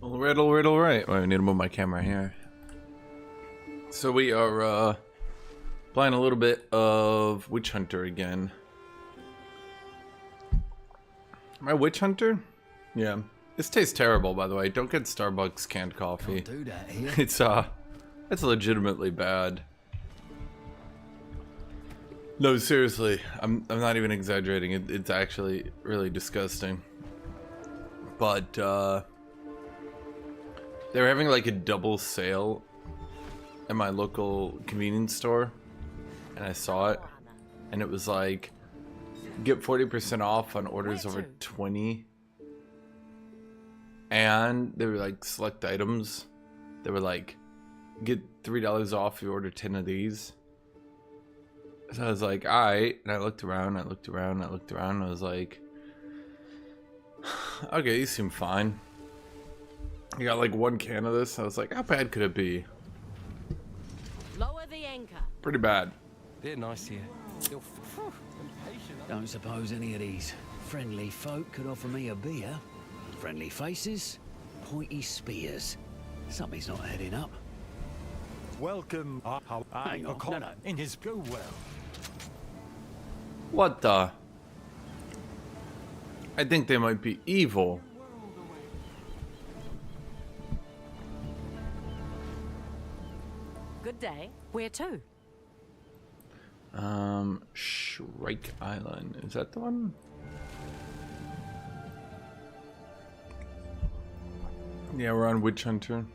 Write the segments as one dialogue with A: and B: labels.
A: Alright, alright, alright. I need to move my camera here. So we are playing a little bit of Witch Hunter again. Am I Witch Hunter? Yeah. This tastes terrible, by the way. Don't get Starbucks canned coffee.
B: Can't do that here.
A: It's legitimately bad. No, seriously, I'm not even exaggerating. It's actually really disgusting. But they were having like a double sale at my local convenience store, and I saw it, and it was like get 40% off on orders over 20, and they were like select items. They were like get $3 off if you order 10 of these. So I was like, alright, and I looked around, and I was like, okay, these seem fine. I got like one can of this. I was like, how bad could it be?
C: Lower the anchor.
A: Pretty bad.
D: They're nice here.
B: Don't suppose any of these friendly folk could offer me a beer. Friendly faces, pointy spears. Something's not heading up.
E: Welcome,
B: Hang on, no.
E: in his go well.
A: What the? I think they might be evil.
C: Good day. Where to?
A: Shrike Island. Is that the one? Yeah, we're on Witch Hunter.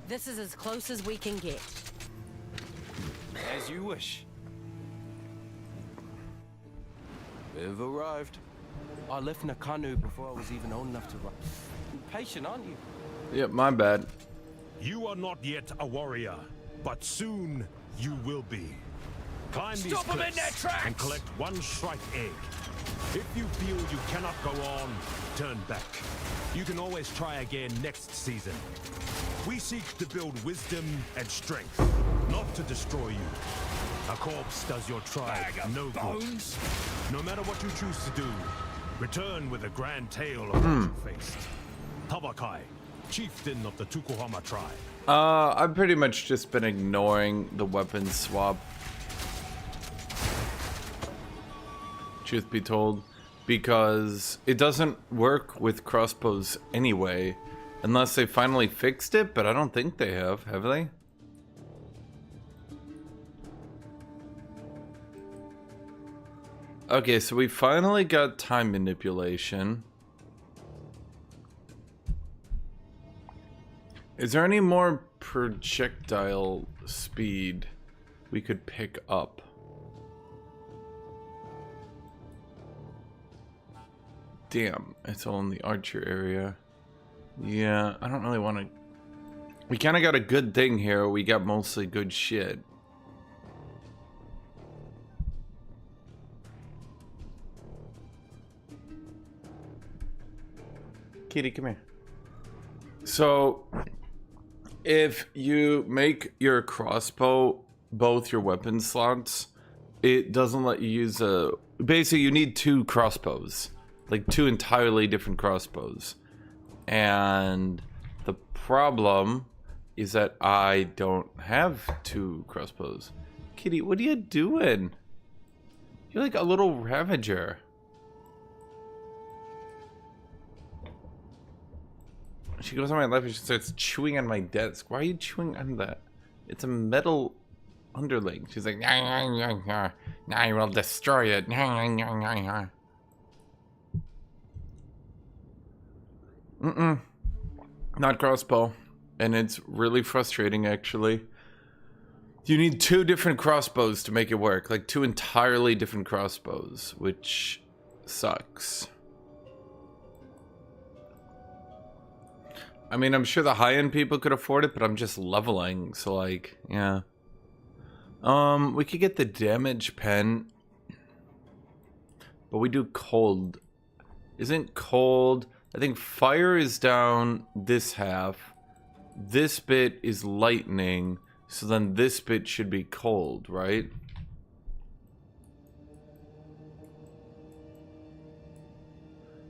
C: This is as close as we can get.
D: As you wish. We've arrived. I left in a canoe before I was even old enough to run. Impatient, aren't you?
A: Yep, my bad.
E: You are not yet a warrior, but soon you will be. Climb these
D: Stop 'em in
E: cliffs
D: their tracks!
E: and collect one shrike egg. If you feel you cannot go on, turn back. You can always try again next season. We seek to build wisdom and strength, not to destroy you. A corpse does your tribe no good. No matter what you choose to do, return with a grand tale of what you faced. Tabakai, chieftain of the Tukuhama tribe.
A: I've pretty much just been ignoring the weapon swap. Truth be told, because it doesn't work with crossbows anyway, unless they finally fixed it, but I don't think they have they? Okay, so we finally got time manipulation. Is there any more projectile speed we could pick up? Damn, it's all in the archer area. Yeah, I don't really want to... We kind of got a good thing here. We got mostly good shit. Kitty, come here. So, if you make your crossbow both your weapon slots, it doesn't let you use a... Basically, you need two crossbows. Like, two entirely different crossbows. And the problem is that I don't have two crossbows. Kitty, what are you doing? You're like a little Ravager. She goes on my lap and she starts chewing on my desk. Why are you chewing on that? It's a metal underling. She's like, nah, I will destroy it. Not crossbow. And it's really frustrating, actually. You need two different crossbows to make it work. Like, two entirely different crossbows, which sucks. I mean, I'm sure the high-end people could afford it, but I'm just leveling, so like, yeah. We could get the damage pen. But we do cold. Isn't cold... I think fire is down this half. This bit is lightning. So then this bit should be cold, right?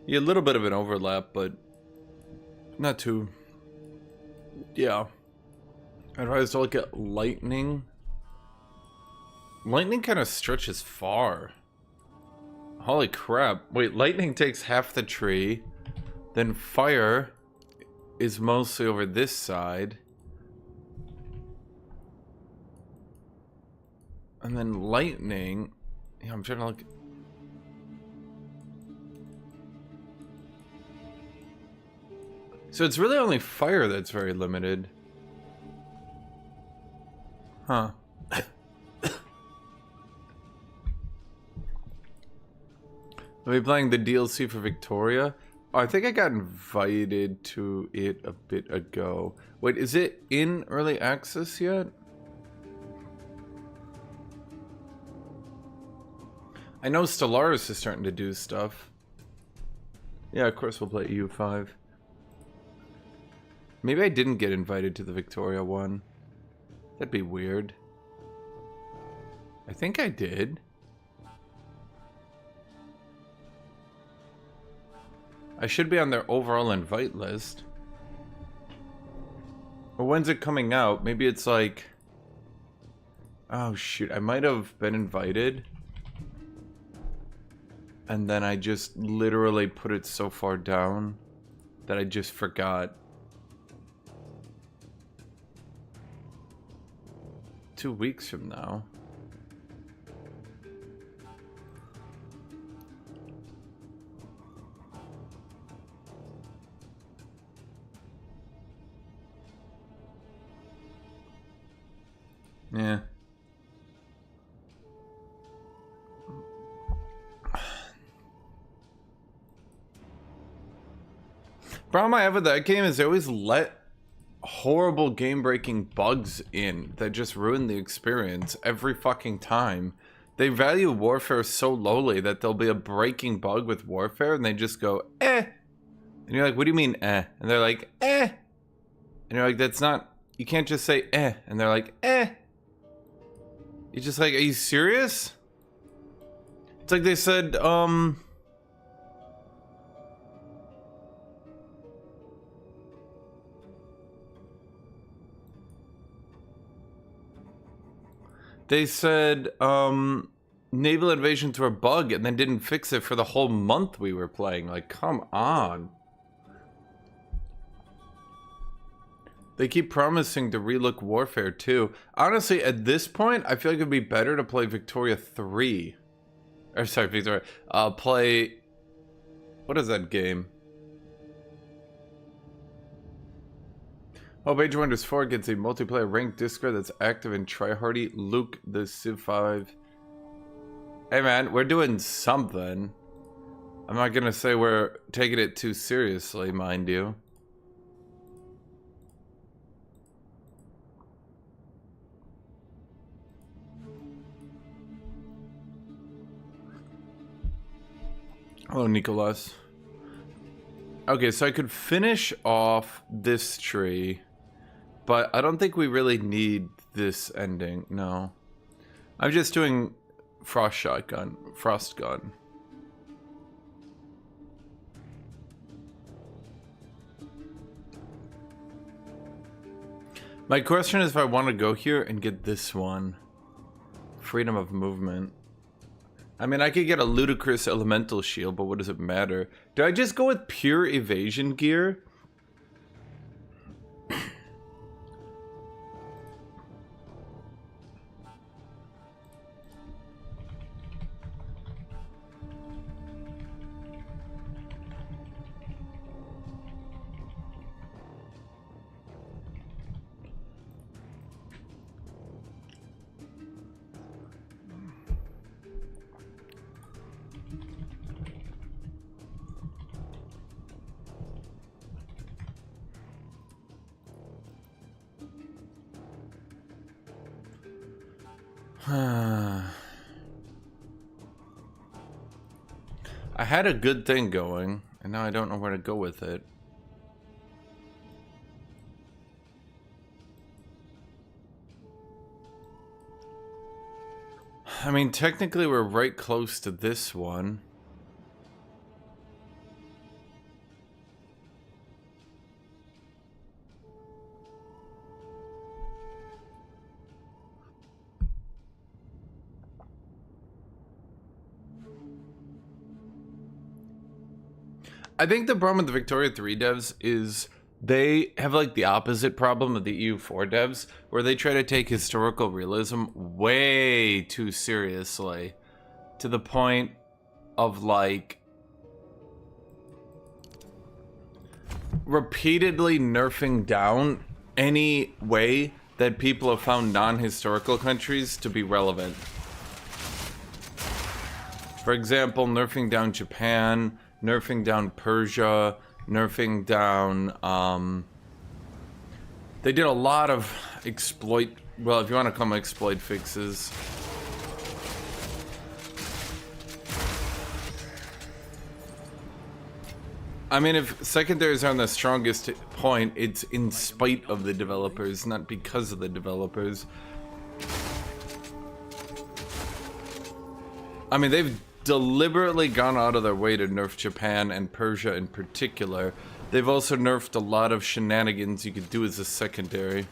A: Yeah, a little bit of an overlap, but not too. Yeah. I'd always look at lightning. Lightning kind of stretches far. Holy crap. Wait, lightning takes half the tree. Then fire is mostly over this side. And then lightning... Yeah, I'm trying to look... So it's really only fire that's very limited. Huh. Are we playing the DLC for Victoria? Oh, I think I got invited to it a bit ago. Wait, is it in early access yet? I know Stellaris is starting to do stuff. Yeah, of course we'll play EU5. Maybe I didn't get invited to the Victoria one. That'd be weird. I think I did. I should be on their overall invite list. Or when's it coming out? Maybe it's like... Oh shoot, I might have been invited. And then I just literally put it so far down that I just forgot. 2 weeks from now. Yeah. Problem I have with that game is they always let horrible game-breaking bugs in that just ruin the experience every fucking time. They value Warfare so lowly that there'll be a breaking bug with Warfare and they just go, eh. And you're like, what do you mean, eh? And they're like, eh. And you're like, that's not, you can't just say, eh. And they're like, eh. You're just like, are you serious? It's like they said, they said, naval invasions were a bug and then didn't fix it for the whole month we were playing. Like, come on. They keep promising to relook Warfare 2. Honestly, at this point, I feel like it'd be better to play Victoria 3. Or, sorry, Victoria. Play... What is that game? Oh, Age of Wonders 4 gets a multiplayer ranked Discord that's active and tryhardy. Luke the Civ 5. Hey man, we're doing something. I'm not gonna say we're taking it too seriously, mind you. Hello, Nicholas. Okay, so I could finish off this tree, but I don't think we really need this ending. No. I'm just doing frost gun. My question is if I want to go here and get this one. Freedom of movement. I mean, I could get a ludicrous elemental shield, but what does it matter? Do I just go with pure evasion gear? I had a good thing going, and now I don't know where to go with it. I mean, technically we're right close to this one. I think the problem with the Victoria 3 devs is they have like the opposite problem of the EU4 devs, where they try to take historical realism way too seriously, to the point of like repeatedly nerfing down any way that people have found non-historical countries to be relevant. For example, nerfing down Japan, nerfing down Persia, nerfing down, they did a lot of exploit, well, if you want to call them exploit fixes. I mean, if secondaries are on the strongest point, it's in spite of the developers, not because of the developers. I mean, they've deliberately gone out of their way to nerf Japan and Persia in particular. They've also nerfed a lot of shenanigans you could do as a secondary.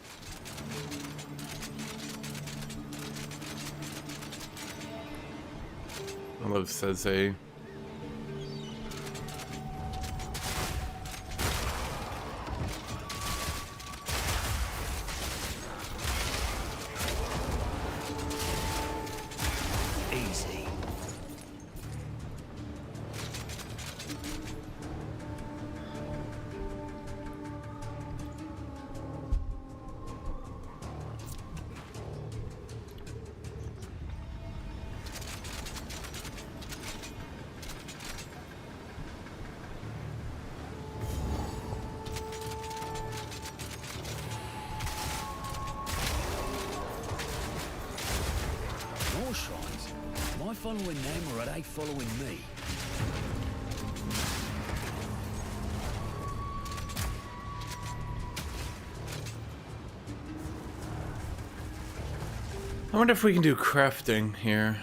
A: I love Seze.
B: Easy. More shrines. Am I following them or are they following me?
A: I wonder if we can do crafting here.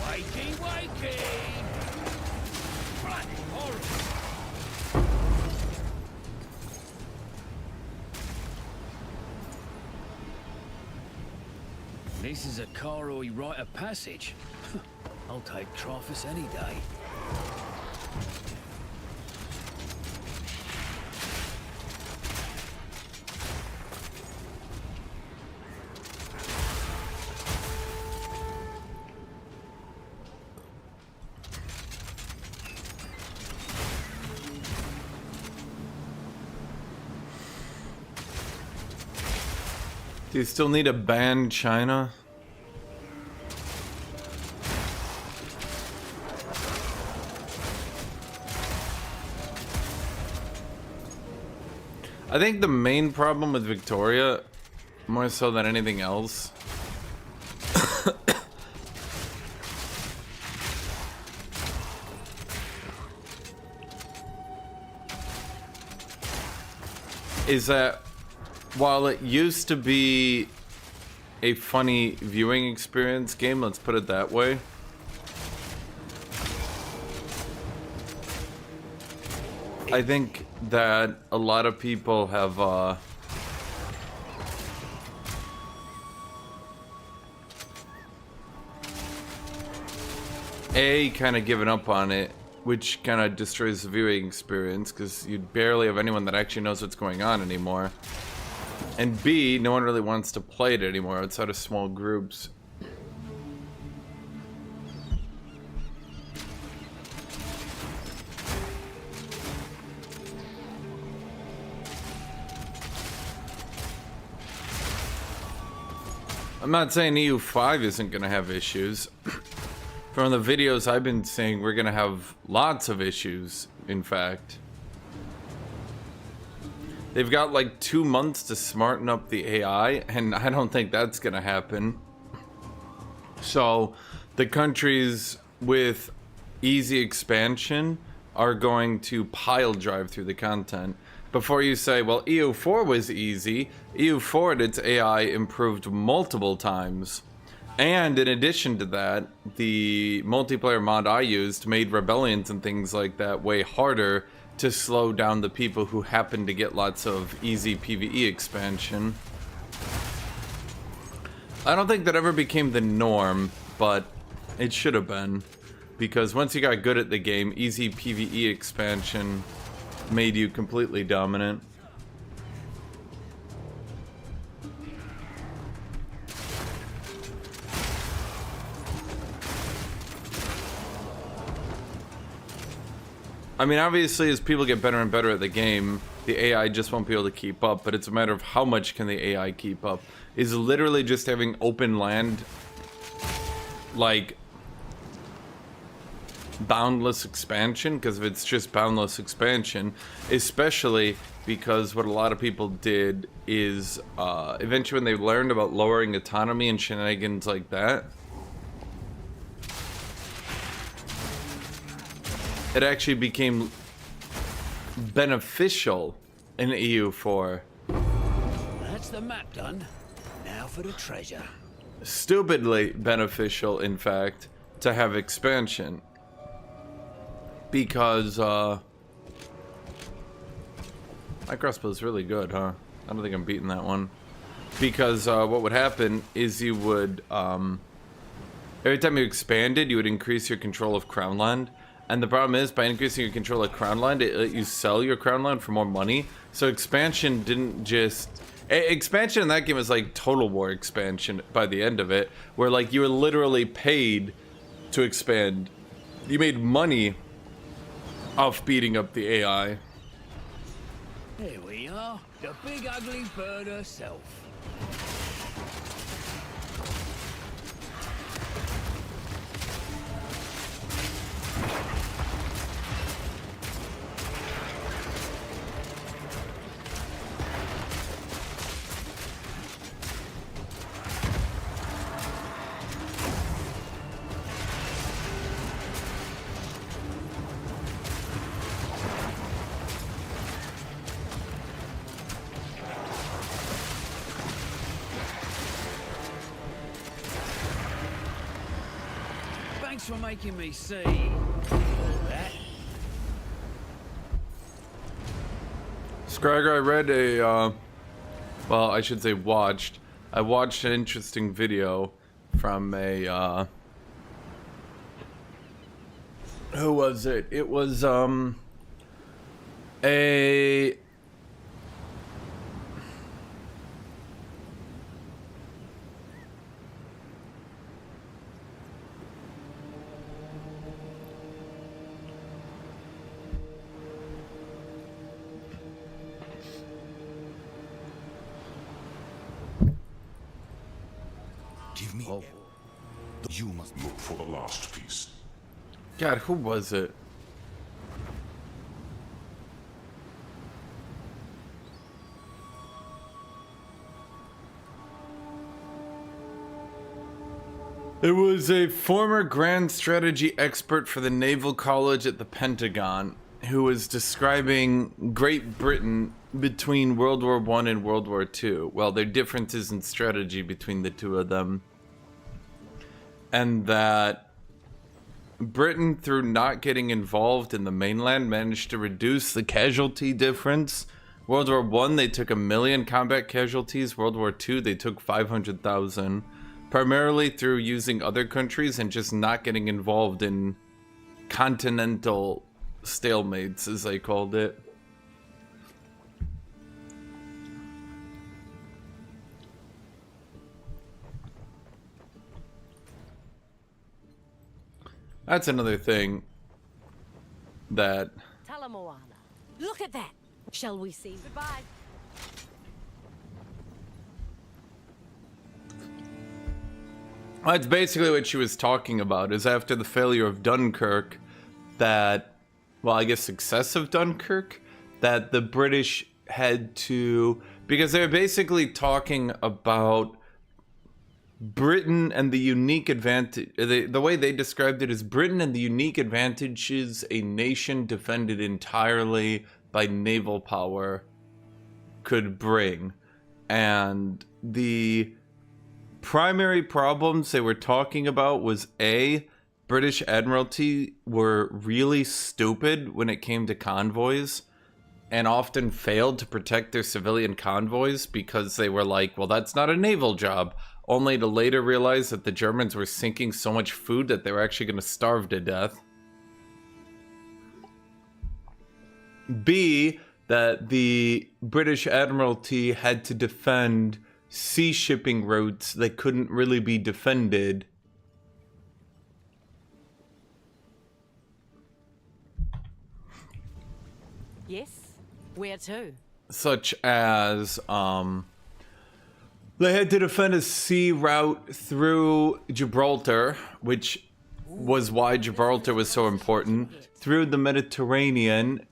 B: Wakey, wakey! Bloody horrible! This is a Karoi rite of passage. I'll take Trophus any day.
A: Do you still need to ban China? I think the main problem with Victoria, more so than anything else, is that while it used to be a funny viewing experience game, let's put it that way, I think that a lot of people have kind of given up on it, which kind of destroys the viewing experience because you barely have anyone that actually knows what's going on anymore. And B, no one really wants to play it anymore outside of small groups. I'm not saying EU5 isn't going to have issues. From the videos I've been seeing, we're going to have lots of issues, in fact. They've got like 2 months to smarten up the AI, and I don't think that's going to happen. So, the countries with easy expansion are going to pile drive through the content. Before you say, well, EU4 was easy, EU4 and its AI improved multiple times. And in addition to that, the multiplayer mod I used made rebellions and things like that way harder to slow down the people who happen to get lots of easy PvE expansion. I don't think that ever became the norm, but it should have been. Because once you got good at the game, easy PvE expansion made you completely dominant. I mean, obviously, as people get better and better at the game, the AI just won't be able to keep up, but it's a matter of how much can the AI keep up. Is literally just having open land, like, boundless expansion? Because if it's just boundless expansion, especially because what a lot of people did is, eventually when they learned about lowering autonomy and shenanigans like that, it actually became beneficial in EU4.
B: That's the map done. Now for the treasure.
A: Stupidly beneficial, in fact, to have expansion. Because, my crossbow's really good, huh? I don't think I'm beating that one. Because, what would happen is you would, every time you expanded, you would increase your control of Crown Land. And the problem is, by increasing your control of Crown Land, it let you sell your Crown Land for more money. So expansion didn't just... Expansion in that game is like Total War expansion by the end of it, where like you were literally paid to expand. You made money off beating up the AI.
B: Here we are, the big ugly bird herself. Thanks for making me see that.
A: Scragger, I read a, well, I should say watched. I watched an interesting video from a, who was it? It was, a...
E: Give me. You must look for the last piece.
A: God, who was it? It was a former grand strategy expert for the Naval College at the Pentagon who was describing Great Britain between World War I and World War II. Well, there are differences in strategy between the two of them. And that Britain, through not getting involved in the mainland, managed to reduce the casualty difference. World War I, they took 1 million combat casualties. World War II, they took 500,000. Primarily through using other countries and just not getting involved in continental stalemates, as they called it. That's another thing that...
C: Talamoana. Look at that. Shall we see? Goodbye.
A: That's basically what she was talking about, is after the failure of Dunkirk, that, well, I guess success of Dunkirk, that the British had to, because they were basically talking about Britain and the unique advantage, the way they described it is Britain and the unique advantages a nation defended entirely by naval power could bring. And the primary problems they were talking about was A, British Admiralty were really stupid when it came to convoys and often failed to protect their civilian convoys because they were like, well, that's not a naval job, only to later realize that the Germans were sinking so much food that they were actually going to starve to death. B, that the British Admiralty had to defend sea shipping routes that couldn't really be defended.
C: Yes? Where to?
A: Such as, they had to defend a sea route through Gibraltar, which was why Gibraltar was so important, through the Mediterranean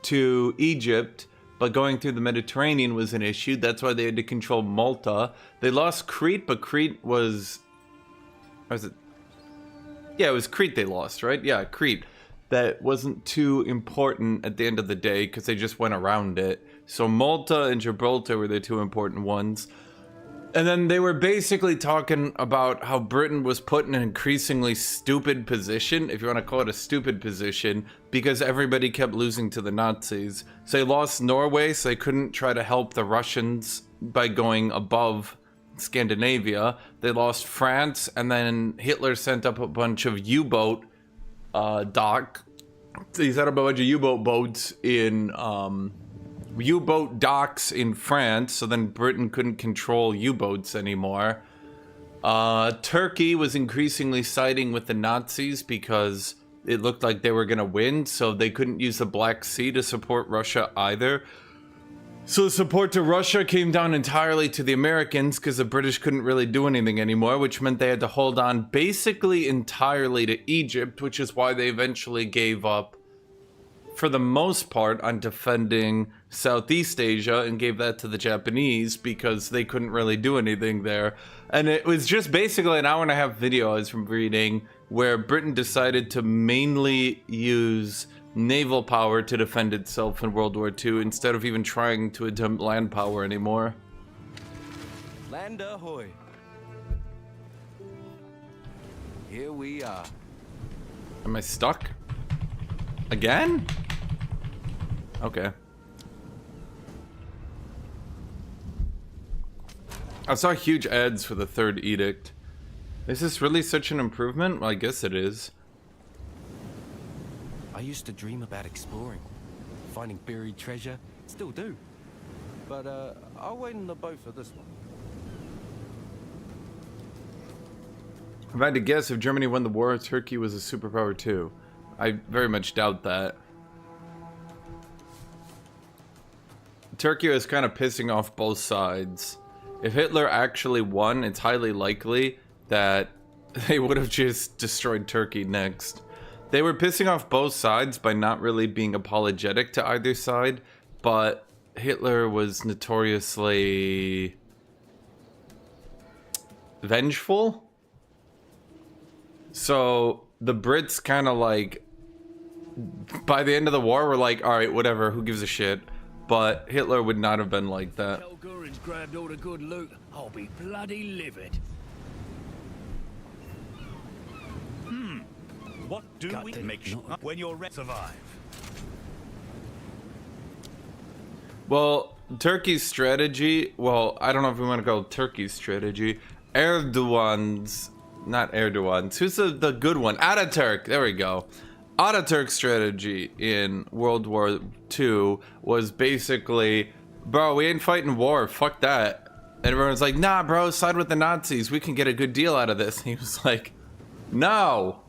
A: to Egypt, but going through the Mediterranean was an issue. That's why they had to control Malta. They lost Crete, but Crete was... Was it? Yeah, it was Crete they lost, right? Yeah, Crete. That wasn't too important at the end of the day because they just went around it. So Malta and Gibraltar were the two important ones. And then they were basically talking about how Britain was put in an increasingly stupid position, if you want to call it a stupid position, because everybody kept losing to the Nazis. So they lost Norway, so they couldn't try to help the Russians by going above Scandinavia. They lost France, and then Hitler sent up a bunch of U-boat dock. He set up a bunch of U-boat boats in U-boat docks in France, so then Britain couldn't control U-boats anymore. Turkey was increasingly siding with the Nazis because it looked like they were gonna win, so they couldn't use the Black Sea to support Russia either. So the support to Russia came down entirely to the Americans because the British couldn't really do anything anymore, which meant they had to hold on basically entirely to Egypt, which is why they eventually gave up for the most part on defending Southeast Asia and gave that to the Japanese because they couldn't really do anything there. And it was just basically an hour and a half video I was reading where Britain decided to mainly use naval power to defend itself in World War II instead of even trying to attempt land power anymore.
D: Land ahoy. Here we are.
A: Am I stuck? Again? Okay. I saw huge ads for the third edict. Is this really such an improvement? Well, I guess it is.
D: I used to dream about exploring, finding buried treasure. Still do. But I'll wait in the boat for this one.
A: If I had to guess, if Germany won the war, Turkey was a superpower too. I very much doubt that. Turkey was kind of pissing off both sides. If Hitler actually won, it's highly likely that they would have just destroyed Turkey next. They were pissing off both sides by not really being apologetic to either side, but Hitler was notoriously vengeful. So the Brits kind of like, by the end of the war, were like, all right, whatever, who gives a shit? But Hitler would not have been like that.
B: Tell Goring's grabbed all the good loot. I'll be bloody livid.
F: What do
B: Got
F: we
B: to
F: make sure
B: not-
F: when you're ready to survive?
A: Well, Turkey's strategy, well, I don't know if we want to go Turkey's strategy. Erdogan's, not Erdogan's, who's the good one? Ataturk, there we go. Ataturk's strategy in World War II was basically, bro, we ain't fighting war, fuck that. And everyone's like, nah, bro, side with the Nazis, we can get a good deal out of this. And he was like, no.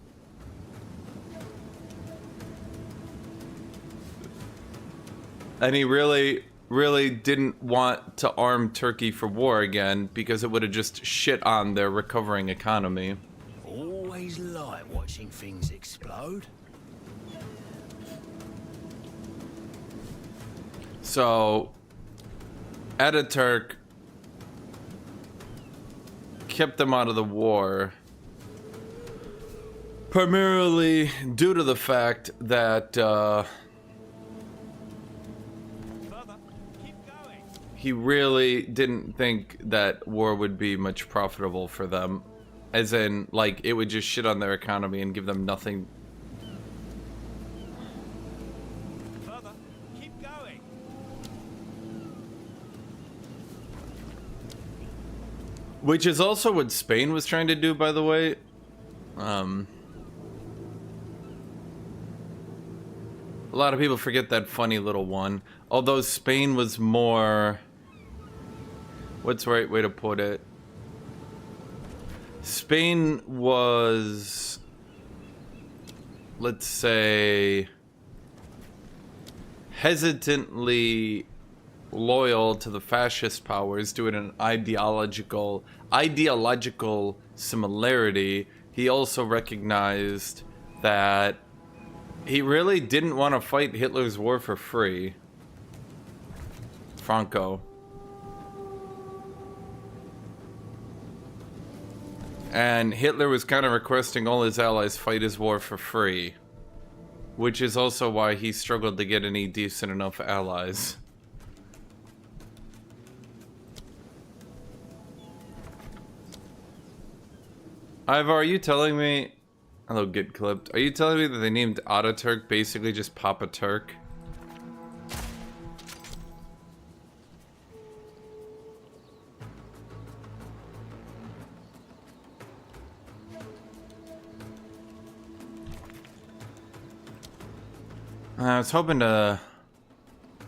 A: And he really, really didn't want to arm Turkey for war again because it would have just shit on their recovering economy.
B: Always like watching things explode.
A: So, Ataturk kept them out of the war. Primarily due to the fact that he really didn't think that war would be much profitable for them. As in, like, it would just shit on their economy and give them nothing.
E: Further, keep going.
A: Which is also what Spain was trying to do, by the way. A lot of people forget that funny little one. Although Spain was more... What's the right way to put it? Spain was... Let's say... hesitantly loyal to the fascist powers due to an ideological similarity. He also recognized that he really didn't want to fight Hitler's war for free. Franco. And Hitler was kind of requesting all his allies fight his war for free. Which is also why he struggled to get any decent enough allies. Ivar, are you telling me... Hello, get clipped. Are you telling me that they named Ataturk basically just Papa Turk? I was hoping to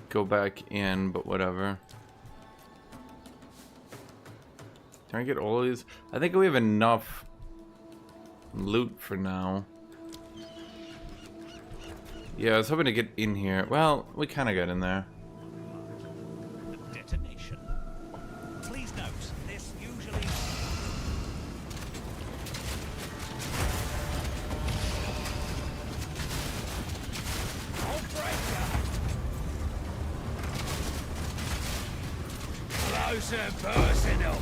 A: go back in, but whatever. Can I get all of these? I think we have enough loot for now. Yeah, I was hoping to get in here. Well, we kind of got in there.
F: Detonation. Please note, this usually... I'll break ya! Closer personal!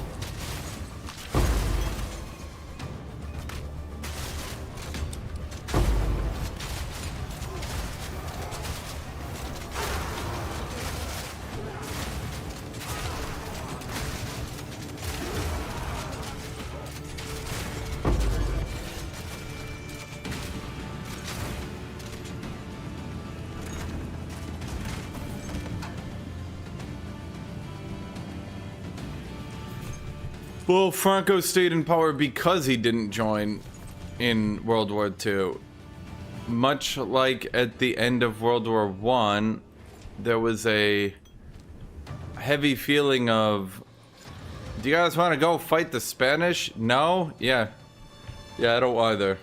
A: Well, Franco stayed in power because he didn't join in World War II. Much like at the end of World War I, there was a heavy feeling of, do you guys want to go fight the Spanish? No? Yeah. Yeah, I don't either.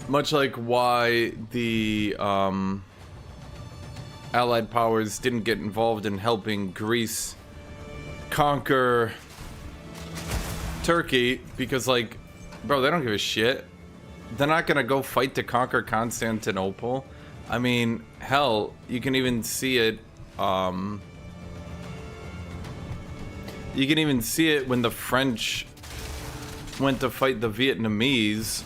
A: Much like why the Allied powers didn't get involved in helping Greece conquer Turkey, because, like, bro, they don't give a shit. They're not gonna go fight to conquer Constantinople. I mean, hell, you can even see it, you can even see it when the French went to fight the Vietnamese.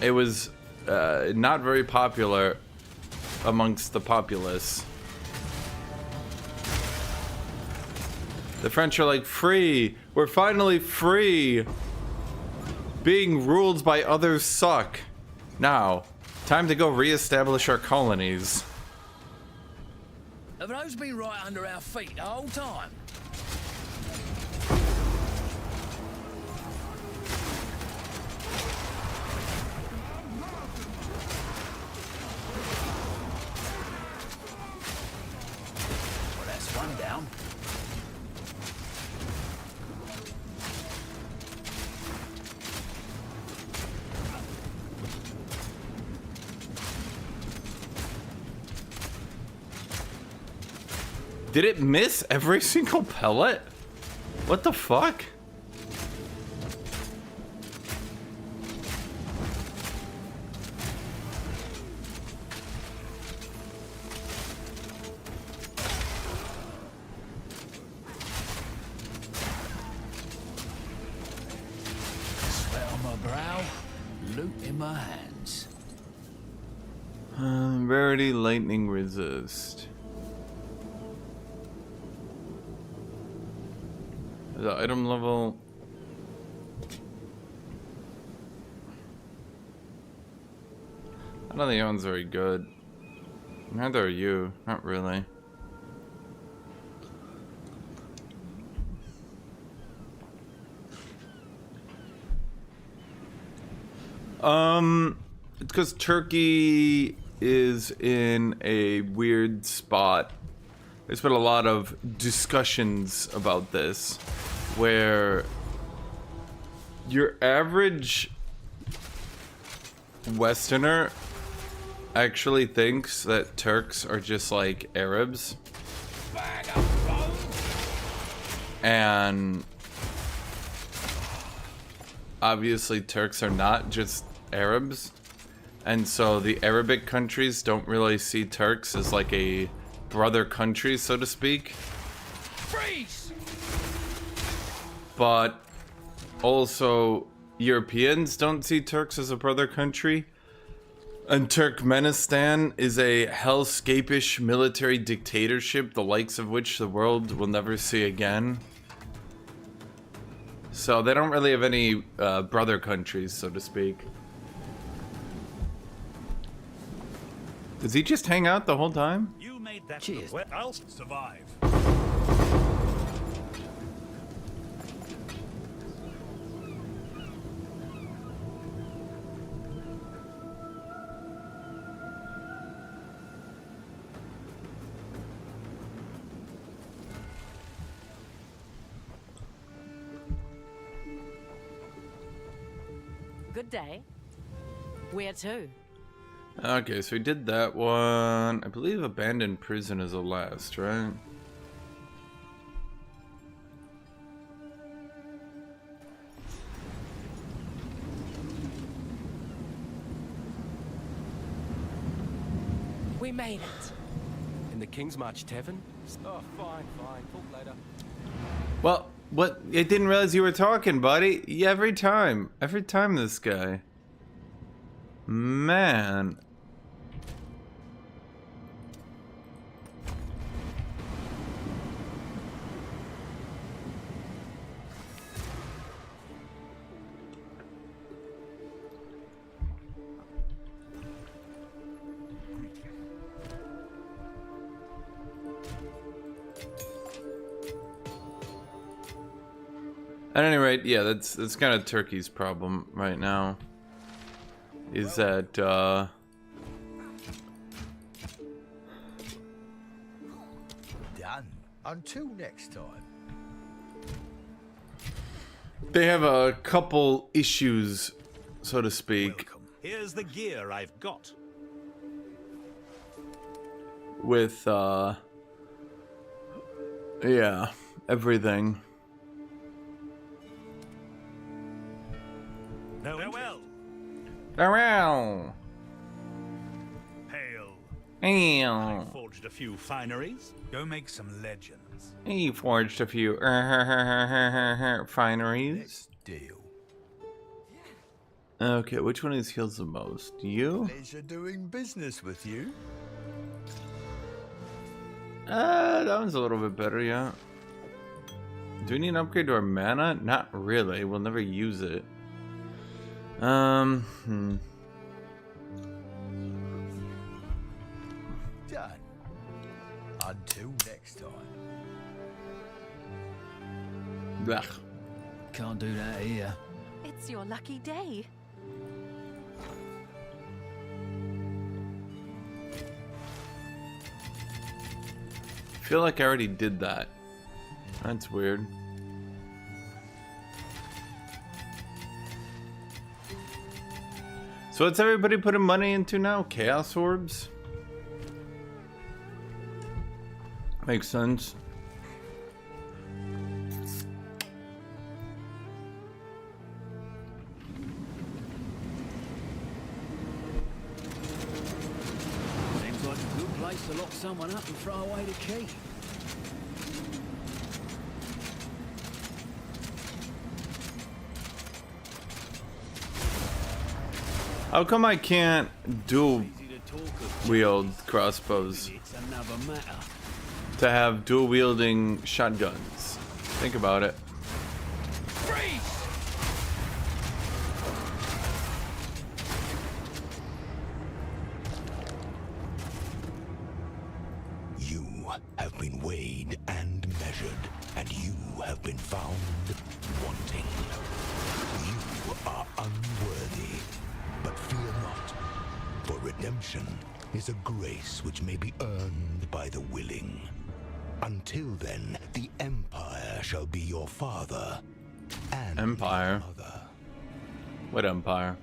A: It was not very popular amongst the populace. The French are like, free! We're finally free! Being ruled by others suck. Now, time to go re-establish our colonies.
B: Have those been right under our feet the whole time? Well, that's one down.
A: Did it miss every single pellet? What the fuck?
B: lands.
A: Rarity, lightning resist. The item level. I don't think that one's very good. Neither are you. Not really. It's because Turkey is in a weird spot. There's been a lot of discussions about this, where your average Westerner actually thinks that Turks are just like Arabs. And obviously Turks are not just Arabs. And so the Arabic countries don't really see Turks as like a brother country, so to speak.
F: Freeze!
A: But also Europeans don't see Turks as a brother country. And Turkmenistan is a hellscapish military dictatorship, the likes of which the world will never see again. So they don't really have any brother countries, so to speak. Does he just hang out the whole time?
F: You made that.
B: Cheers.
F: Well, I'll survive.
C: Good day. Where to?
A: Okay, so we did that one. I believe abandoned prison is the last, right?
C: We made it.
D: In the King's March Tavern? Oh, fine. Talk later.
A: Well, what? I didn't realize you were talking, buddy. Yeah, every time this guy. Man. At any rate, yeah, that's kind of Turkey's problem right now. Is that
G: Done. Until next time.
A: they have a couple issues, so to speak,
F: Welcome. Here's the gear I've got.
A: with yeah, everything.
F: Farewell.
A: Farewell.
F: Hail.
A: Hail.
F: Forged a few fineries. Go make some legends.
A: He forged a few fineries.
G: Deal.
A: Okay, which one of these heals the most? You?
G: Pleasure doing business with you.
A: That one's a little bit better, yeah. Do we need an upgrade to our mana? Not really. We'll never use it.
G: Done. Until next time.
A: Blech.
B: Can't do that here.
C: It's your lucky day.
A: I feel like I already did that. That's weird. So what's everybody putting money into now? Chaos orbs? Makes sense.
B: Seems like a good place to lock someone up and throw away the key.
A: How come I can't dual
B: Easy to talk of,
A: wield crossbows
B: it's another matter.
A: to have dual wielding shotguns? Think about it.
H: You have been weighed and measured, and you have been found wanting. You are unworthy, but fear not, for redemption is a grace which may be earned by the willing. Until then, the Empire shall be your father and
A: Empire?
H: your mother.
A: What Empire?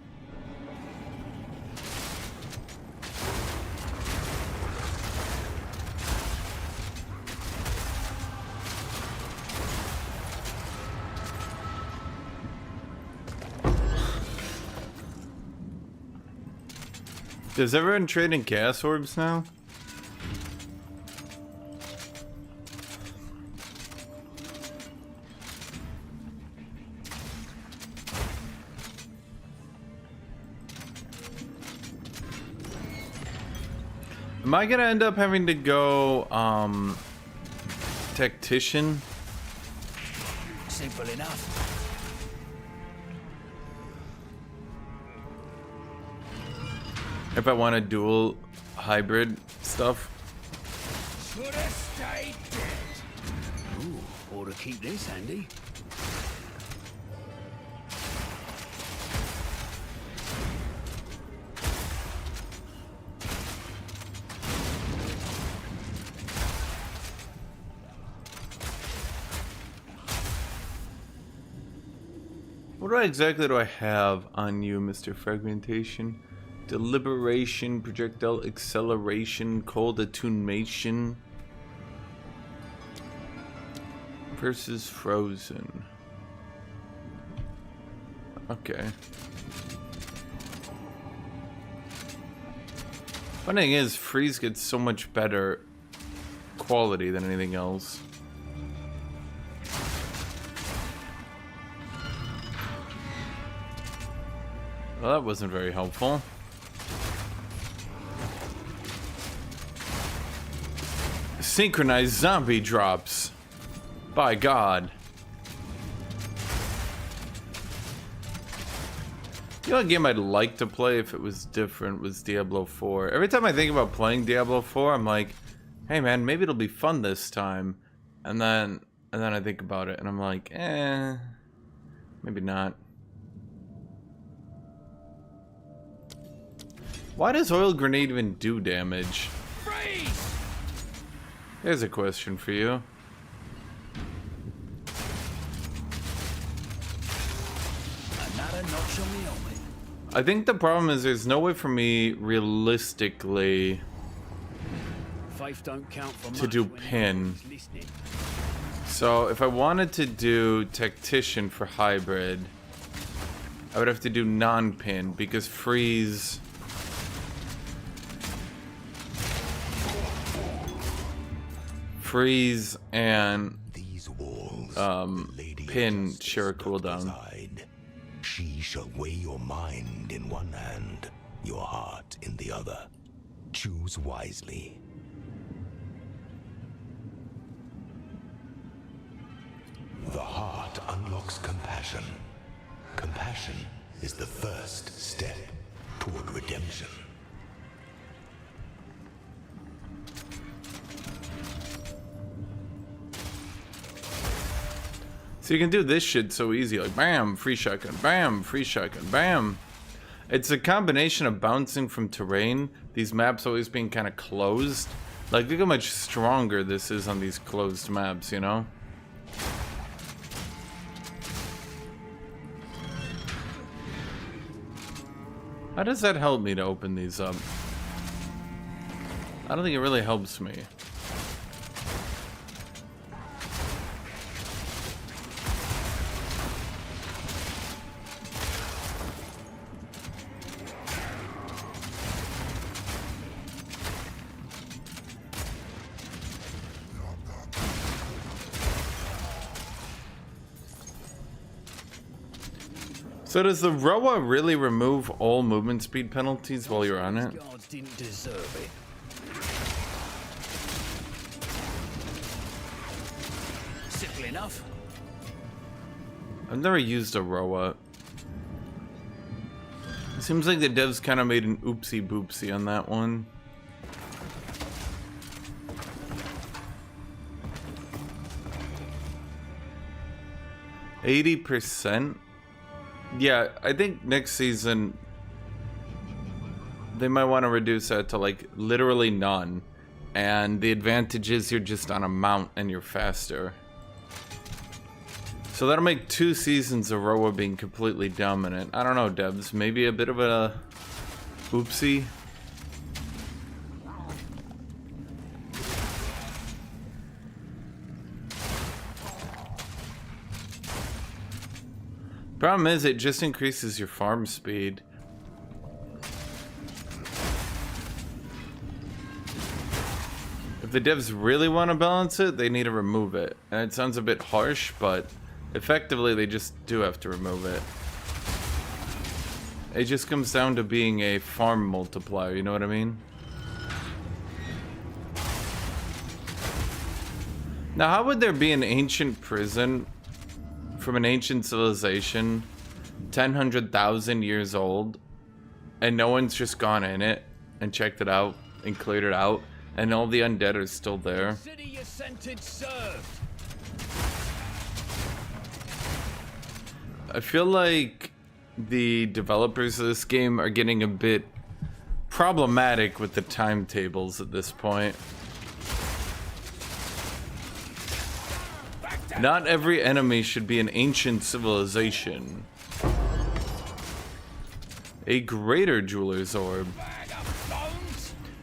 A: Does everyone trade in gas orbs now? Am I gonna end up having to go tactician?
B: Simple enough.
A: If I want to dual hybrid stuff?
B: Should have stayed dead. Ooh, ought to keep this handy.
A: What exactly do I have on you, Mr. Fragmentation? Deliberation, projectile acceleration, cold attunement versus frozen. Okay. Funny thing is, freeze gets so much better quality than anything else. Well, that wasn't very helpful. Synchronized zombie drops. By God. You know, a game I'd like to play if it was different was Diablo 4. Every time I think about playing Diablo 4, I'm like, hey man, maybe it'll be fun this time. And then I think about it and I'm like, maybe not. Why does oil grenade even do damage?
B: Freeze!
A: Here's a question for you.
B: Another notch on the helmet.
A: I think the problem is there's no way for me realistically
B: Faith don't count for
A: to
B: much
A: do
B: when
A: pin.
B: everyone's listening.
A: So if I wanted to do tactician for hybrid, I would have to do non-pin because freeze and
H: These walls,
A: pin share a cooldown.
H: She shall weigh your mind in one hand, your heart in the other. Choose wisely. The heart unlocks compassion. Compassion is the first step toward redemption.
A: So you can do this shit so easy, like bam, free shotgun, bam, free shotgun, bam. It's a combination of bouncing from terrain, these maps always being kind of closed. Like, look how much stronger this is on these closed maps, you know? How does that help me to open these up? I don't think it really helps me. So does the Roa really remove all movement speed penalties while you're on it?
B: Guards didn't deserve it. Simple enough.
A: I've never used a Roa. It seems like the devs kind of made an oopsie boopsie on that one. %? Yeah, I think next season they might want to reduce that to like literally none. And the advantage is you're just on a mount and you're faster. So that'll make 2 seasons of Roa being completely dominant. I don't know, devs. Maybe a bit of a oopsie. Problem is, it just increases your farm speed. If the devs really want to balance it, they need to remove it. And it sounds a bit harsh, but effectively they just do have to remove it. It just comes down to being a farm multiplier, you know what I mean? Now, how would there be an ancient prison from an ancient civilization 100,000 years old and no one's just gone in it and checked it out and cleared it out and all the undead are still there?
B: Consider your sentence served.
A: I feel like the developers of this game are getting a bit problematic with the timetables at this point. Not every enemy should be an ancient civilization. A greater jeweler's orb.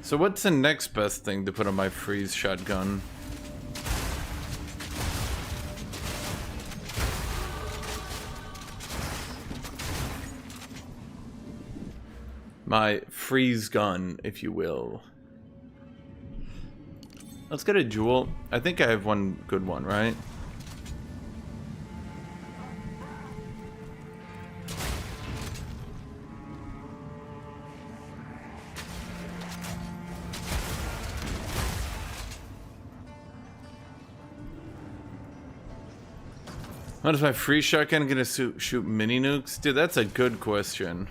A: So what's the next best thing to put on my freeze shotgun? My freeze gun, if you will. Let's get a jewel. I think I have one good one, right? What is my free shotgun gonna shoot mini nukes? Dude, that's a good question.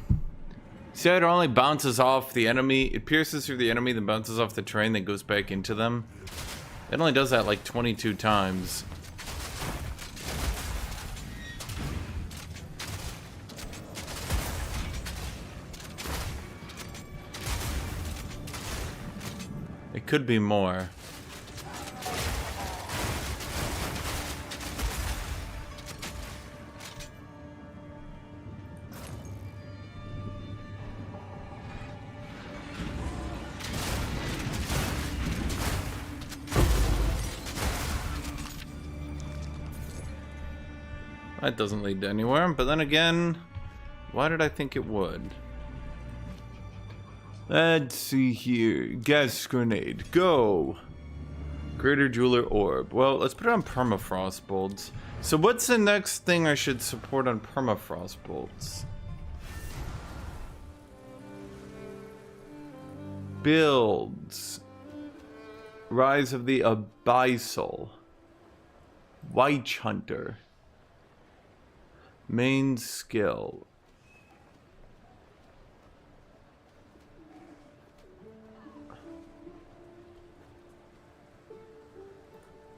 A: See how it only bounces off the enemy? It pierces through the enemy, then bounces off the train, then goes back into them. It only does that like 22 times. It could be more. That doesn't lead to anywhere, but then again, why did I think it would? Let's see here. Gas grenade, go! Greater jeweler orb. Well, let's put it on permafrost bolts. So what's the next thing I should support on permafrost bolts? Builds. Rise of the Abyssal. Witch Hunter. Main skill.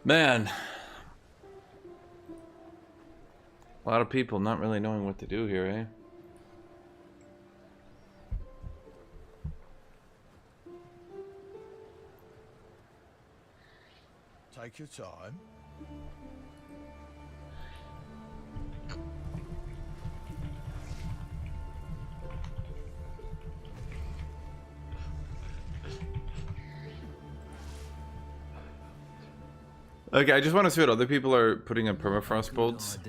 A: Man. A lot of people not really knowing what to do here, eh?
G: Take your time.
A: Okay, I just want to see what other people are putting in permafrost bolts.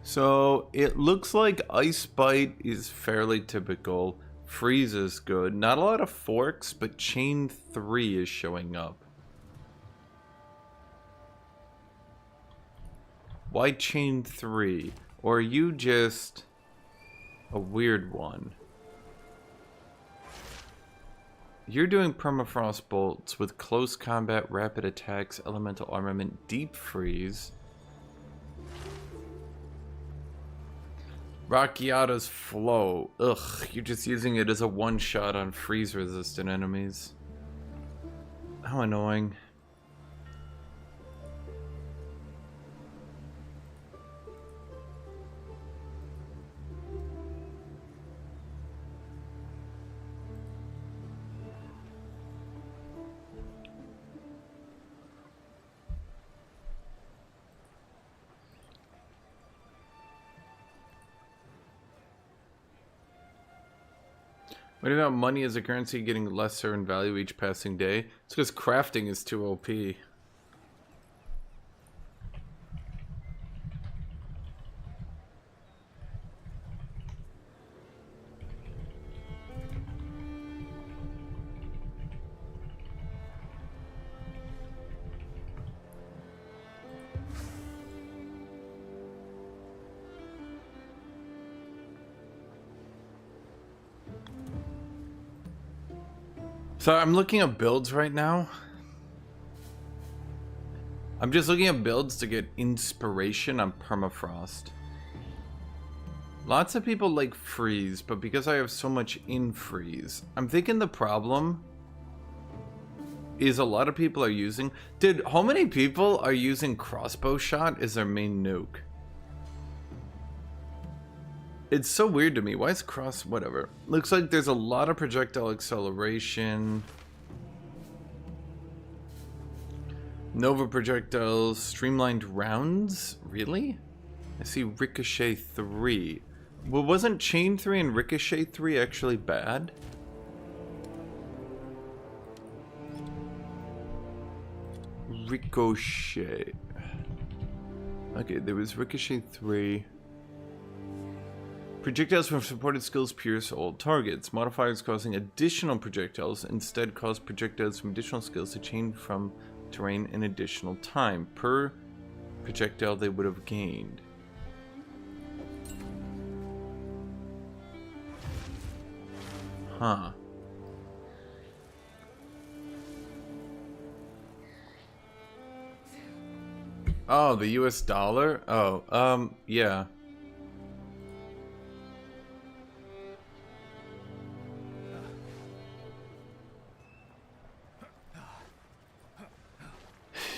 A: So it looks like Ice Bite is fairly typical. Freeze is good. Not a lot of forks, but Chain 3 is showing up. Why Chain 3? Or are you just a weird one? You're doing permafrost bolts with close combat, rapid attacks, elemental armament, deep freeze. Rockiata's flow. Ugh, you're just using it as a one-shot on freeze-resistant enemies. How annoying. What about money as a currency getting lesser in value each passing day? It's because crafting is too OP. So I'm looking at builds right now. I'm just looking at builds to get inspiration on permafrost. Lots of people like freeze, but because I have so much in freeze, I'm thinking the problem is a lot of people are using... Dude, how many people are using crossbow shot as their main nuke? It's so weird to me. Why is whatever. Looks like there's a lot of projectile acceleration. Nova projectiles, streamlined rounds? Really? I see Ricochet 3. Well, wasn't Chain 3 and Ricochet 3 actually bad? Ricochet. Okay, there was Ricochet 3. Projectiles from supported skills pierce all targets. Modifiers causing additional projectiles instead cause projectiles from additional skills to chain from terrain in additional time. Per projectile they would have gained. Huh. Oh, the US dollar? Oh, yeah.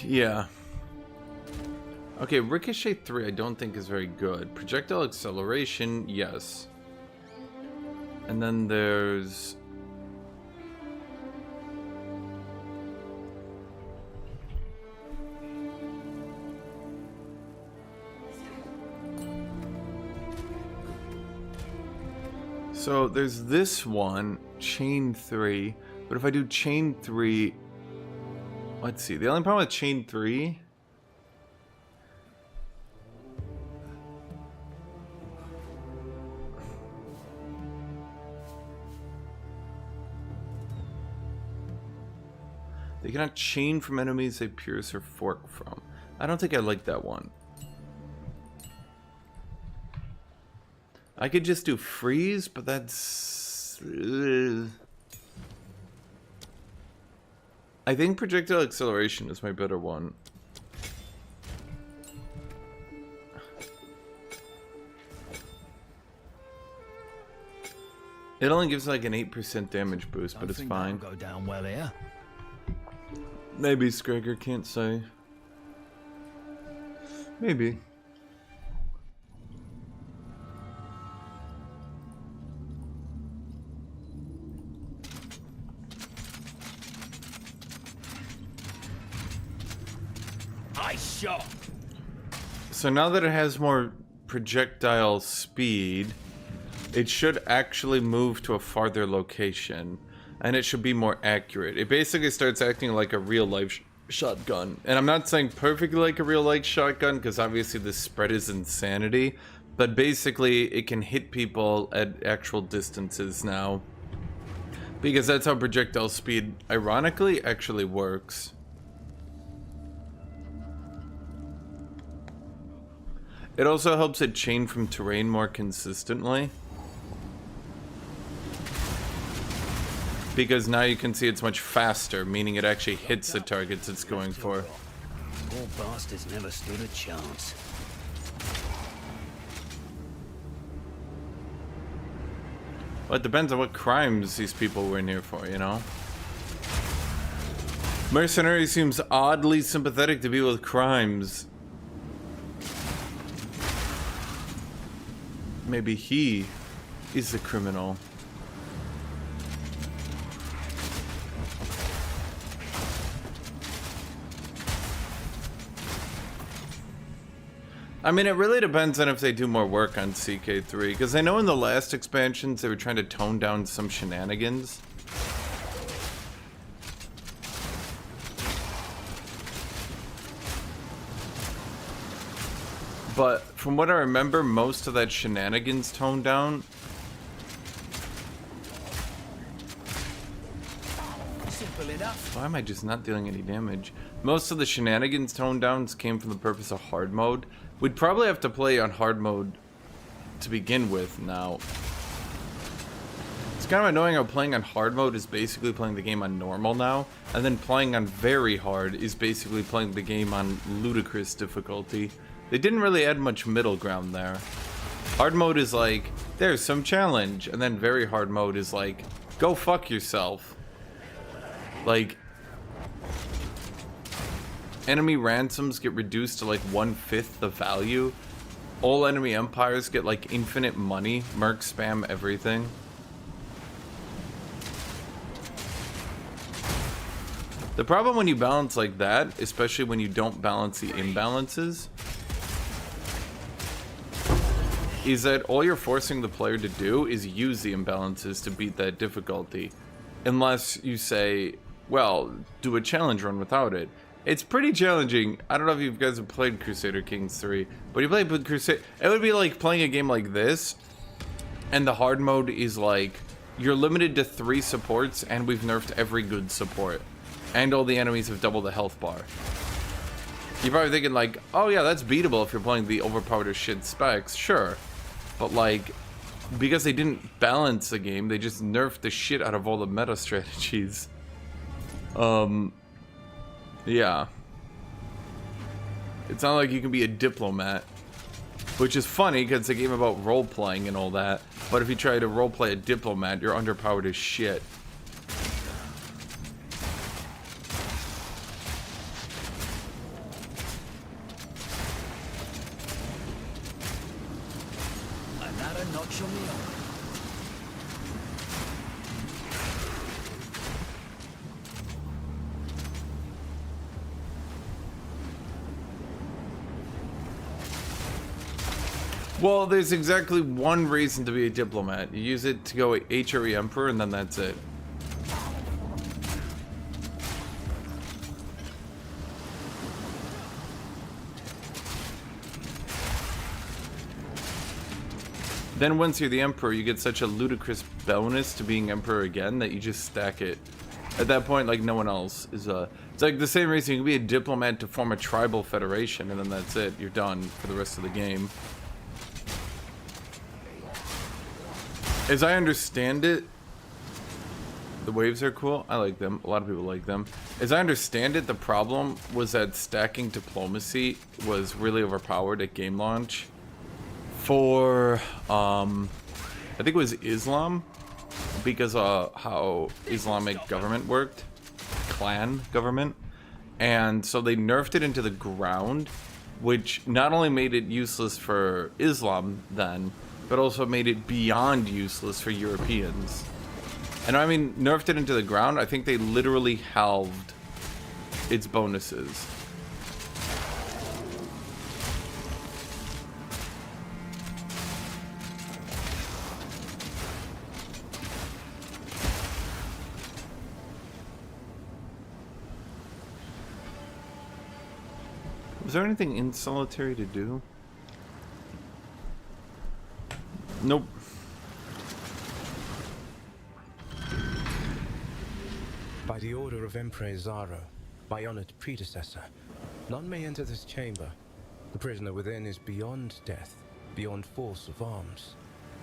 A: Yeah. Okay, Ricochet 3 I don't think is very good. Projectile acceleration, yes. And then there's... So there's this one, Chain 3. But if I do Chain 3... Let's see, the only problem with Chain 3... They cannot chain from enemies they pierce or fork from. I don't think I like that one. I could just do freeze, but that's... I think projectile acceleration is my better one. It only gives like an 8% damage boost, but it's fine.
B: Go down well here.
A: Maybe Scragger, can't say. Maybe.
B: Nice shot.
A: So now that it has more projectile speed, it should actually move to a farther location. And it should be more accurate. It basically starts acting like a real-life shotgun. And I'm not saying perfectly like a real-life shotgun, because obviously the spread is insanity. But basically, it can hit people at actual distances now. Because that's how projectile speed, ironically, actually works. It also helps it chain from terrain more consistently. Because now you can see it's much faster, meaning it actually hits the targets it's going for.
B: Poor bastards never stood a chance.
A: Well, it depends on what crimes these people were in here for, you know? Mercenary seems oddly sympathetic to people with crimes. Maybe he is the criminal. I mean, it really depends on if they do more work on CK3, because I know in the last expansions they were trying to tone down some shenanigans. But from what I remember, most of that shenanigans toned down.
B: Simple enough.
A: Why am I just not dealing any damage? Most of the shenanigans toned downs came from the purpose of hard mode. We'd probably have to play on hard mode to begin with now. It's kind of annoying how playing on hard mode is basically playing the game on normal now, and then playing on very hard is basically playing the game on ludicrous difficulty. They didn't really add much middle ground there. Hard mode is like, there's some challenge, and then very hard mode is like, go fuck yourself. Like, enemy ransoms get reduced to like 1/5 the value. All enemy empires get like infinite money. Merc spam everything. The problem when you balance like that, especially when you don't balance the imbalances, is that all you're forcing the player to do is use the imbalances to beat that difficulty. Unless you say, well, do a challenge run without it. It's pretty challenging. I don't know if you guys have played Crusader Kings 3, but you play with Crusader, it would be like playing a game like this, and the hard mode is like, you're limited to 3 supports, and we've nerfed every good support. And all the enemies have double the health bar. You're probably thinking like, oh yeah, that's beatable if you're playing the overpowered as shit specs, sure. But like, because they didn't balance the game, they just nerfed the shit out of all the meta strategies. Yeah. It's not like you can be a diplomat. Which is funny, because it's a game about role-playing and all that. But if you try to role-play a diplomat, you're underpowered as shit.
B: Another notch on the arm.
A: Well, there's exactly one reason to be a diplomat. You use it to go HRE Emperor, and then that's it. Then once you're the Emperor, you get such a ludicrous bonus to being Emperor again that you just stack it. At that point, like, no one else is it's like the same reason you can be a diplomat to form a tribal federation, and then that's it. You're done for the rest of the game. As I understand it, the waves are cool. I like them. A lot of people like them. As I understand it, the problem was that stacking diplomacy was really overpowered at game launch for, I think it was Islam, because of how Islamic government worked, clan government, and so they nerfed it into the ground, which not only made it useless for Islam then, but also made it beyond useless for Europeans. And I mean, nerfed it into the ground, I think they literally halved its bonuses. Was there anything in solitary to do? Nope.
I: By the order of Emperor Zaro, my honored predecessor, none may enter this chamber, The prisoner within is beyond death, beyond force of arms.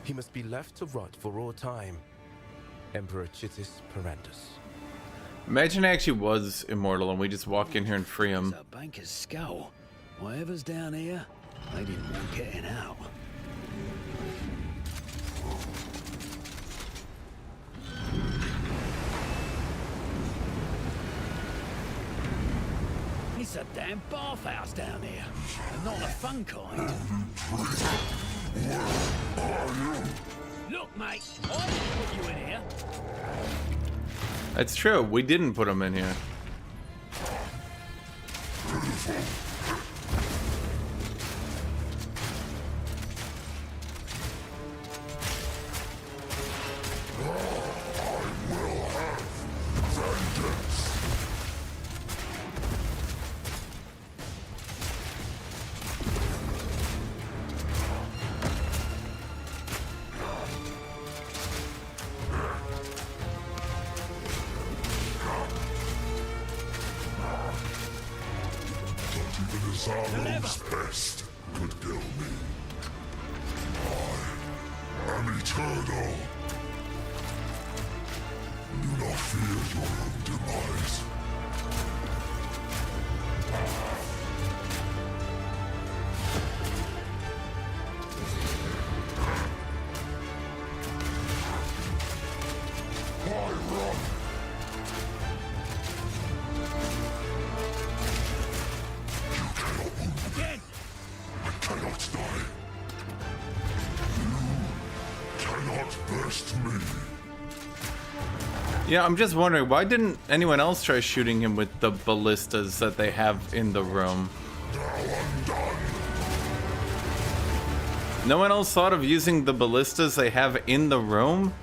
I: He must be left to rot for all time. Emperor Chitis Perandus.
A: Imagine he actually was immortal and we just walk in here and free him.
B: It's a banker's skull. Whatever's down here, they didn't want getting out. It's a damn bathhouse down here, and not the fun kind. Look, mate, I didn't put you in here.
A: That's true. We didn't put him in here.
H: Exile best could kill me. I am eternal. Do not fear your own demise. Why run? I cannot die. You cannot burst me.
A: Yeah, I'm just wondering, why didn't anyone else try shooting him with the ballistas that they have in the room?
H: Now undone.
A: No one else thought of using the ballistas they have in the room?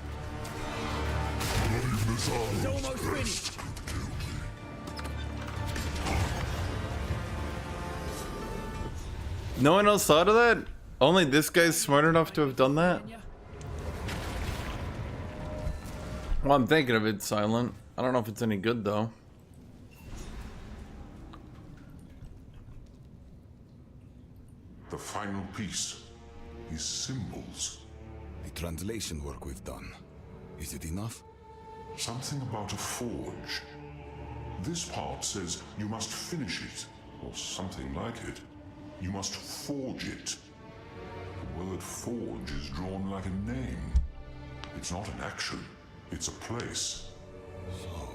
H: It's almost finished.
A: No one else thought of that? Only this guy's smart enough to have done that? Well, I'm thinking of it, Silent. I don't know if it's any good, though.
H: The final piece is symbols.
J: The translation work we've done. Is it enough?
H: Something about a forge. This part says you must finish it, or something like it. You must forge it. The word forge is drawn like a name. It's not an action, it's a place.
J: So,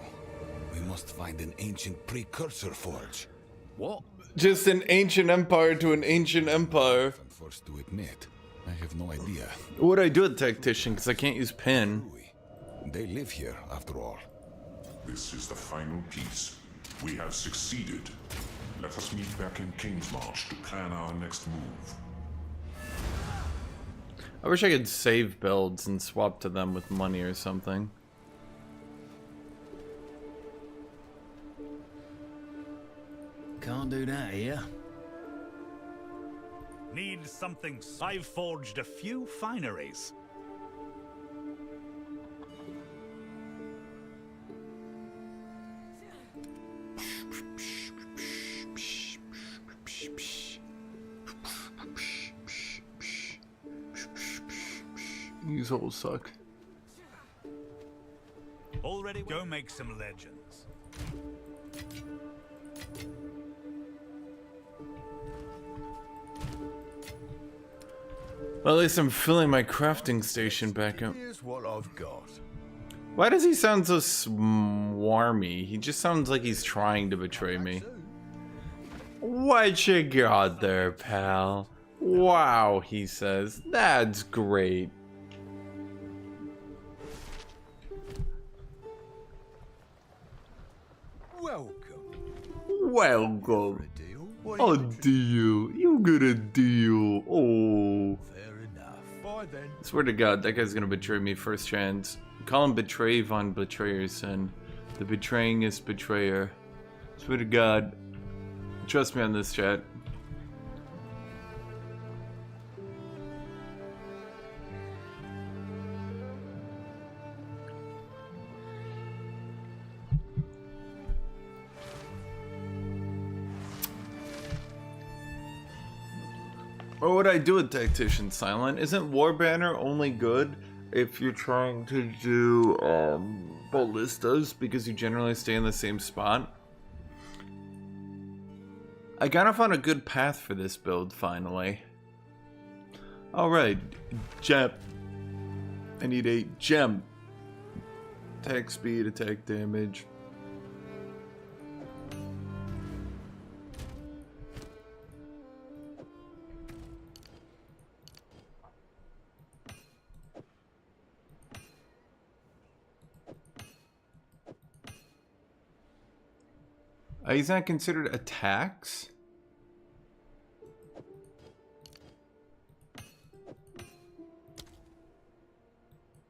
J: we must find an ancient precursor forge.
B: What?
A: Just an ancient empire to an ancient empire.
J: I'm forced to admit, I have no idea.
A: What would I do with Tactician? Because I can't use pin.
J: They live here, after all.
H: This is the final piece. We have succeeded. Let us meet back in Kingsmarch to plan our next move.
A: I wish I could save builds and swap to them with money or something.
B: Can't do that here.
F: Need something. I've forged a few fineries.
A: These holes suck.
F: Already go make some legends.
A: Well, at least I'm filling my crafting station back up.
G: Here's what I've got.
A: Why does he sound so swarmy? He just sounds like he's trying to betray me. What you got there, pal? Wow, he says. That's great.
G: Welcome.
A: Welcome.
G: A deal? What
A: A
G: are you
A: deal. You get a deal. Oh.
G: Fair enough. Bye then.
A: Swear to God, that guy's gonna betray me first chance. Call him Betray von Betrayerson. The betrayingest betrayer. Swear to God. Trust me on this, chat. What would I do with Tactician Silent? Isn't War Banner only good if you're trying to do ballistas because you generally stay in the same spot? I kind of found a good path for this build finally. Alright, gem. I need a gem. Attack speed, attack damage. Is that considered attacks?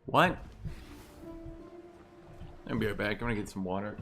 A: What? I'll be right back. I'm gonna get some water.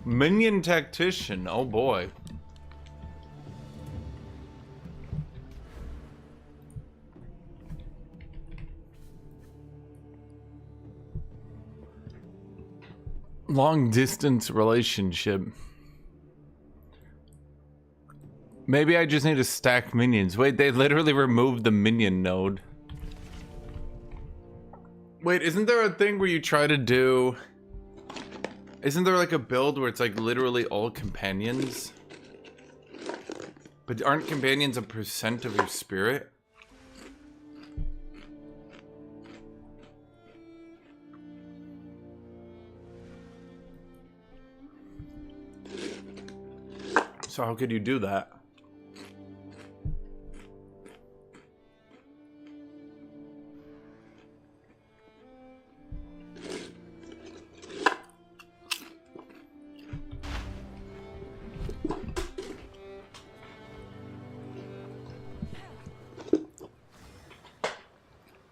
A: Minion Tactician, oh boy. Long distance relationship. Maybe I just need to stack minions. Wait, they literally removed the minion node. Wait, isn't there a thing where you try to do... Isn't there like a build where it's like literally all companions? But aren't companions a percent of your spirit? So how could you do that?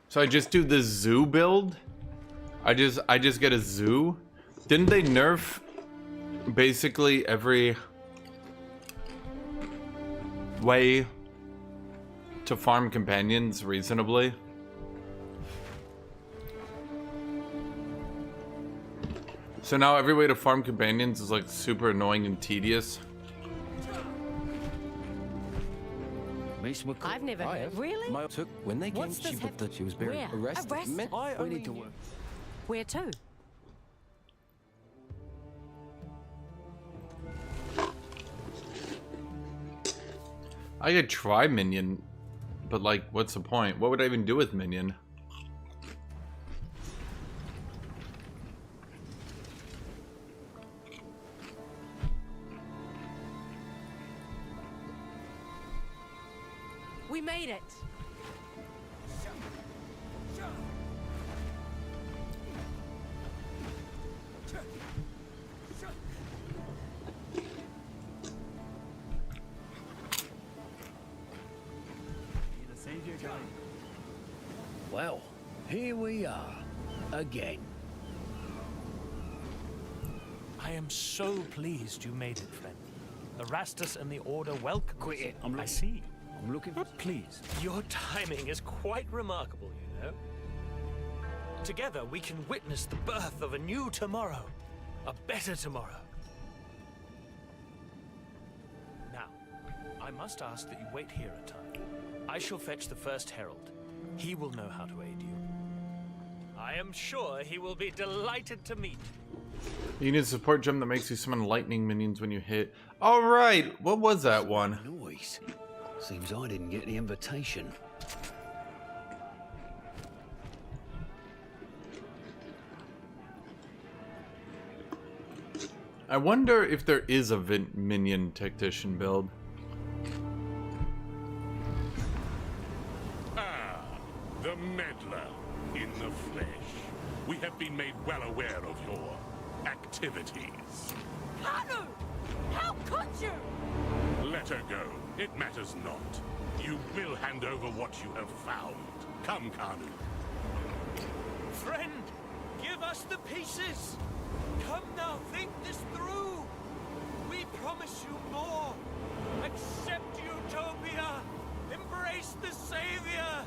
A: So I just do the zoo build? I just get a zoo? Didn't they nerf basically every way to farm companions reasonably? So now every way to farm companions is like super annoying and tedious.
B: Miss McCoy.
C: I've never
D: I
C: heard.
D: have.
C: Really?
D: My took when they came,
C: What's
D: she
C: this
D: put that she was buried.
C: Where?
D: Arrested.
C: Arrested?
D: I
B: We need to work.
C: Where to?
A: I could try Minion, but like, what's the point? What would I even do with Minion?
C: We made it.
B: Well, here we are. Again.
F: I am so pleased you made it, friend. Erastus and the Order welcome.
B: Quit it.
F: I see.
B: I'm looking for...
F: Please. Your timing is quite remarkable, you know. Together, we can witness the birth of a new tomorrow. A better tomorrow. Now, I must ask that you wait here a time. I shall fetch the first herald. He will know how to aid you. I am sure he will be delighted to meet you.
A: You need a support gem that makes you summon lightning minions when you hit. All right, what was that one?
B: Noise. Seems I didn't get the invitation.
A: I wonder if there is a minion tactician build.
K: The meddler in the flesh. We have been made well aware of your activities.
C: Kanu! How could you?
K: Let her go. It matters not. You will hand over what you have found. Come, Kanu.
F: Friend, give us the pieces. Come now, think this through. We promise you more. Accept Utopia. Embrace the Savior.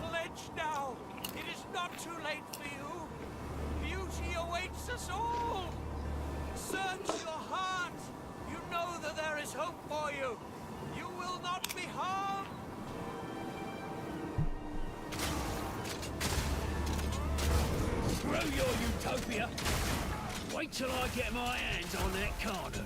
F: Pledge now. It is not too late for you. Beauty awaits us all. Search your heart. You know that there is hope for you. You will not be harmed.
B: Screw your Utopia. Wait till I get my hands on that Carnu.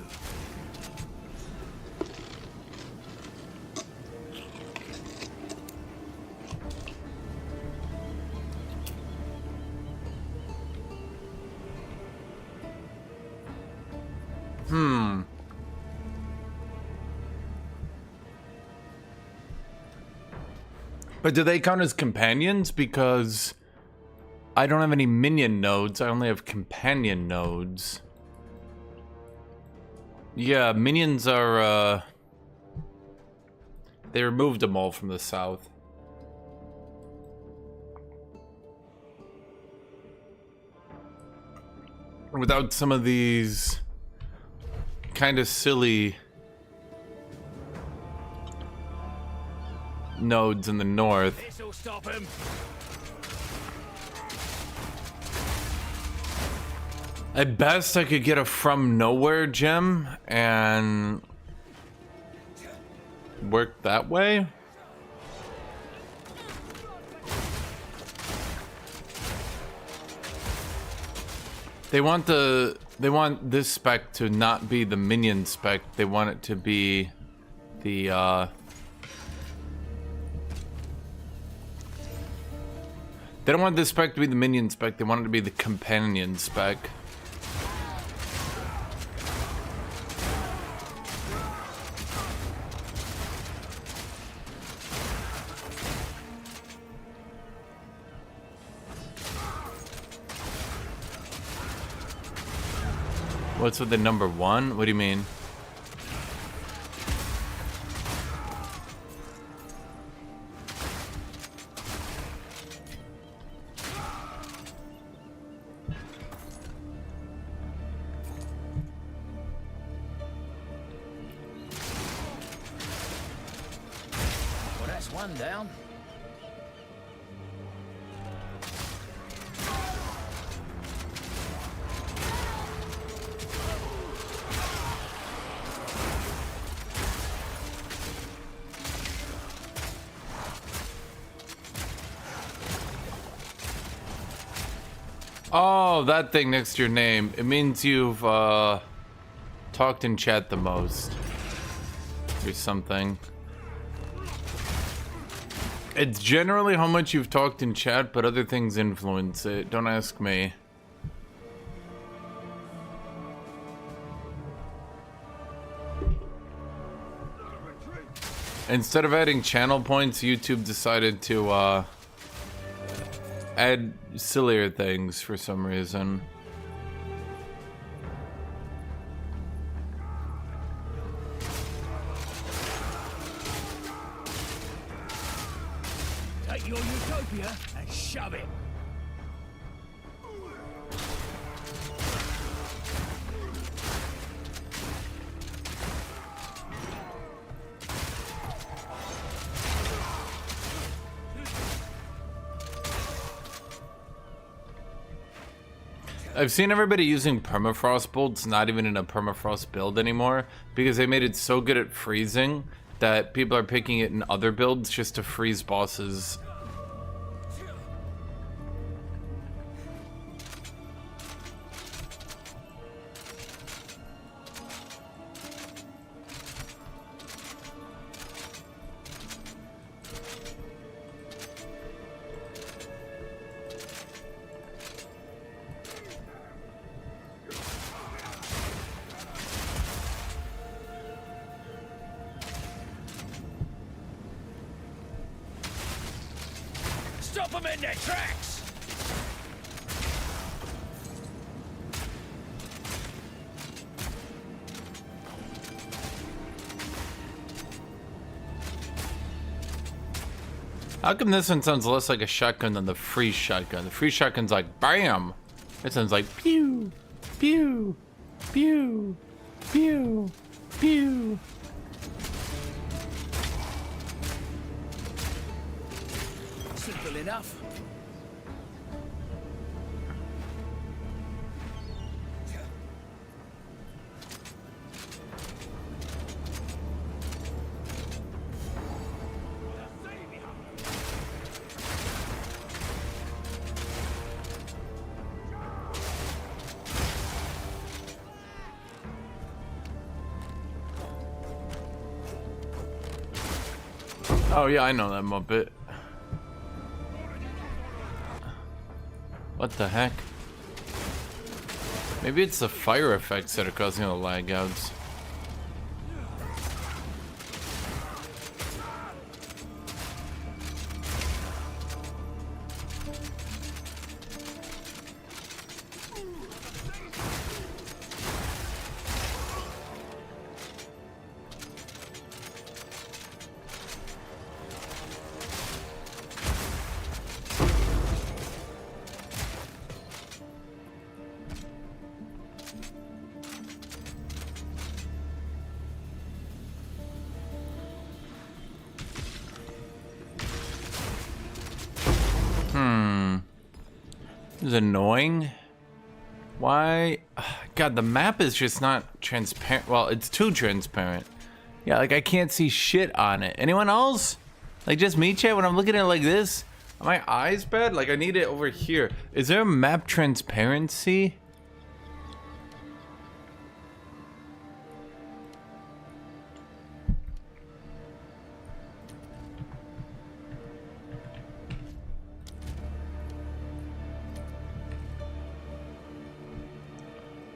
A: But do they count as companions? Because I don't have any minion nodes. I only have companion nodes. Yeah, minions are, they removed them all from the south. Without some of these kind of silly nodes in the north.
B: This'll stop him.
A: At best, I could get a from nowhere gem and work that way. They want this spec to not be the minion spec. They want it to be the they don't want this spec to be the minion spec. They want it to be the companion spec. What's with the number 1? What do you mean?
B: Well, that's one down.
A: Oh, that thing next to your name. It means you've talked in chat the most. Or something. It's generally how much you've talked in chat, but other things influence it. Don't ask me. Instead of adding channel points, YouTube decided to add sillier things for some reason.
B: Take your utopia and shove it.
A: I've seen everybody using permafrost bolts not even in a permafrost build anymore because they made it so good at freezing that people are picking it in other builds just to freeze bosses.
B: Stop them in their tracks!
A: How come this one sounds less like a shotgun than the free shotgun? The free shotgun's like BAM! It sounds like pew, pew, pew, pew, pew.
B: Simple enough.
A: Oh yeah, I know that Muppet. What the heck? Maybe it's the fire effects that are causing the lag outs. This is annoying. Why? God, the map is just not transparent. Well, it's too transparent. Yeah, like I can't see shit on it. Anyone else? Like just me, chat? When I'm looking at it like this, are my eyes bad? Like I need it over here. Is there a map transparency?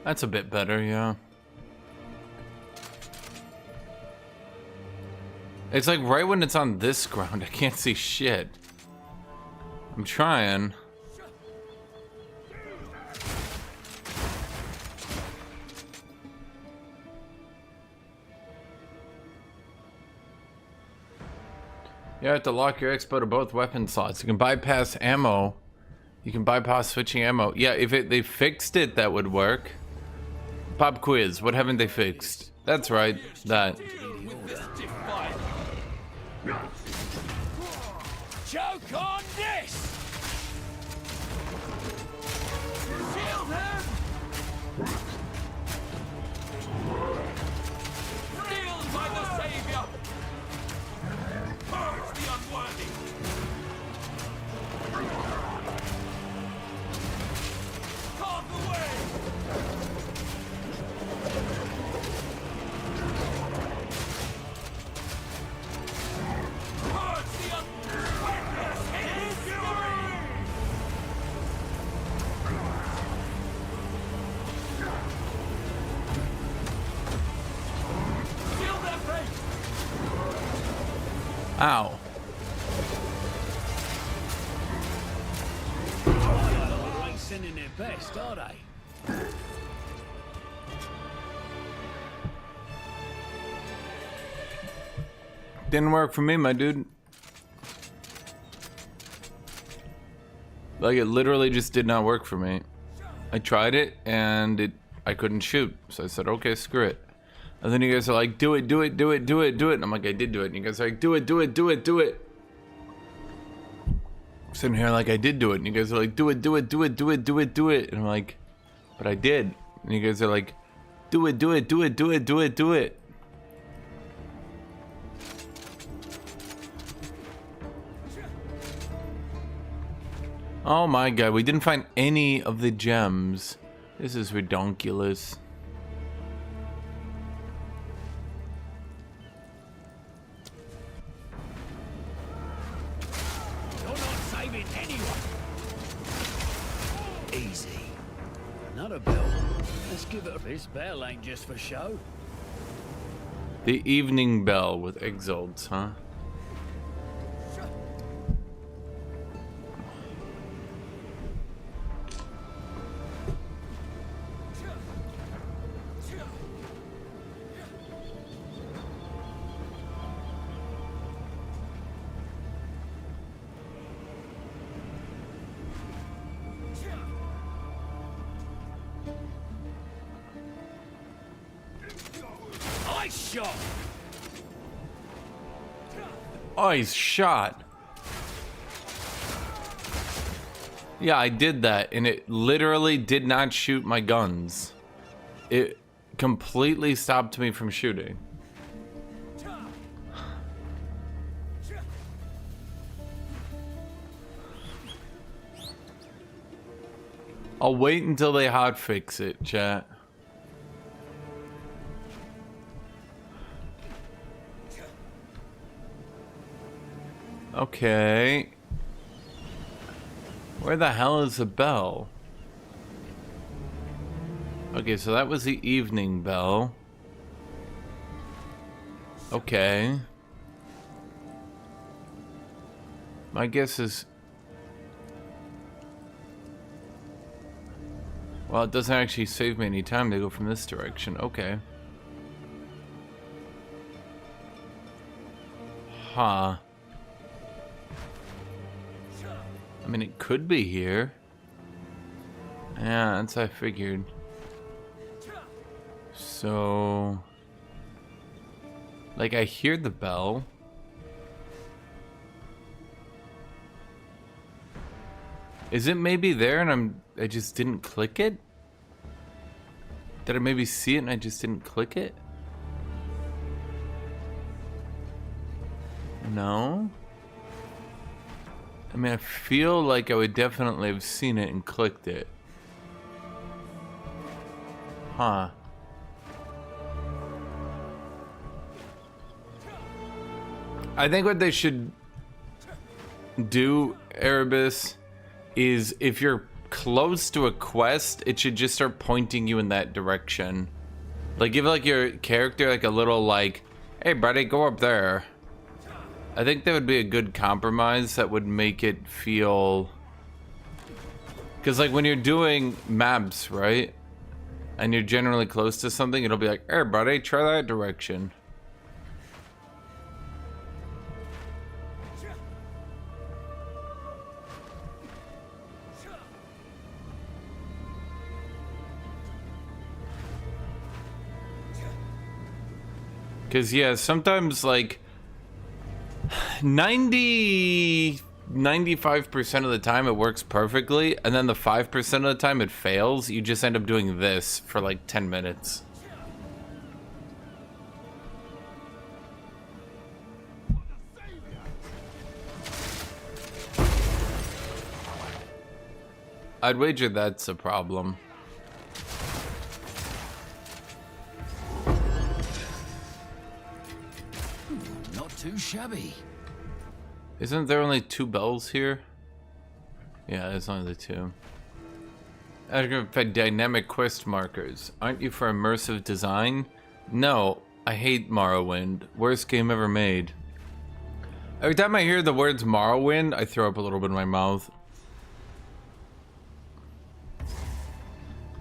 A: That's a bit better, yeah. It's like right when it's on this ground, I can't see shit. I'm trying. You have to lock your expo to both weapon slots. You can bypass ammo. You can bypass switching ammo. Yeah, if they fixed it, that would work. Pop quiz, what haven't they fixed? That's right, that.
B: Choke on this! Shield him!
F: Sealed by the Savior! Purge the unworthy!
A: Ow.
B: They ain't sending their best, are they?
A: Didn't work for me, my dude. Like, it literally just did not work for me. I tried it, and I couldn't shoot. So I said, okay, screw it. And then you guys are like, do it, do it, do it, do it, do it. And I'm like, I did do it. And you guys are like, do it, do it, do it, do it. I'm sitting here like, I did do it. And you guys are like, do it, do it, do it, do it, do it, do it. And I'm like, but I did. And you guys are like, do it, do it, do it, do it, do it, do it. Oh my god, we didn't find any of the gems. This is redonkulous.
B: You're not saving anyone. Easy. Another bell. Let's give it. This bell ain't just for show.
A: The evening bell with exalts, huh?
B: Shot.
A: Oh, he's shot. Yeah, I did that, and it literally did not shoot my guns. It completely stopped me from shooting. I'll wait until they hotfix it, chat. Okay. Where the hell is the bell? Okay, so that was the evening bell. Okay. My guess is... Well, it doesn't actually save me any time to go from this direction. Okay. Huh. I mean, it could be here. Yeah, that's what I figured. So... Like, I hear the bell. Is it maybe there and I just didn't click it? Did I maybe see it and I just didn't click it? No? I mean, I feel like I would definitely have seen it and clicked it. Huh. I think what they should do, Erebus, is if you're close to a quest, it should just start pointing you in that direction. Like, give like your character like a little like, hey buddy, go up there. I think that would be a good compromise that would make it feel... Because like when you're doing maps, right? And you're generally close to something, it'll be like, hey buddy, try that direction. Because yeah, sometimes like 95% of the time it works perfectly, and then the 5% of the time it fails. You just end up doing this for like 10 minutes. I'd wager that's a problem.
B: Not too shabby.
A: Isn't there only 2 bells here? Yeah, there's only the 2. Dynamic quest markers. Aren't you for immersive design? No, I hate Morrowind. Worst game ever made. Every time I hear the words Morrowind, I throw up a little bit in my mouth.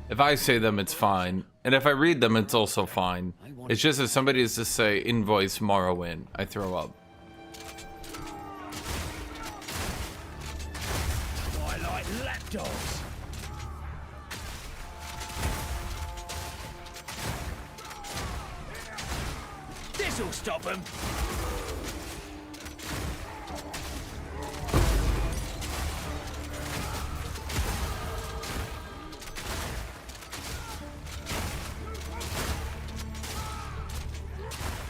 A: If I say them, it's fine. And if I read them, it's also fine. It's just if somebody is to say invoice Morrowind, I throw up.
B: I like lapdogs. This'll stop them.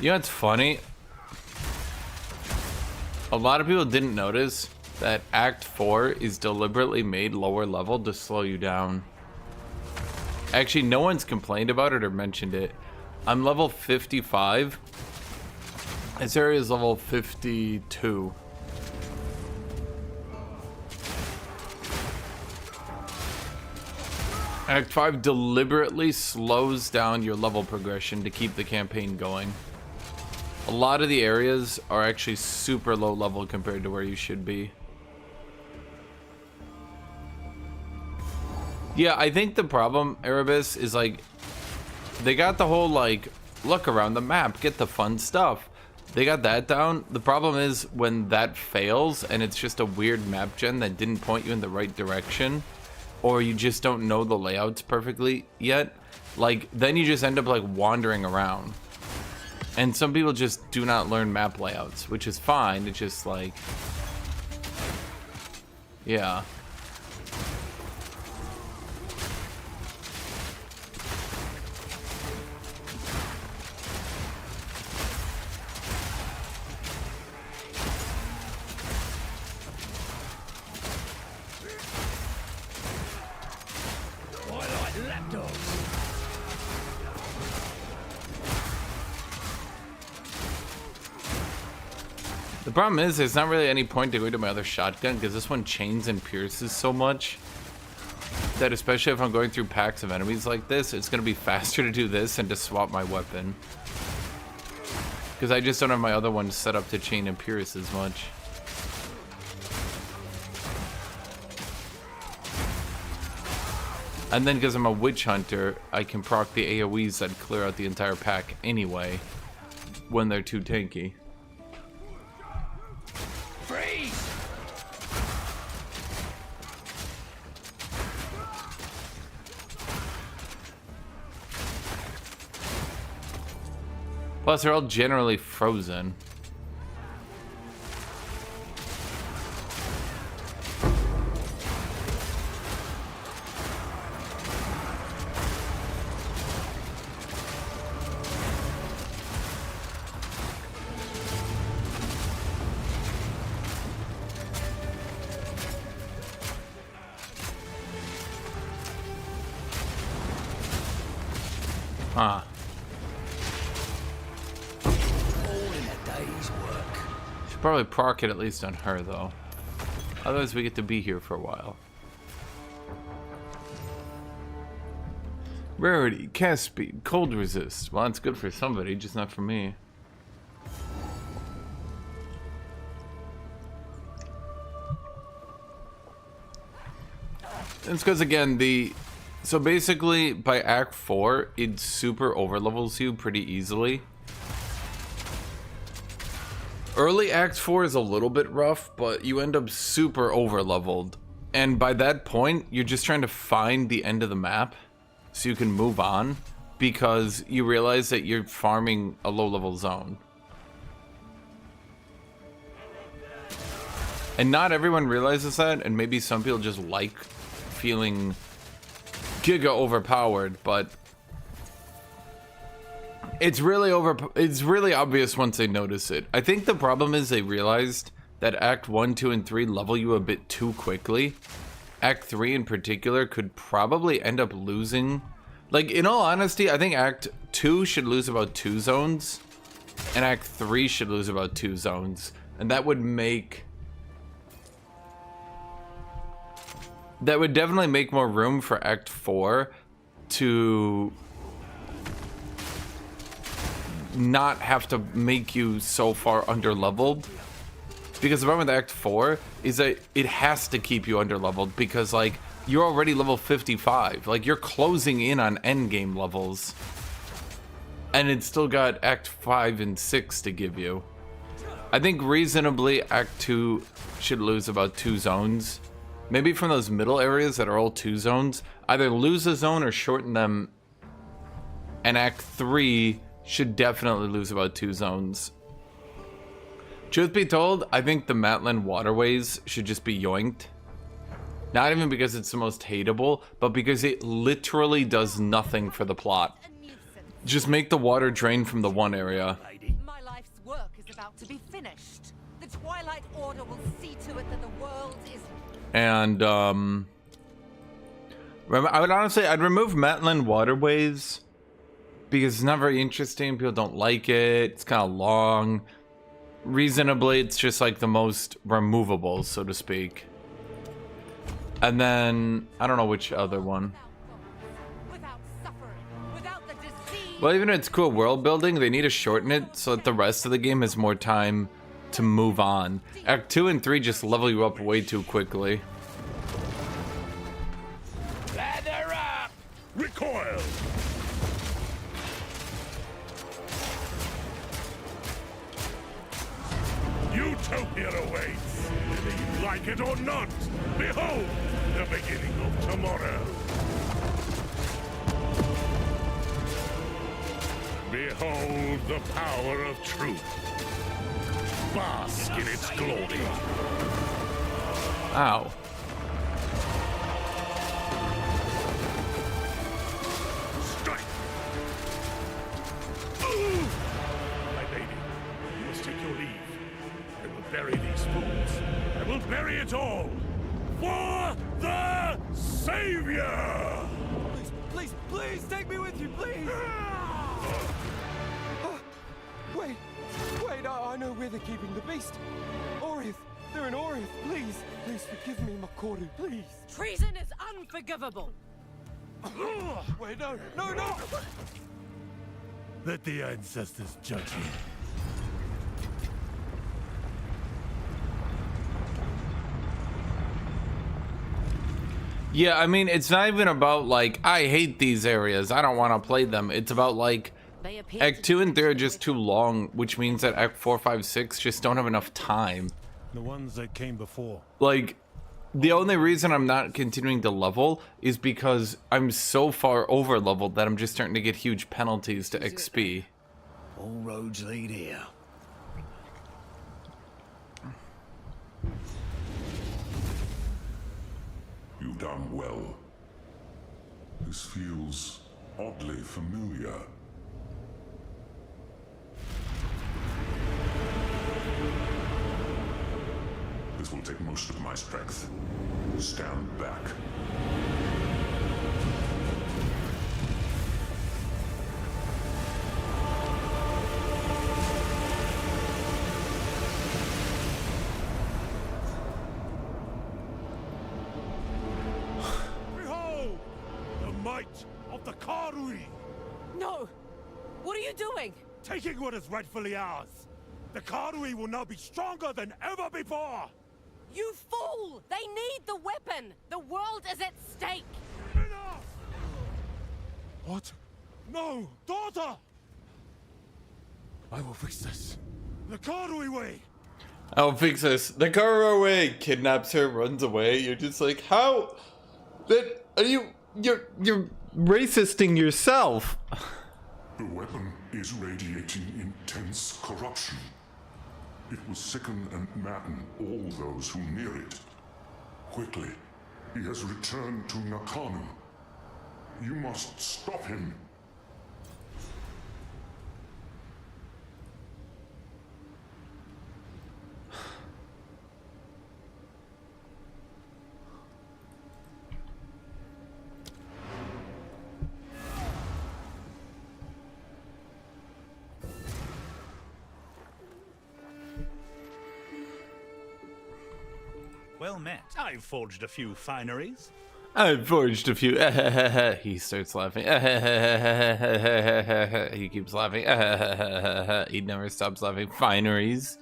A: You know what's funny? A lot of people didn't notice that Act 4 is deliberately made lower level to slow you down. Actually, no one's complained about it or mentioned it. I'm level 55. This area is level 52. Act 5 deliberately slows down your level progression to keep the campaign going. A lot of the areas are actually super low level compared to where you should be. Yeah, I think the problem, Erebus, is like they got the whole like look around the map, get the fun stuff. They got that down. The problem is when that fails and it's just a weird map gen that didn't point you in the right direction, or you just don't know the layouts perfectly yet, like then you just end up like wandering around. And some people just do not learn map layouts, which is fine. It's just like, yeah.
B: I like lapdogs.
A: The problem is there's not really any point to going to my other shotgun because this one chains and pierces so much that especially if I'm going through packs of enemies like this, it's going to be faster to do this and to swap my weapon. Because I just don't have my other one set up to chain and pierce as much. And then because I'm a witch hunter, I can proc the AoEs that clear out the entire pack anyway when they're too tanky.
B: Freeze!
A: Plus, they're all generally frozen. Huh. Should probably proc it at least on her though. Otherwise we get to be here for a while. Rarity, cast speed, cold resist. Well, it's good for somebody, just not for me. It's because again so basically by Act 4 it super overlevels you pretty easily. Early Act 4 is a little bit rough, but you end up super overleveled, and by that point you're just trying to find the end of the map so you can move on, because you realize that you're farming a low level zone. And not everyone realizes that, and maybe some people just like feeling giga overpowered, but it's really obvious once they notice it. I think the problem is they realized that Act 1, 2, and 3 level you a bit too quickly. Act 3 in particular could probably end up losing. Like, in all honesty, I think Act 2 should lose about 2 zones, and Act 3 should lose about 2 zones. And that would definitely make more room for Act 4 to not have to make you so far underleveled Because the problem with Act 4 is that it has to keep you under-leveled because, like, you're already level 55. Like, you're closing in on endgame levels. And it's still got Act 5 and 6 to give you. I think reasonably Act 2 should lose about 2 zones. Maybe from those middle areas that are all 2 zones, either lose a zone or shorten them. And Act 3 should definitely lose about 2 zones. Truth be told, I think the Matland waterways should just be yoinked. Not even because it's the most hateable, but because it literally does nothing for the plot. Just make the water drain from the one area.
L: My life's work is about to be finished. The Twilight Order will see to it that the world is...
A: And, I would honestly, I'd remove Matland waterways because it's not very interesting. People don't like it. It's kind of long. Reasonably, it's just like the most removable, so to speak. And then, I don't know which other one. Well, even if it's cool world building, they need to shorten it so that the rest of the game has more time to move on. Act 2 and 3 just level you up way too quickly.
K: Lather up! Recoil! Utopia awaits! Whether you like it or not, behold the beginning of tomorrow! Behold the power of truth. Bask in its glory.
A: Ow.
K: Strike! My lady, you must take your leave. I will bury these fools. I will bury it all. For the Savior!
D: Please, please, please, take me with you, please! Wait, I know where they're keeping the beast. Orith, they're in Orith, please. Please forgive me, Makoru, please.
L: Treason is unforgivable.
D: Wait, no.
E: Let the ancestors judge you.
A: Yeah, I mean, it's not even about, like, I hate these areas, I don't want to play them. It's about, like, Act 2 and 3 are just too long, which means that Act 4, 5, 6 just don't have enough time.
E: The ones that came before.
A: Like, the only reason I'm not continuing to level is because I'm so far over leveled that I'm just starting to get huge penalties to XP.
B: All roads lead here.
M: You've done well. This feels oddly familiar. This will take most of my strength. Stand back.
E: Behold! The might of the Karui!
L: No! What are you doing?
E: Taking what is rightfully ours! The Karui will now be stronger than ever before!
L: You fool! They need the weapon! The world is at stake!
E: Enough! What? No! Daughter! I will fix this. The Karui way!
A: I'll fix this. The Karo away kidnaps her, runs away. You're just like, how? That are you? You're racisting yourself.
M: The weapon is radiating intense corruption. It will sicken and madden all those who near it. Quickly, he has returned to Nakanu. You must stop him.
N: Well met. I've forged a few fineries.
A: I've forged a few. He starts laughing. He keeps laughing. He never stops laughing. Fineries.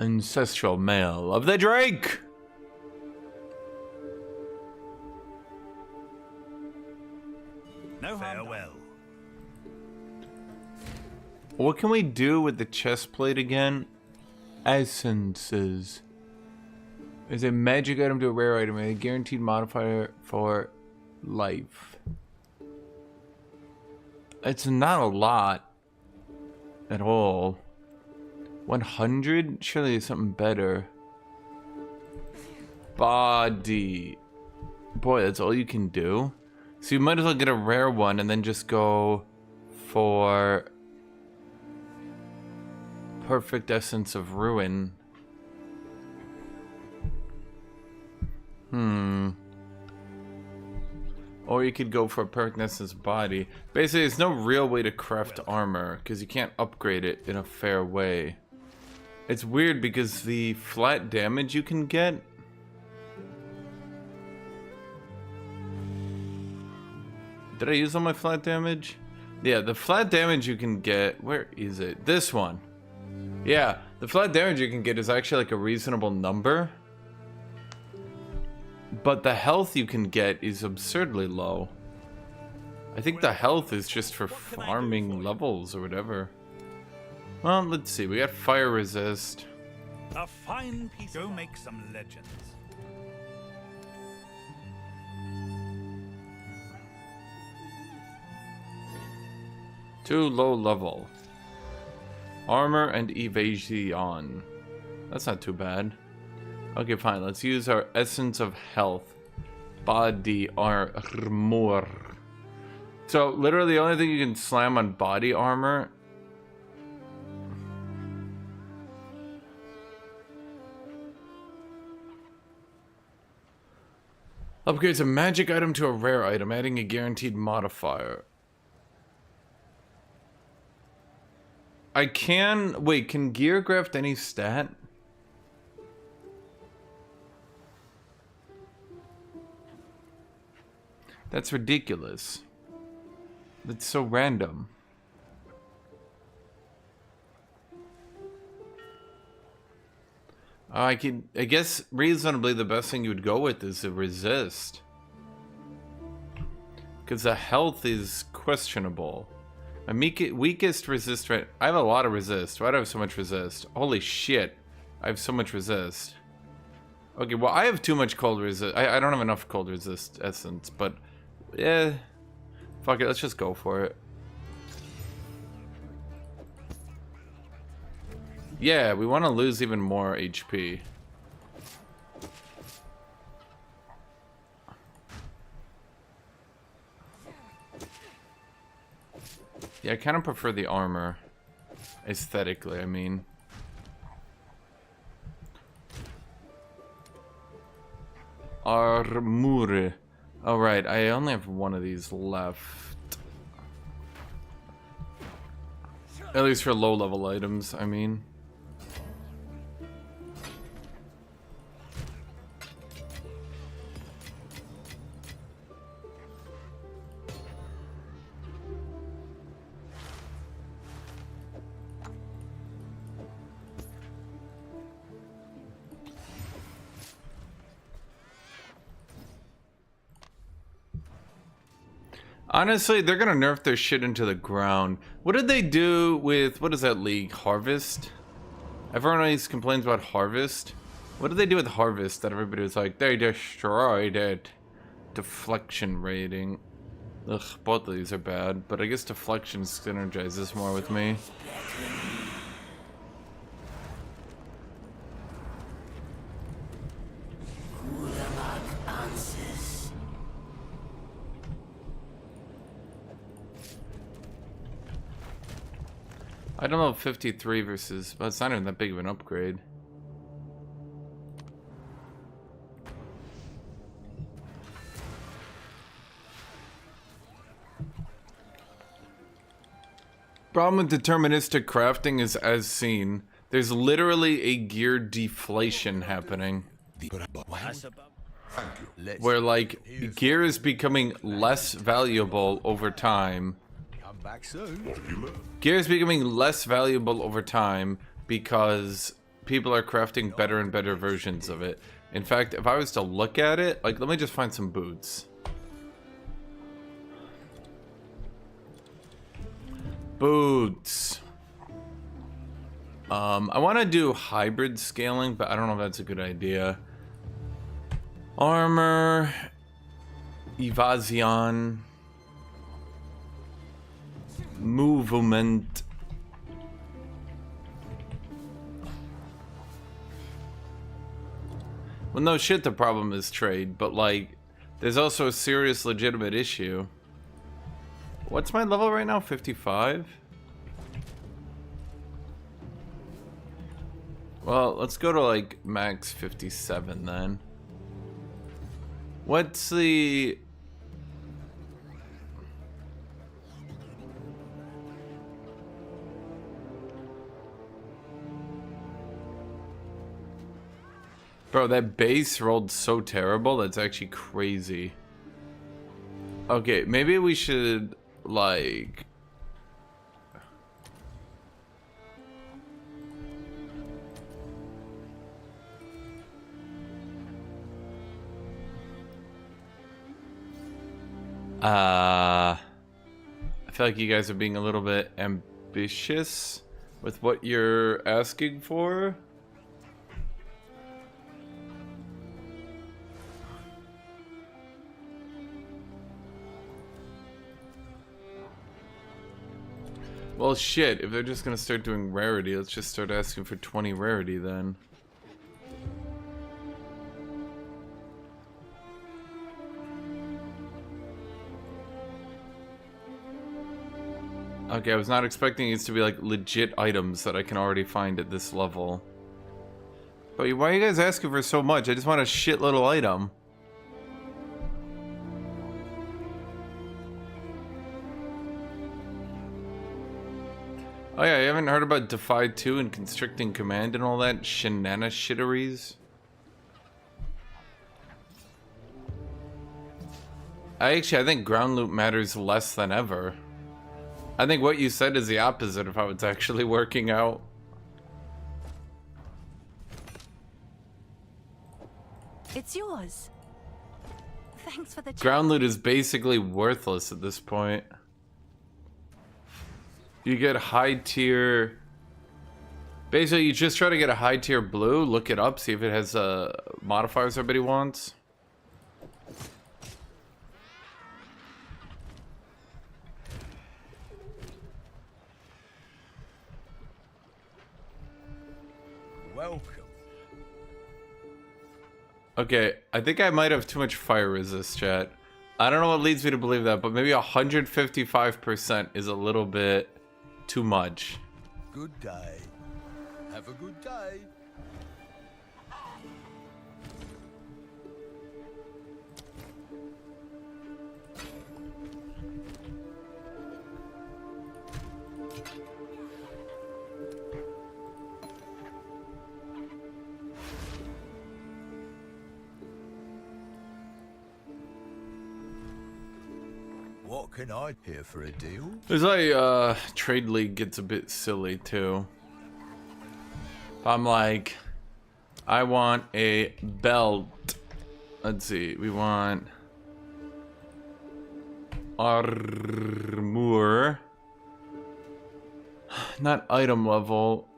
A: Ancestral male of the Drake!
N: No farewell.
A: What can we do with the chest plate again? Essences. Is a magic item to a rare item, a guaranteed modifier for life. It's not a lot at all. 100? Surely there's something better. Body. Boy, that's all you can do? So you might as well get a rare one and then just go for perfect essence of ruin. Or you could go for a perfect essence body. Basically, there's no real way to craft armor because you can't upgrade it in a fair way. It's weird because the flat damage you can get. Did I use all my flat damage? Yeah, the flat damage you can get. Where is it? This one. Yeah, the flat damage you can get is actually like a reasonable number. But the health you can get is absurdly low. I think the health is just for farming levels or whatever. Well, let's see. We got fire resist.
N: A fine piece. Go make some legends.
A: Too low level. Armor and evasion. That's not too bad. Okay, fine. Let's use our essence of health. Body armor. So, literally, the only thing you can slam on body armor. Upgrades a magic item to a rare item, adding a guaranteed modifier. I can... Wait, can gear graft any stat? That's ridiculous. That's so random. I guess reasonably the best thing you would go with is a resist. Because the health is questionable. My weakest resist rate. I have a lot of resist. Why do I have so much resist? Holy shit. I have so much resist. Okay, well, I have too much cold resist. I don't have enough cold resist essence, but yeah. Fuck it, let's just go for it. Yeah, we want to lose even more HP. Yeah, I kind of prefer the armor. Aesthetically, I mean. Armure. Alright, I only have one of these left. At least for low-level items, I mean. Honestly, they're gonna nerf their shit into the ground. What did they do with, what is that league? Harvest? Everyone always complains about Harvest. What did they do with Harvest that everybody was like, they destroyed it? Deflection rating. Ugh, both of these are bad, but I guess deflection synergizes more with me. I don't know, 53 versus... Well, it's not even that big of an upgrade. Problem with deterministic crafting is as seen. There's literally a gear deflation happening. Where, like, gear is becoming less valuable over time.
G: Back soon.
A: Gear is becoming less valuable over time because people are crafting better and better versions of it. In fact, if I was to look at it, like, let me just find some boots. Boots. I want to do hybrid scaling, but I don't know if that's a good idea. Armor. Evasion. Movement. Well, no shit, the problem is trade, but like, there's also a serious legitimate issue. What's my level right now? 55? Well, let's go to like max 57 then. What's the... Bro, that base rolled so terrible, that's actually crazy. Okay, maybe we should, like... I feel like you guys are being a little bit ambitious with what you're asking for. Well, shit, if they're just gonna start doing rarity, let's just start asking for 20 rarity then. Okay, I was not expecting it to be like legit items that I can already find at this level. But why are you guys asking for so much? I just want a shit little item. Oh yeah, you haven't heard about Defy 2 and Constricting Command and all that shitteries? I think ground loot matters less than ever. I think what you said is the opposite of how it's actually working out.
C: It's yours. Thanks for the
A: Ground loot is basically worthless at this point. You get high tier... Basically, you just try to get a high tier blue, look it up, see if it has modifiers everybody wants.
G: Welcome.
A: Okay, I think I might have too much fire resist, chat. I don't know what leads me to believe that, but maybe 155% is a little bit too much.
G: Good day. Have a good day. What can I hear for a deal?
A: There's like, Trade League gets a bit silly too. I'm like, I want a belt. Let's see, we want armor. Not item level.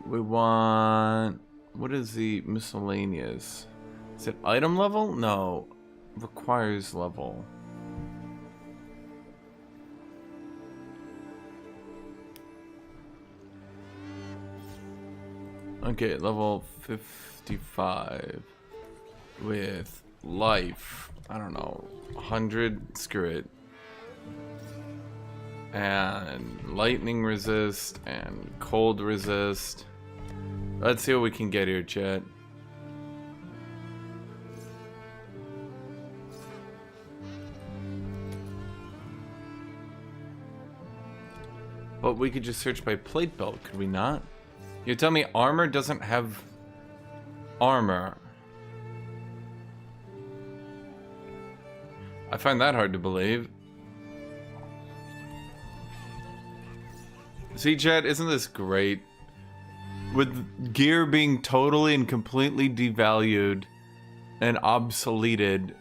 A: We want, what is the miscellaneous? Is it item level? No, requires level. Okay, level 55 with life. I don't know, 100. Screw it. And lightning resist and cold resist. Let's see what we can get here, chat. But we could just search by plate belt, could we not? You tell me armor doesn't have armor. I find that hard to believe. See, chat, isn't this great? with gear being totally and completely devalued and obsoleted,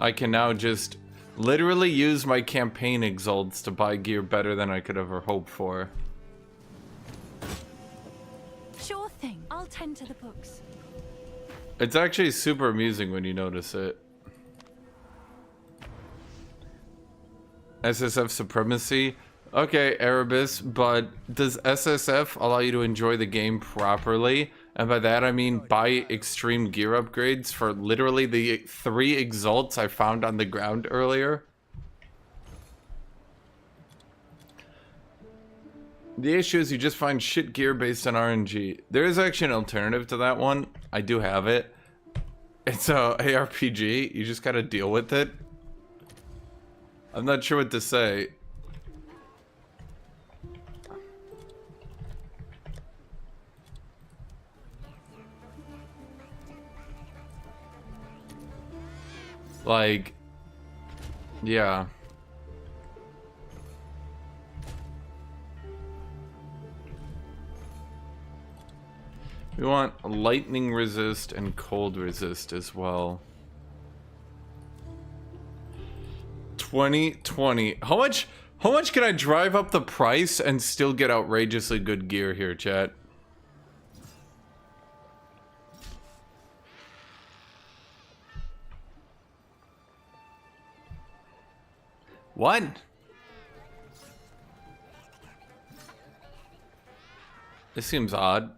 A: I can now just literally use my campaign exalts to buy gear better than I could ever hope for.
C: Sure thing. I'll tend to the books.
A: It's actually super amusing when you notice it. SSF supremacy. Okay, Erebus, but does SSF allow you to enjoy the game properly? And by that I mean buy extreme gear upgrades for literally the 3 exalts I found on the ground earlier? The issue is you just find shit gear based on RNG. There is actually an alternative to that one. I do have it. It's a ARPG. You just gotta deal with it. I'm not sure what to say. Like, yeah. We want lightning resist and cold resist as well. 2020. How much can I drive up the price and still get outrageously good gear here, chat? What? This seems odd.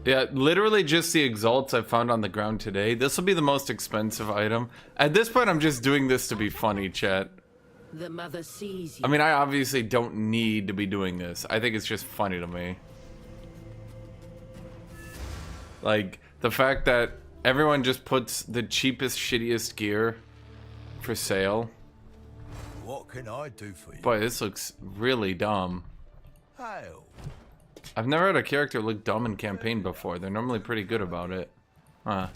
A: Yeah, literally just the exalts I found on the ground today. This will be the most expensive item. At this point, I'm just doing this to be funny, chat.
O: The mother sees you.
A: I mean, I obviously don't need to be doing this. I think it's just funny to me. Like, the fact that everyone just puts the cheapest, shittiest gear for sale.
G: What can I do for you?
A: Boy, this looks really dumb.
G: Hail.
A: I've never had a character look dumb in campaign before. They're normally pretty good about it. Huh.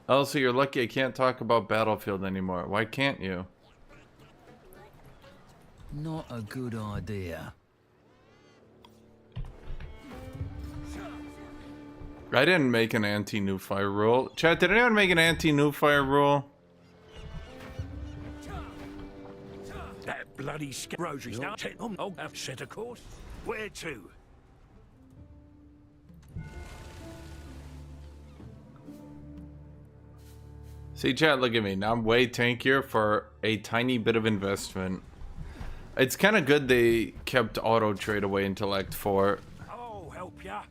A: Also, you're lucky I can't talk about Battlefield anymore. Why can't you?
B: Not a good idea.
A: I didn't make an anti-new fire rule. Chat, did anyone make an anti-new fire rule?
N: That bloody rosary's now oh, I've set a course. Where to?
A: See, chat, look at me. Now I'm way tankier for a tiny bit of investment. It's kind of good they kept auto trade away until Act 4.
N: I'll help ya.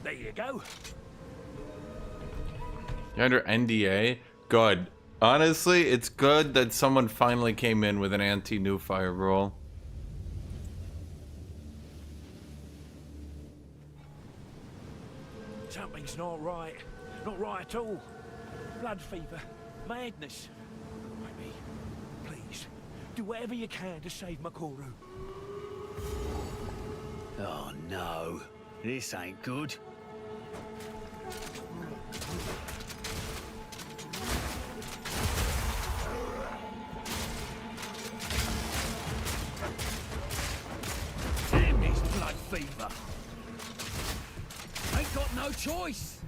N: There you go.
A: You're under NDA? Good. Honestly, it's good that someone finally came in with an anti-new fire rule.
N: Something's not right. Not right at all. Blood fever. Madness. Maybe. Please. Do whatever you can to save Makuru.
B: Oh no. This ain't good. Damn this blood fever. Ain't got no choice.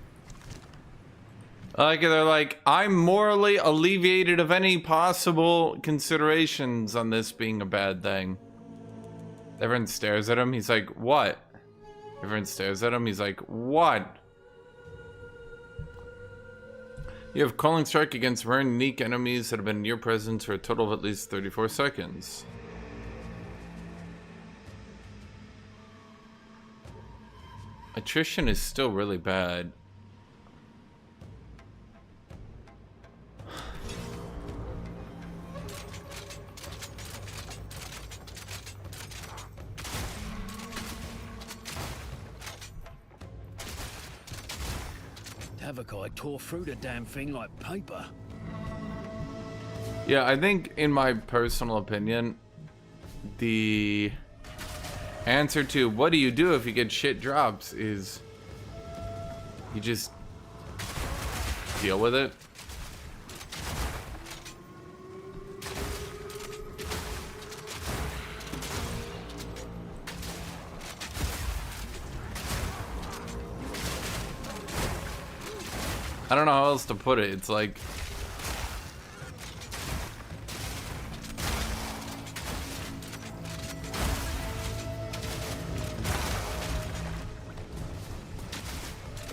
A: Like, they're like, I'm morally alleviated of any possible considerations on this being a bad thing. Everyone stares at him. He's like, what? Everyone stares at him. He's like, what? You have calling strike against rare and unique enemies that have been in your presence for a total of at least 34 seconds. Attrition is still really bad.
B: Havoc tore through the damn thing like paper.
A: Yeah, I think, in my personal opinion, the answer to what do you do if you get shit drops is you just deal with it. I don't know how else to put it. It's like,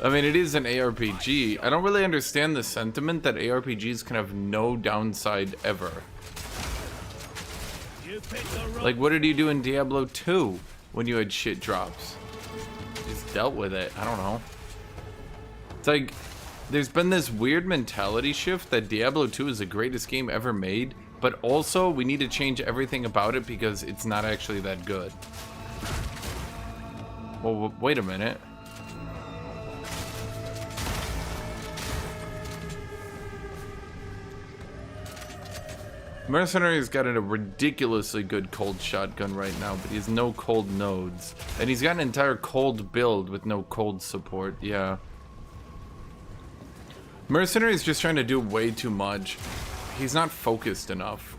A: I mean, it is an ARPG. I don't really understand the sentiment that ARPGs can have no downside ever. Like, what did you do in Diablo 2 when you had shit drops? Just dealt with it. I don't know. It's like, there's been this weird mentality shift that Diablo 2 is the greatest game ever made, but also we need to change everything about it because it's not actually that good. Well, wait a minute. Mercenary's got a ridiculously good cold shotgun right now, but he has no cold nodes. And he's got an entire cold build with no cold support, yeah. Mercenary is just trying to do way too much. He's not focused enough.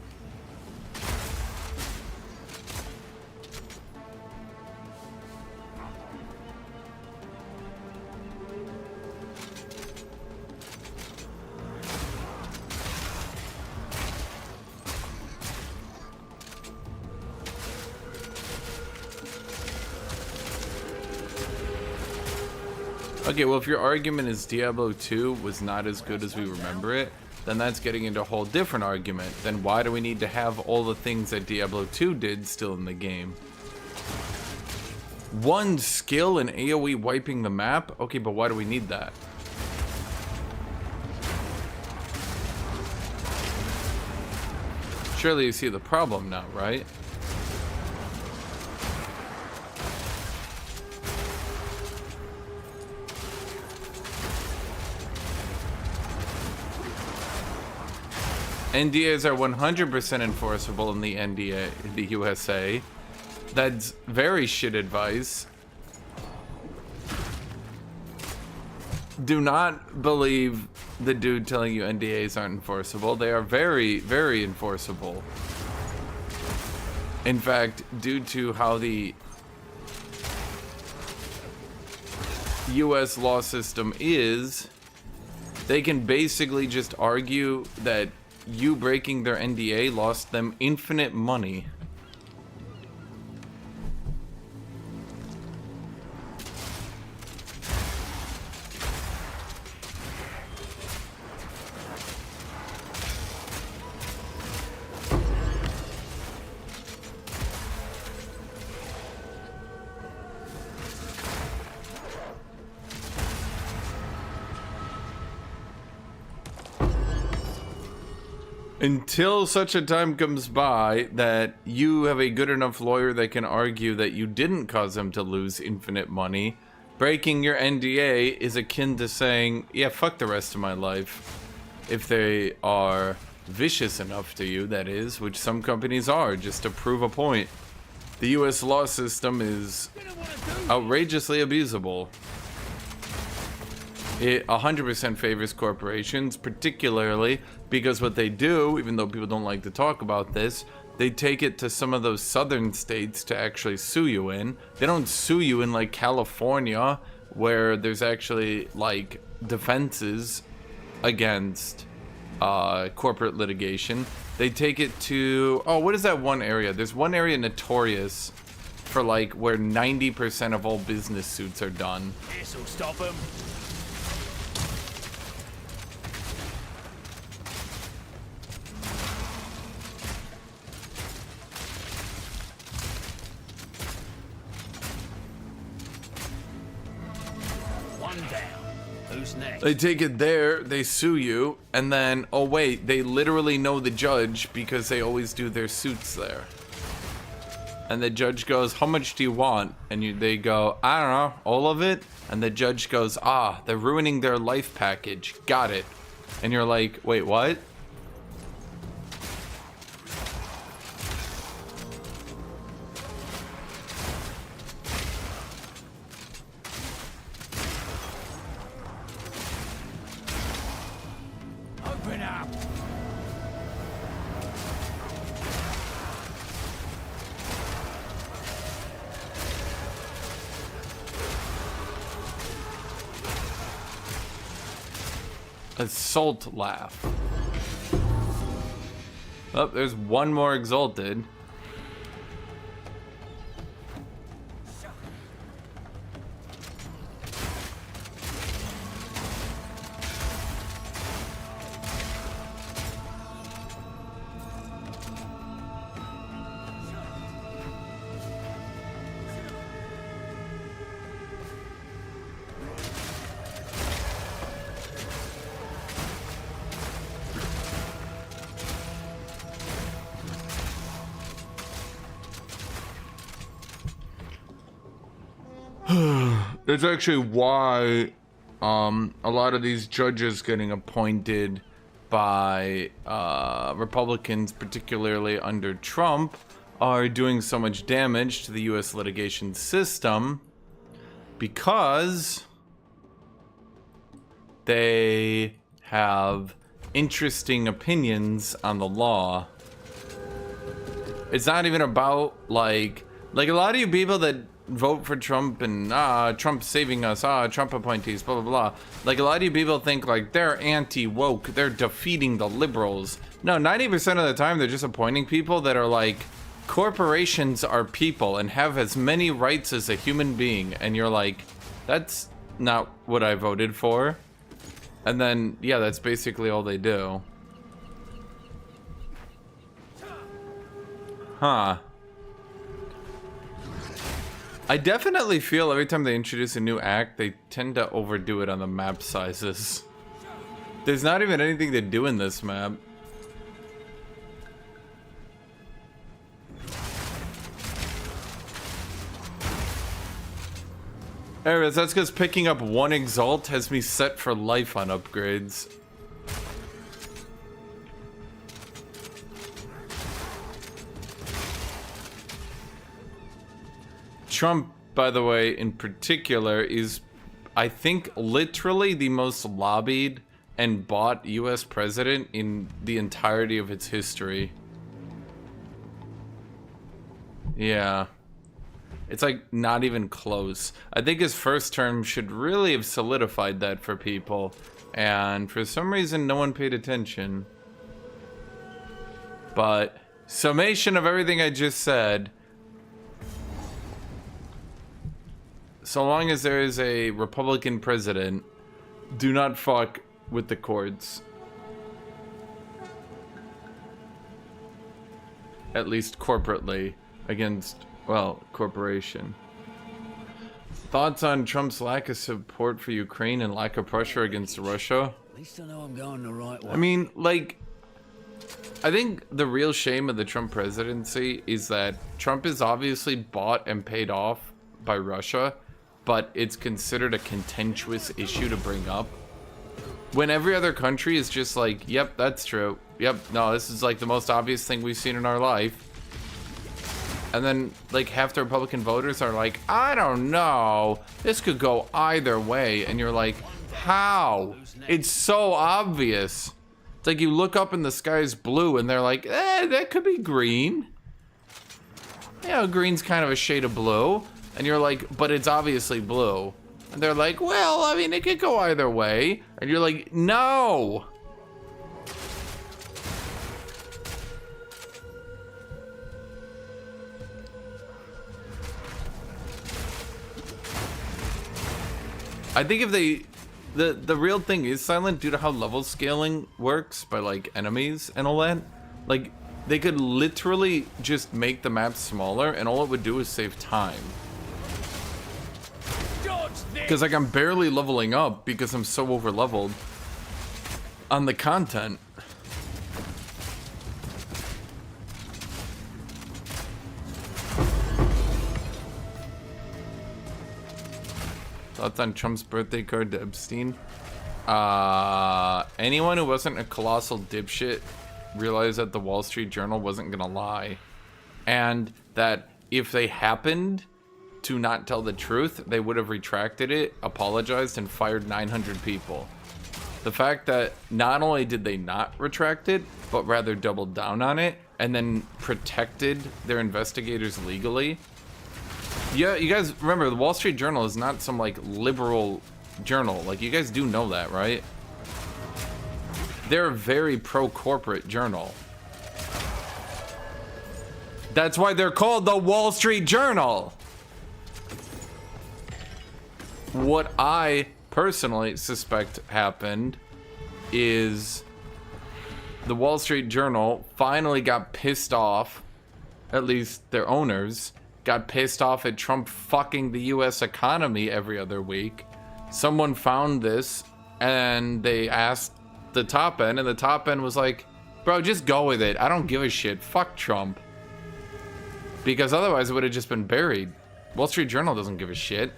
A: Okay, well, if your argument is Diablo 2 was not as good as we remember it, then that's getting into a whole different argument. Then why do we need to have all the things that Diablo 2 did still in the game? One skill in AoE wiping the map? Okay, but why do we need that? Surely you see the problem now, right? NDAs are 100% enforceable in the NDA, in the USA. That's very shit advice. Do not believe the dude telling you NDAs aren't enforceable. They are very, very enforceable. In fact, due to how the US law system is, they can basically just argue that you breaking their NDA lost them infinite money. Until such a time comes by that you have a good enough lawyer that can argue that you didn't cause them to lose infinite money, breaking your NDA is akin to saying, yeah, fuck the rest of my life. If they are vicious enough to you, that is, which some companies are, just to prove a point. The US law system is outrageously abusable. It 100% favors corporations, particularly because what they do, even though people don't like to talk about this, they take it to some of those southern states to actually sue you in. They don't sue you in like California, where there's actually like defenses against corporate litigation. They take it to, oh, what is that one area? There's one area notorious for like where 90% of all business suits are done.
N: This'll stop them.
A: They take it there, they sue you, and then, oh wait, they literally know the judge because they always do their suits there. And the judge goes, how much do you want? And they go, I don't know, all of it? And the judge goes, ah, they're ruining their life package. Got it. And you're like, wait, what?
F: Open up!
A: Assault laugh. Oh, there's one more exalted. That's actually why a lot of these judges getting appointed by Republicans, particularly under Trump, are doing so much damage to the US litigation system because they have interesting opinions on the law. It's not even about like a lot of you people that vote for Trump and Trump saving us, Trump appointees, blah blah blah. Like a lot of you people think like they're anti-woke, they're defeating the liberals. No, 90% of the time they're just appointing people that are like, corporations are people and have as many rights as a human being, and you're like, that's not what I voted for. And then yeah, that's basically all they do. Huh. I definitely feel every time they introduce a new act, they tend to overdo it on the map sizes. There's not even anything to do in this map. Anyways, that's because picking up one Exalt has me set for life on upgrades. Trump, by the way, in particular, is, I think, literally the most lobbied and bought US president in the entirety of its history. Yeah. It's like not even close. I think his first term should really have solidified that for people, and for some reason no one paid attention. But summation of everything I just said, so long as there is a Republican president, do not fuck with the courts. At least corporately, against, well, corporation. Thoughts on Trump's lack of support for Ukraine and lack of pressure against Russia?
B: At least I know I'm going the right way.
A: I mean, like, I think the real shame of the Trump presidency is that Trump is obviously bought and paid off by Russia, but it's considered a contentious issue to bring up. When every other country is just like, yep, that's true. Yep, no, this is like the most obvious thing we've seen in our life. And then like half the Republican voters are like, I don't know, this could go either way. And you're like, how? It's so obvious. It's like you look up and the sky's blue and they're like, that could be green. You know, green's kind of a shade of blue. And you're like, but it's obviously blue. And they're like, well, I mean, it could go either way. And you're like, no. I think if they, the real thing is silent due to how level scaling works by like enemies and all that. Like they could literally just make the map smaller and all it would do is save time. Because like I'm barely leveling up because I'm so over leveled on the content. Thoughts on Trump's birthday card to Epstein? Anyone who wasn't a colossal dipshit realized that the Wall Street Journal wasn't gonna lie. And that if they happened to not tell the truth, they would have retracted it, apologized, and fired 900 people. The fact that not only did they not retract it, but rather doubled down on it, and then protected their investigators legally. Yeah, you guys remember, the Wall Street Journal is not some, like, liberal journal. Like, you guys do know that, right? They're a very pro-corporate journal. That's why they're called the Wall Street Journal. What I personally suspect happened is the Wall Street Journal finally got pissed off, at least their owners, got pissed off at Trump fucking the US economy every other week. Someone found this and they asked the top end, and the top end was like, bro, just go with it. I don't give a shit. Fuck Trump. Because otherwise it would have just been buried. Wall Street Journal doesn't give a shit.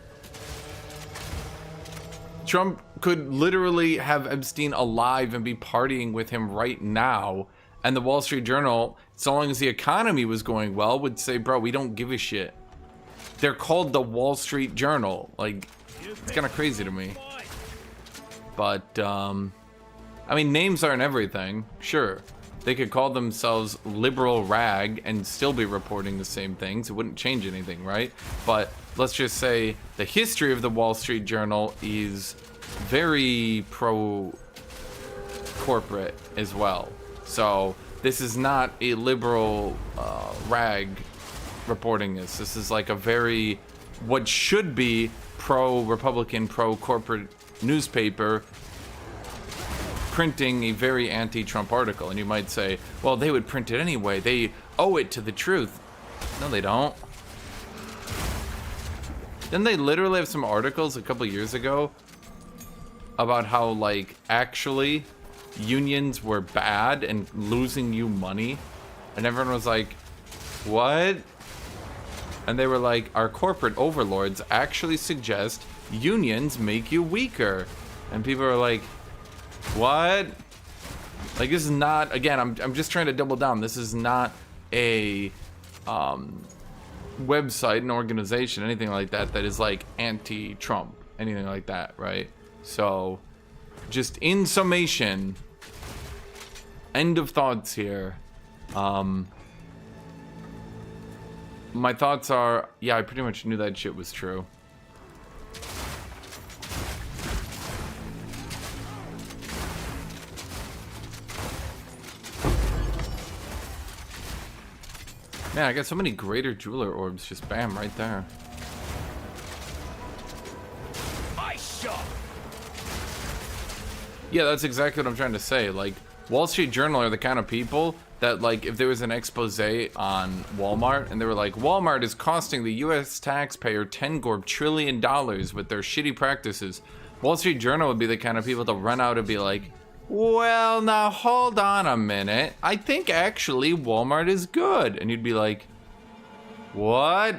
A: Trump could literally have Epstein alive and be partying with him right now, and the Wall Street Journal, so long as the economy was going well, would say, bro, we don't give a shit. They're called the Wall Street Journal. Like, it's kind of crazy to me. But, I mean, names aren't everything. Sure, they could call themselves Liberal Rag and still be reporting the same things. It wouldn't change anything, right? But let's just say the history of the Wall Street Journal is very pro-corporate as well. So this is not a liberal rag reporting this. This is like a very, what should be pro-Republican, pro-corporate newspaper printing a very anti-Trump article. And you might say, well, they would print it anyway. They owe it to the truth. No, they don't. Didn't they literally have some articles a couple years ago about how, like, actually unions were bad and losing you money? And everyone was like, what? And they were like, our corporate overlords actually suggest unions make you weaker. And people are like, what? Like, this is not, again, I'm just trying to double down. This is not a website, an organization, anything like that that is like anti-Trump, anything like that, right? So just in summation, end of thoughts here, my thoughts are, yeah, I pretty much knew that shit was true. Man, I got so many greater jeweler orbs, just bam, right there. Yeah, that's exactly what I'm trying to say. Like, Wall Street Journal are the kind of people that, like, if there was an expose on Walmart and they were like, Walmart is costing the US taxpayer $10 trillion with their shitty practices, Wall Street Journal would be the kind of people to run out and be like, well, now hold on a minute. I think actually Walmart is good. And you'd be like, what?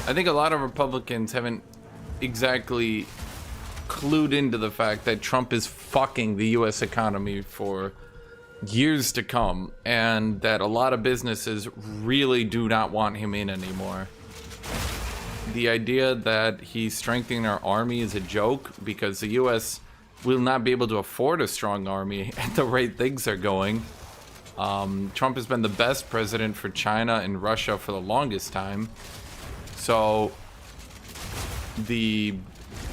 A: I think a lot of Republicans haven't exactly clued into the fact that Trump is fucking the US economy for years to come, and that a lot of businesses really do not want him in anymore. The idea that he's strengthening our army is a joke, because the US will not be able to afford a strong army at the rate things are going. Trump has been the best president for China and Russia for the longest time. So the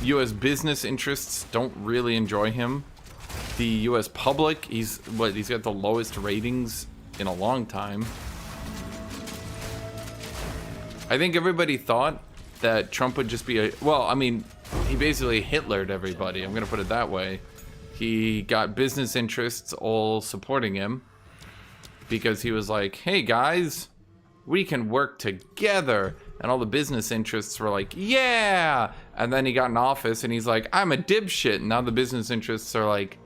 A: US business interests don't really enjoy him. The US public, he's got the lowest ratings in a long time. I think everybody thought that Trump would just be a, well, I mean, he basically Hitlered everybody, I'm gonna put it that way. He got business interests all supporting him because he was like, hey guys, we can work together. And all the business interests were like, yeah! And then he got in office and he's like, I'm a dipshit. And now the business interests are like,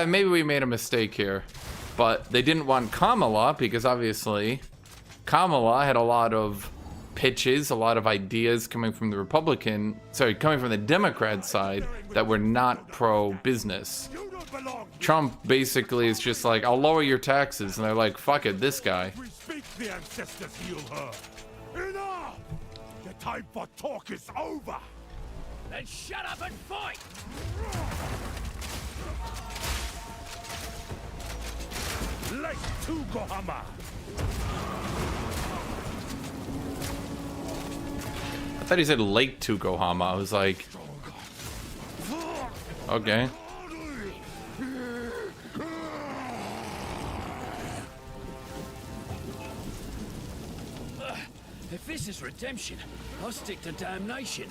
A: maybe we made a mistake here. But they didn't want Kamala because obviously Kamala had a lot of pitches, a lot of ideas coming from the coming from the Democrat side that were not pro-business. Trump basically is just like, I'll lower your taxes. And they're like, fuck it, this guy.
E: We speak, the ancestors heal her. Enough! The time for talk is over.
F: Then shut up and fight!
E: Late to Gohama!
A: I thought he said Lake Tukohama. I was like, okay.
B: If this is redemption, I'll stick to damnation.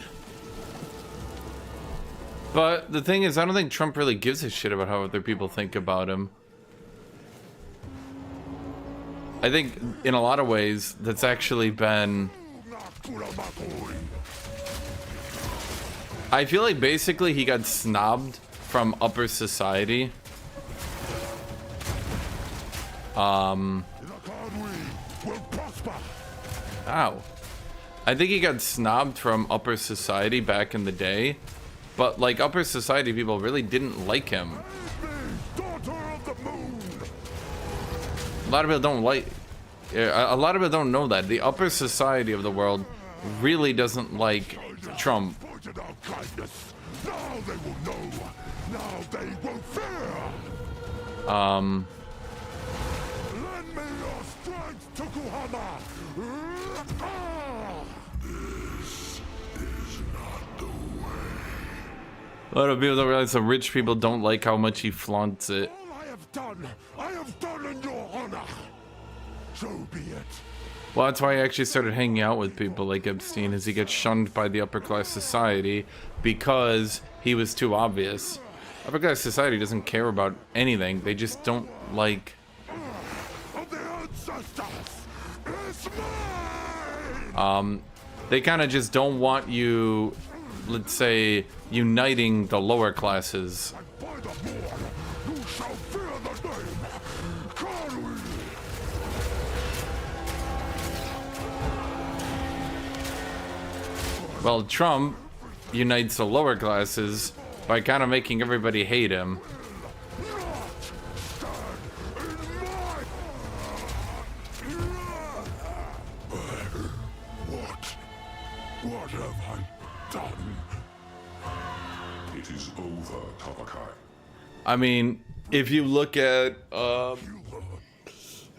A: But the thing is, I don't think Trump really gives a shit about how other people think about him. I think in a lot of ways that's actually been... I feel like basically he got snobbed from upper society. Ow. I think he got snobbed from upper society back in the day. But like upper society people really didn't like him. A lot of people don't like... A lot of people don't know that. The upper society of the world really doesn't like Trump.
E: Now they will know. Now they will fear. Lend me your strength, Tokuhama.
M: This is not the way.
A: A lot of people don't realize some rich people don't like how much he flaunts it.
E: All I have done in your honor. So be it.
A: Well, that's why I actually started hanging out with people like Epstein, as he gets shunned by the upper class society because he was too obvious. Upper class society doesn't care about anything. They just don't like... They kind of just don't want you, let's say, uniting the lower classes. Well, Trump unites the lower classes by kind of making everybody hate him.
E: What have I done?
M: It is over, Tabakai.
A: I mean, if you look at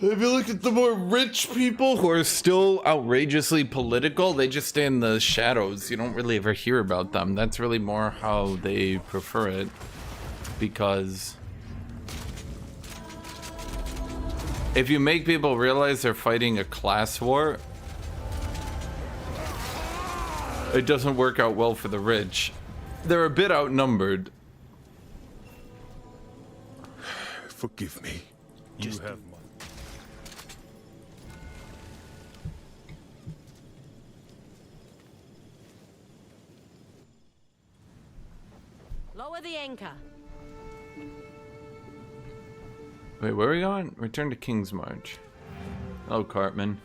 A: the more rich people who are still outrageously political, they just stay in the shadows. You don't really ever hear about them. That's really more how they prefer it. Because if you make people realize they're fighting a class war, it doesn't work out well for the rich. They're a bit outnumbered.
E: Forgive me. You have my...
C: Lower the anchor.
A: Wait, where are we going? Return to King's March. Oh, Cartman.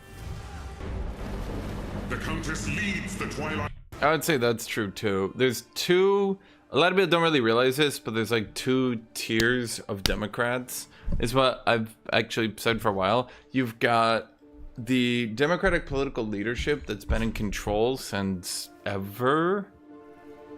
M: The Countess leads the Twilight.
A: I would say that's true too. There's two... A lot of people don't really realize this, but there's like two tiers of Democrats. Is what I've actually said for a while. You've got the Democratic political leadership that's been in control since ever.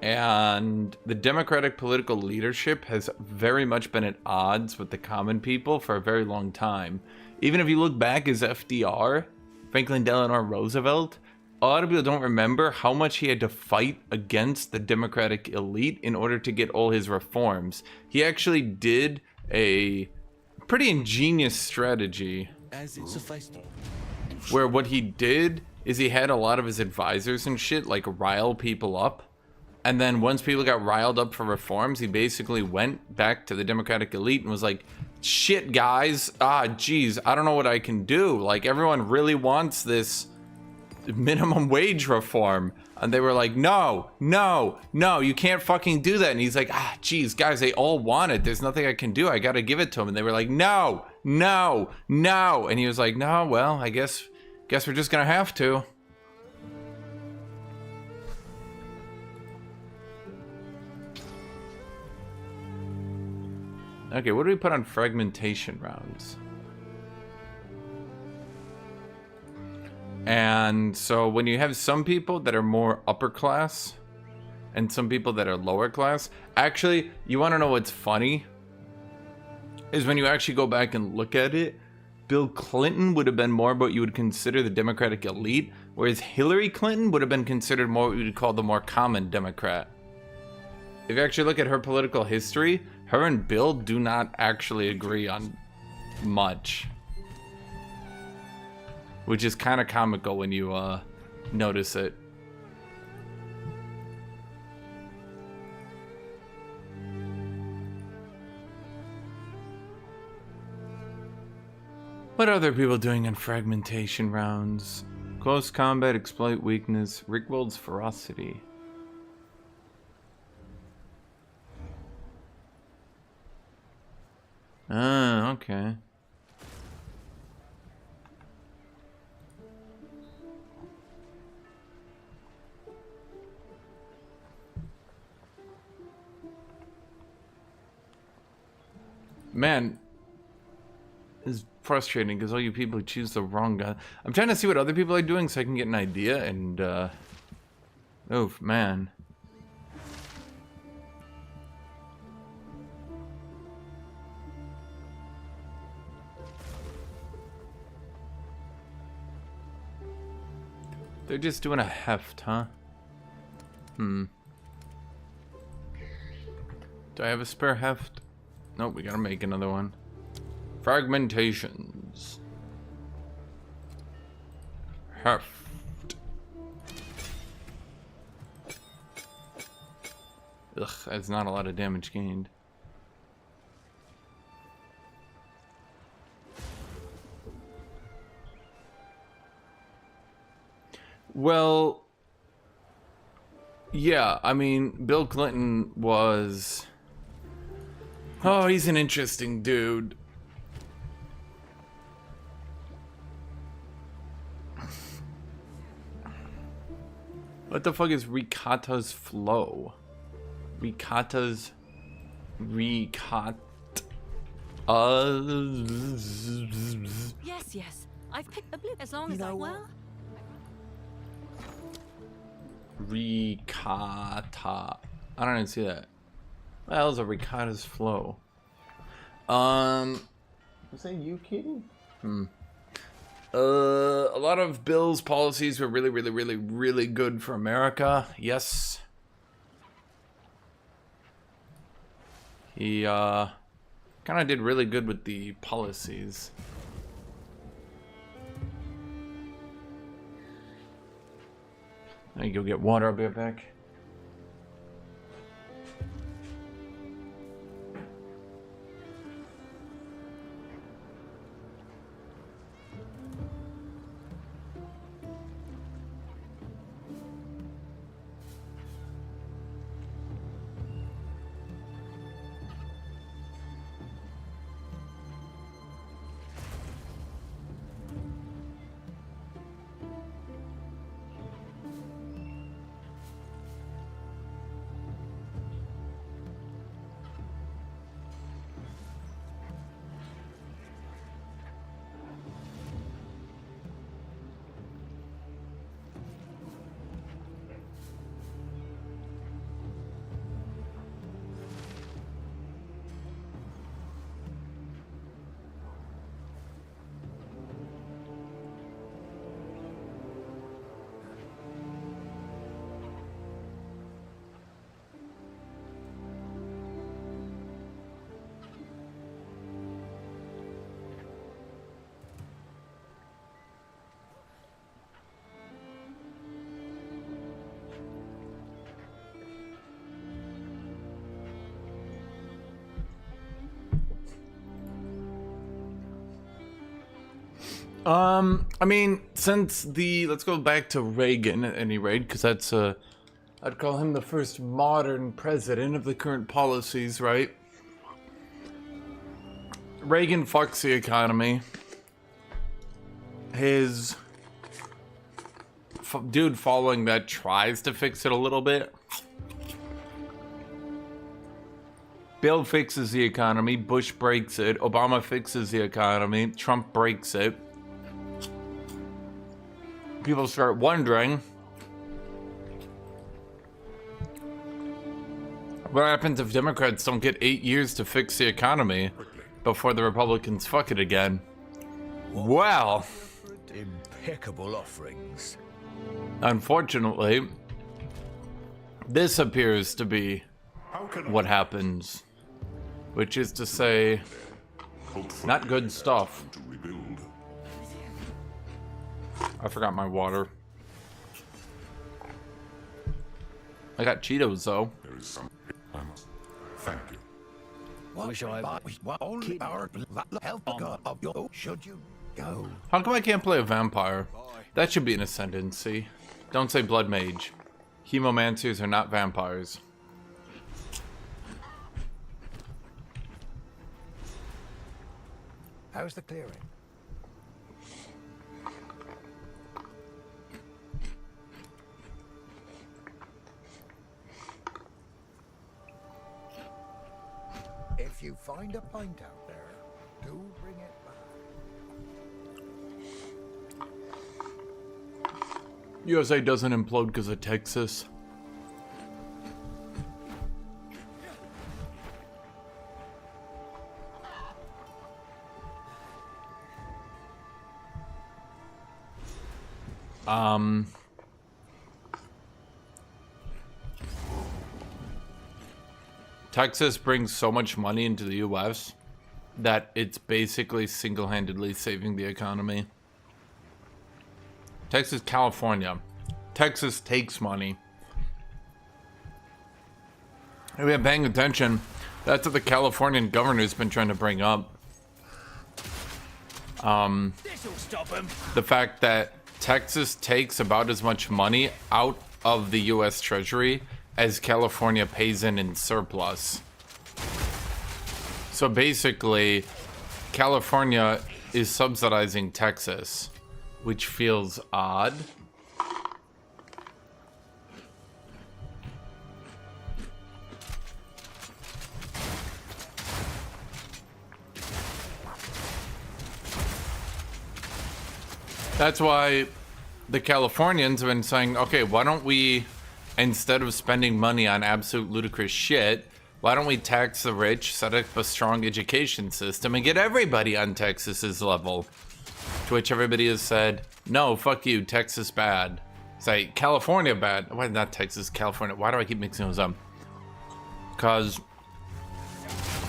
A: And the Democratic political leadership has very much been at odds with the common people for a very long time. Even if you look back as FDR, Franklin Delano Roosevelt, a lot of people don't remember how much he had to fight against the Democratic elite in order to get all his reforms. He actually did a pretty ingenious strategy
D: As it sufficed.
A: where what he did is he had a lot of his advisors and shit like rile people up. And then once people got riled up for reforms, he basically went back to the Democratic elite and was like, shit, guys, geez, I don't know what I can do. Like, everyone really wants this minimum wage reform. And they were like, no, no, no, you can't fucking do that. And he's like, geez, guys, they all want it. There's nothing I can do. I got to give it to them. And they were like, no, no, no. And he was like, no, well, I guess we're just going to have to. Okay, what do we put on fragmentation rounds? And so when you have some people that are more upper class and some people that are lower class, actually, you want to know what's funny? Is when you actually go back and look at it, Bill Clinton would have been more what you would consider the Democratic elite, whereas Hillary Clinton would have been considered more what you would call the more common Democrat. If you actually look at her political history, her and Bill do not actually agree on much. Which is kind of comical when you notice it. What are other people doing in fragmentation rounds? Close combat, exploit weakness, Rickwold's ferocity. Ah, okay. Man, it's frustrating because all you people choose the wrong gun. I'm trying to see what other people are doing so I can get an idea and, oh, man. They're just doing a heft, huh? Do I have a spare heft? Nope, we gotta make another one. Fragmentations. Heft. Ugh, that's not a lot of damage gained. Well, yeah, I mean, Bill Clinton was... Oh, he's an interesting dude. What the fuck is Ricotta's flow? Ricotta's...
C: Yes, yes. I've picked the blue as long as I well.
A: Ricotta. I don't even see that. What the hell is a Ricotta's flow? Was that you, Kitty? A lot of Bill's policies were really good for America. Yes. He kind of did really good with the policies. I go get water. I'll be right back. I mean, since let's go back to Reagan at any rate, because that's I'd call him the first modern president of the current policies, right? Reagan fucks the economy. His dude following that tries to fix it a little bit. Bill fixes the economy, Bush breaks it, Obama fixes the economy, Trump breaks it. People start wondering, what happens if Democrats don't get 8 years to fix the economy before the Republicans fuck it again? Well,
J: impeccable offerings.
A: Unfortunately, this appears to be what happens, which is to say, not good stuff. I forgot my water. I got Cheetos though.
M: There is some. Thank you.
B: Wish I
J: Should you go?
A: How come I can't play a vampire? That should be an ascendancy. Don't say blood mage. Hemomancers are not vampires.
J: How's the clearing? If you find a pint out there, do bring it back.
A: USA doesn't implode because of Texas. Texas brings so much money into the US that it's basically single-handedly saving the economy. Texas, California. Texas takes money. If you're paying attention, that's what the Californian governor's been trying to bring up.
B: This'll stop him.
A: The fact that Texas takes about as much money out of the US Treasury as California pays in surplus. So basically, California is subsidizing Texas, which feels odd. That's why the Californians have been saying, okay, why don't we, instead of spending money on absolute ludicrous shit, why don't we tax the rich, set up a strong education system, and get everybody on Texas's level? To which everybody has said, no, fuck you, Texas bad. Say, California bad. Why not Texas, California? Why do I keep mixing those up? Because,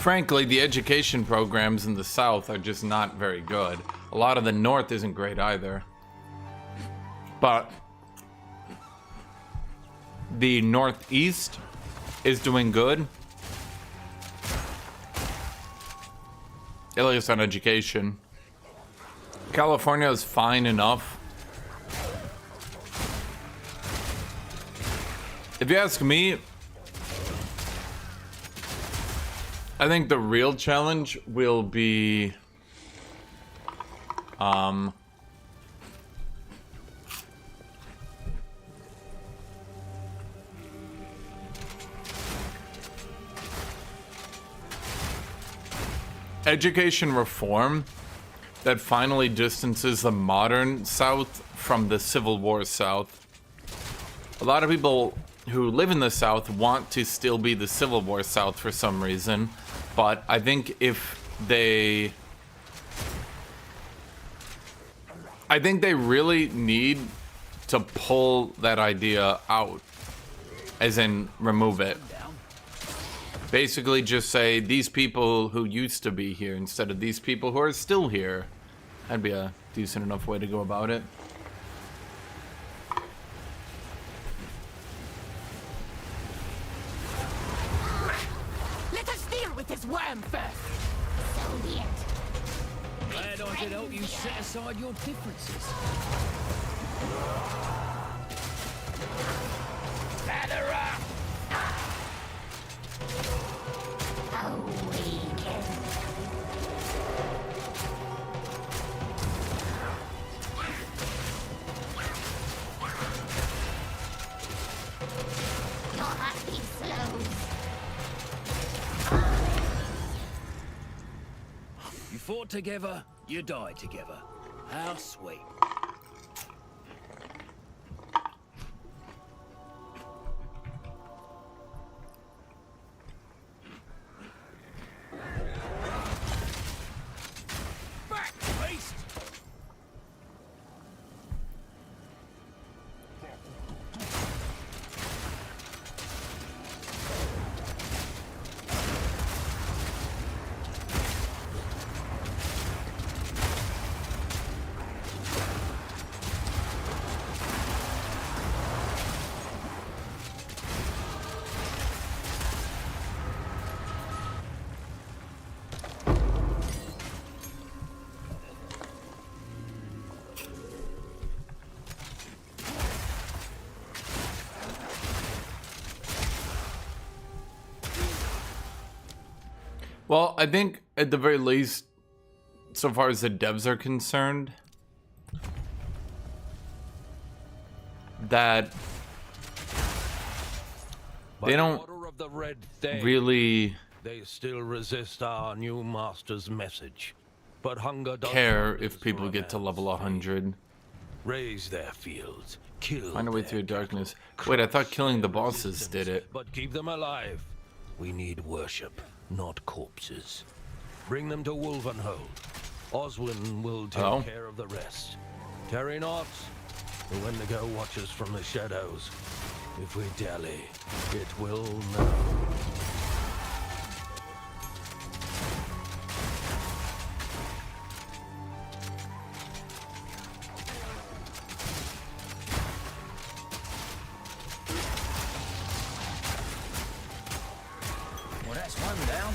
A: frankly, the education programs in the South are just not very good. A lot of the North isn't great either. But the Northeast is doing good. At least on education. California is fine enough. If you ask me, I think the real challenge will be education reform that finally distances the modern South from the Civil War South. A lot of people who live in the South want to still be the Civil War South for some reason, but I think they really need to pull that idea out, as in remove it. Basically just say these people who used to be here instead of these people who are still here. That'd be a decent enough way to go about it.
L: Let us deal with this worm first. So be it.
B: Glad I could help you set aside your differences.
P: Gather up!
B: You fought together, you died together. How sweet.
A: Well, I think at the very least, so far as the devs are concerned, that they don't really
Q: They still resist our new master's message, but hunger does
A: care if people get to level 100.
Q: Raise their fields, kill
A: Find a way
Q: their
A: through darkness. Wait, I thought killing the bosses did it.
Q: but keep them alive. We need worship, not corpses. Bring them to Wolvenhold. Oswin will take care of the rest. Tarry not, the Wendigo watches from the shadows. If we dally, it will know.
B: Well, that's one down.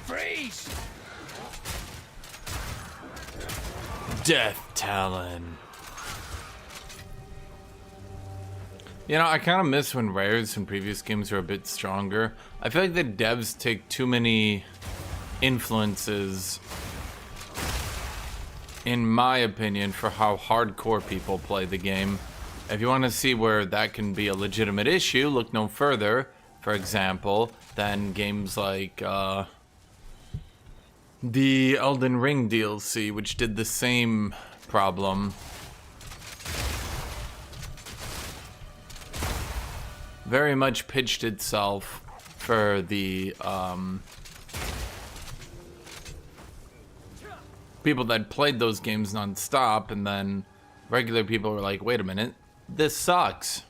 B: Freeze!
A: Death Talon. You know, I kind of miss when rares in previous games were a bit stronger. I feel like the devs take too many influences, in my opinion, for how hardcore people play the game. If you want to see where that can be a legitimate issue, look no further, for example, than games like the Elden Ring DLC, which did the same problem. Very much pitched itself for the people that played those games non-stop, and then regular people were like, wait a minute, this sucks.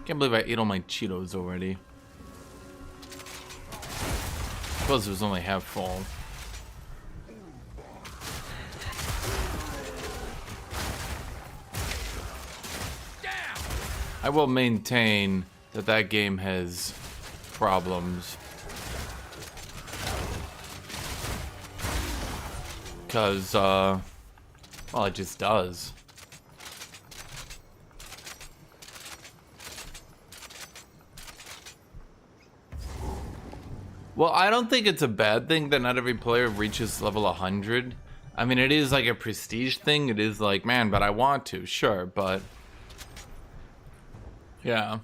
A: Can't believe I ate all my Cheetos already. Suppose it was only half full. I will maintain that that game has problems. Because, well, it just does. Well, I don't think it's a bad thing that not every player reaches level 100. I mean, it is like a prestige thing. It is like, man, but I want to, sure, but... yeah.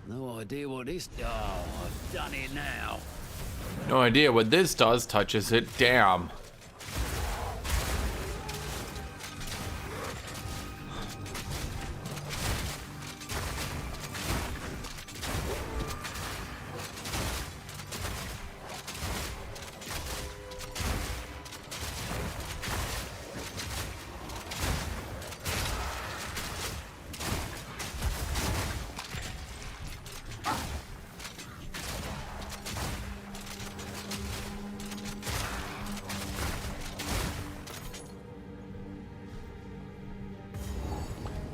B: No idea what this... Oh, I've done it now.
A: No idea what this does. Touches it. Damn.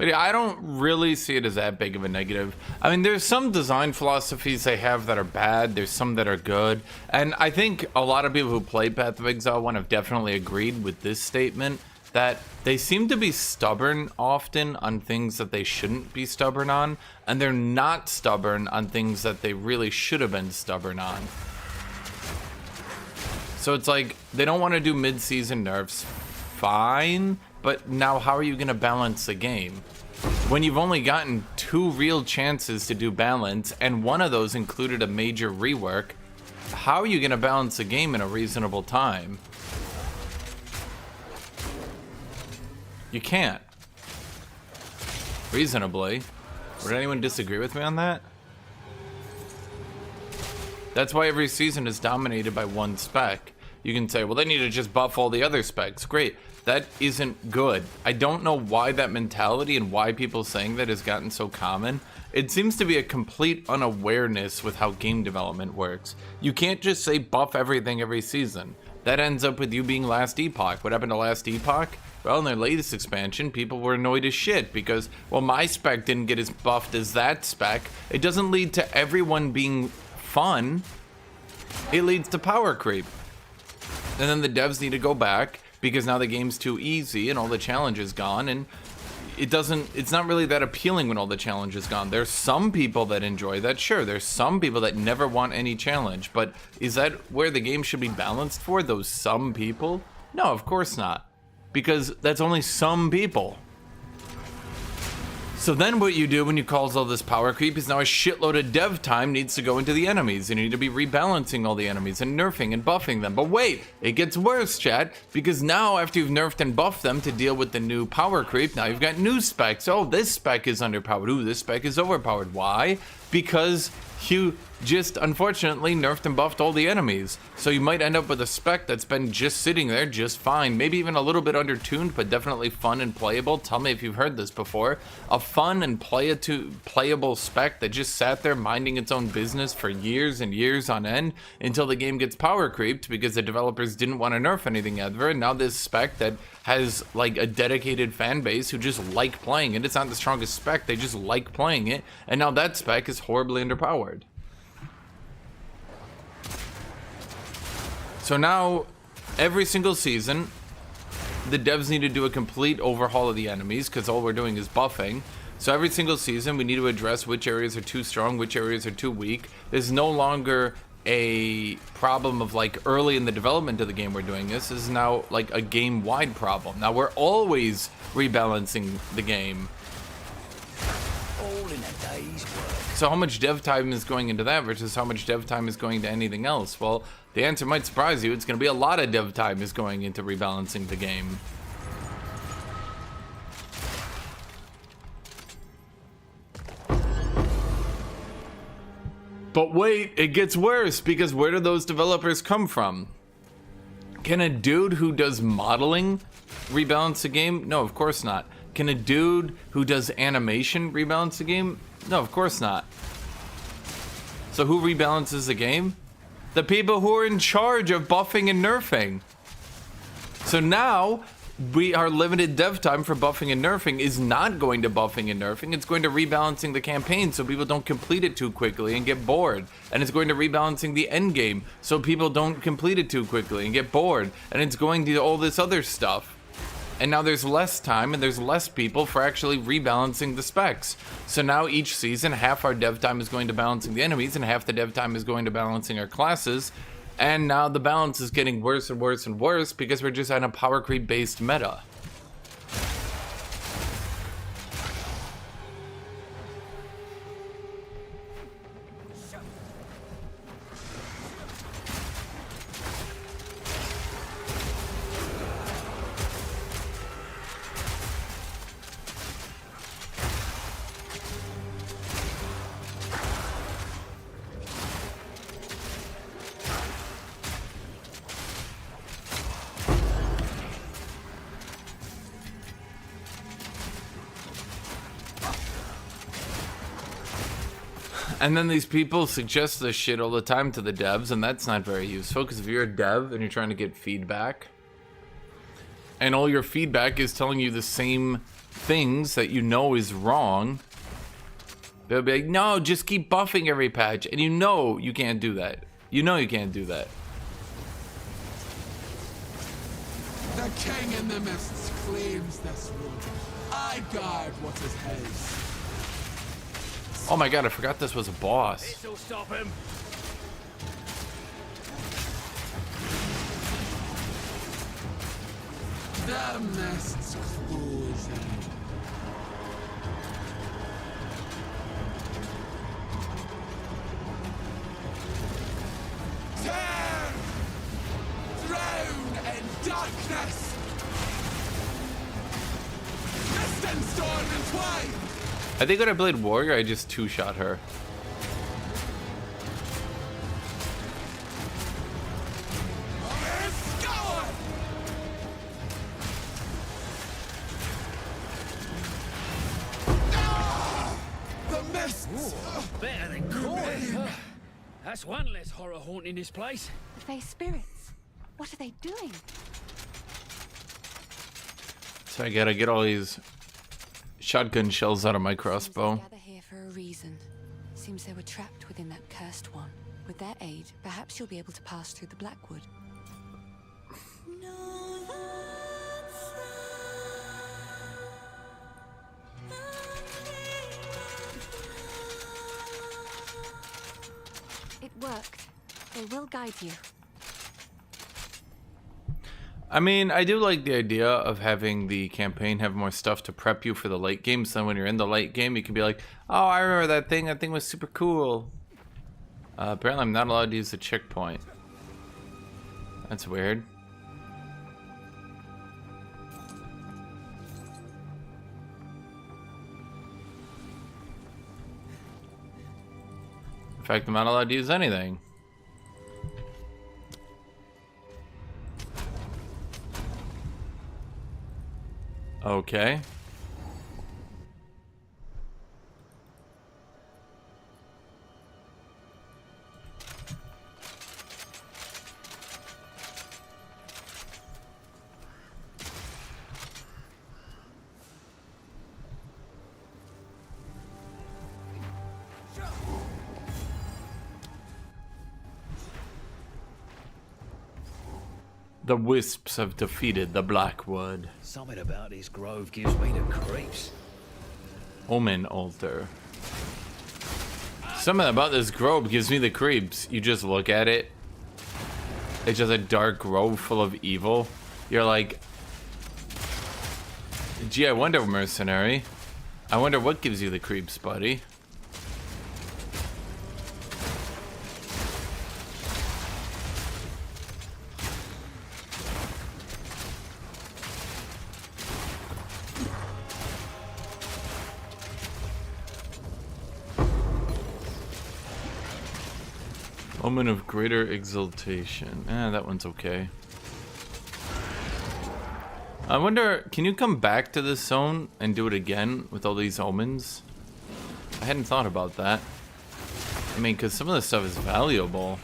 A: But yeah, I don't really see it as that big of a negative. I mean, there's some design philosophies they have that are bad. There's some that are good. And I think a lot of people who played Path of Exile 1 have definitely agreed with this statement, that they seem to be stubborn often on things that they shouldn't be stubborn on, and they're not stubborn on things that they really should have been stubborn on. So it's like, they don't want to do mid-season nerfs, fine, but now how are you going to balance the game? When you've only gotten 2 real chances to do balance, and one of those included a major rework, how are you going to balance the game in a reasonable time? You can't. Reasonably. Would anyone disagree with me on that? That's why every season is dominated by one spec. You can say, well, they need to just buff all the other specs. Great. That isn't good. I don't know why that mentality and why people saying that has gotten so common. It seems to be a complete unawareness with how game development works. You can't just say buff everything every season. That ends up with you being Last Epoch. What happened to Last Epoch? Well, in their latest expansion, people were annoyed as shit because, well, my spec didn't get as buffed as that spec. It doesn't lead to everyone being fun. It leads to power creep. And then the devs need to go back because now the game's too easy and all the challenge is gone, and it's not really that appealing when all the challenge is gone. There's some people that enjoy that, sure. There's some people that never want any challenge, but is that where the game should be balanced for, those some people? No, of course not. Because that's only some people. So then what you do when you cause all this power creep is now a shitload of dev time needs to go into the enemies. You need to be rebalancing all the enemies and nerfing and buffing them. But wait, it gets worse, chat, because now after you've nerfed and buffed them to deal with the new power creep, now you've got new specs. Oh, this spec is underpowered. Ooh, this spec is overpowered. Why? Because you just unfortunately nerfed and buffed all the enemies. So you might end up with a spec that's been just sitting there just fine, maybe even a little bit undertuned, but definitely fun and playable. Tell me if you've heard this before. A fun and playable spec that just sat there minding its own business for years and years on end until the game gets power creeped because the developers didn't want to nerf anything ever. And now this spec that has like a dedicated fan base who just like playing it. It's not the strongest spec, they just like playing it. And now that spec is horribly underpowered. So now, every single season, the devs need to do a complete overhaul of the enemies because all we're doing is buffing. So every single season, we need to address which areas are too strong, which areas are too weak. There's no longer a problem of like early in the development of the game we're doing this. This is now like a game-wide problem. Now we're always rebalancing the game.
B: All in a day's work.
A: So how much dev time is going into that versus how much dev time is going to anything else? Well, the answer might surprise you. It's going to be a lot of dev time is going into rebalancing the game. But wait, it gets worse, because where do those developers come from? Can a dude who does modeling rebalance the game? No, of course not. Can a dude who does animation rebalance the game? No, of course not. So who rebalances the game? The people who are in charge of buffing and nerfing. So now, our limited dev time for buffing and nerfing is not going to buffing and nerfing. It's going to rebalancing the campaign so people don't complete it too quickly and get bored. And it's going to rebalancing the end game so people don't complete it too quickly and get bored. And it's going to all this other stuff. And now there's less time and there's less people for actually rebalancing the specs. So now each season, half our dev time is going to balancing the enemies and half the dev time is going to balancing our classes. And now the balance is getting worse and worse and worse because we're just on a power creep based meta. And then these people suggest this shit all the time to the devs, and that's not very useful, because if you're a dev and you're trying to get feedback, and all your feedback is telling you the same things that you know is wrong, they'll be like, no, just keep buffing every patch. And you know you can't do that. You know you can't do that.
P: The king in the mists claims this wood. I guard what is his.
A: Oh my god, I forgot this was a boss.
N: This'll stop him.
P: The mists closing. Turn! Drown in darkness! Mist and storm entwine!
A: I think when I played Warrior, I just two-shot her.
B: Better than Corey. That's one less horror haunting this place.
L: The Fae spirits. What are they doing?
A: So I gotta get all these shotgun shells out of my crossbow.
L: Gather here for a reason. Seems they were trapped within that cursed one. With their aid, perhaps you'll be able to pass through the Blackwood. It worked. They will guide you.
A: I mean, I do like the idea of having the campaign have more stuff to prep you for the late game, so when you're in the late game, you can be like, oh, I remember that thing. That thing was super cool. Apparently, I'm not allowed to use the checkpoint. That's weird. In fact, I'm not allowed to use anything. Okay. The wisps have defeated the Blackwood.
B: Something about this grove gives me the creeps.
A: Omen altar. Something about this grove gives me the creeps. You just look at it. It's just a dark grove full of evil. You're like, gee, I wonder, Mercenary. I wonder what gives you the creeps, buddy. Moment of greater exaltation. That one's okay. I wonder, can you come back to this zone and do it again with all these omens? I hadn't thought about that. I mean, because some of this stuff is valuable.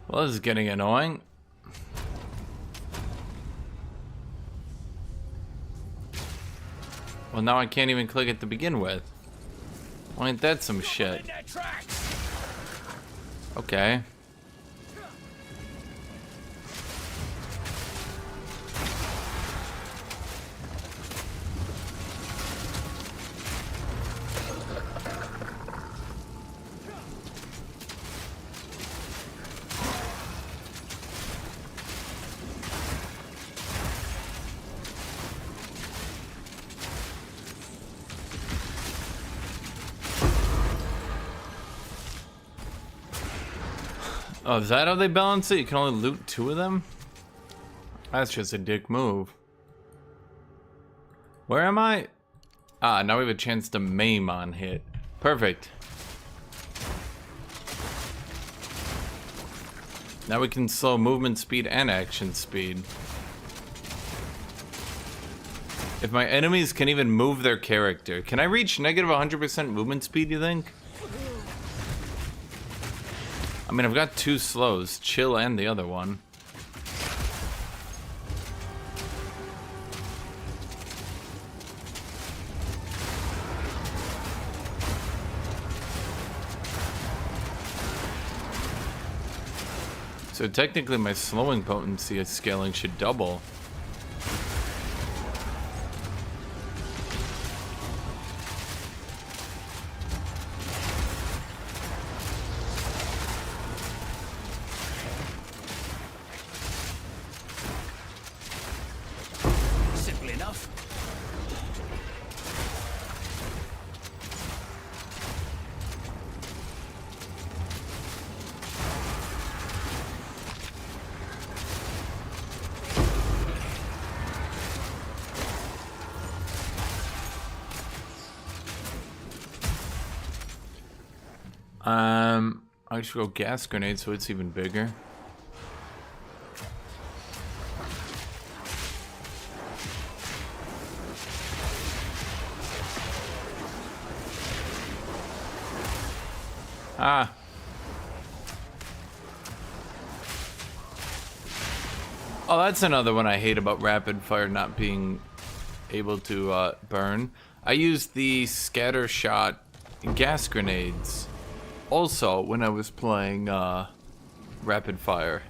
A: Well, this is getting annoying. Well, now I can't even click it to begin with. Why ain't that some shit? Okay. Oh, is that how they balance it? You can only loot 2 of them? That's just a dick move. Where am I? Ah, now we have a chance to maim on hit. Perfect. Now we can slow movement speed and action speed. If my enemies can even move their character. Can I reach negative 100% movement speed, you think? I mean, I've got 2 slows, chill and the other one. So technically my slowing potency scaling should double.
B: Simple enough.
A: I should go gas grenade so it's even bigger. Ah. Oh, that's another one I hate about rapid fire not being able to burn. I used the scatter shot gas grenades also when I was playing rapid fire.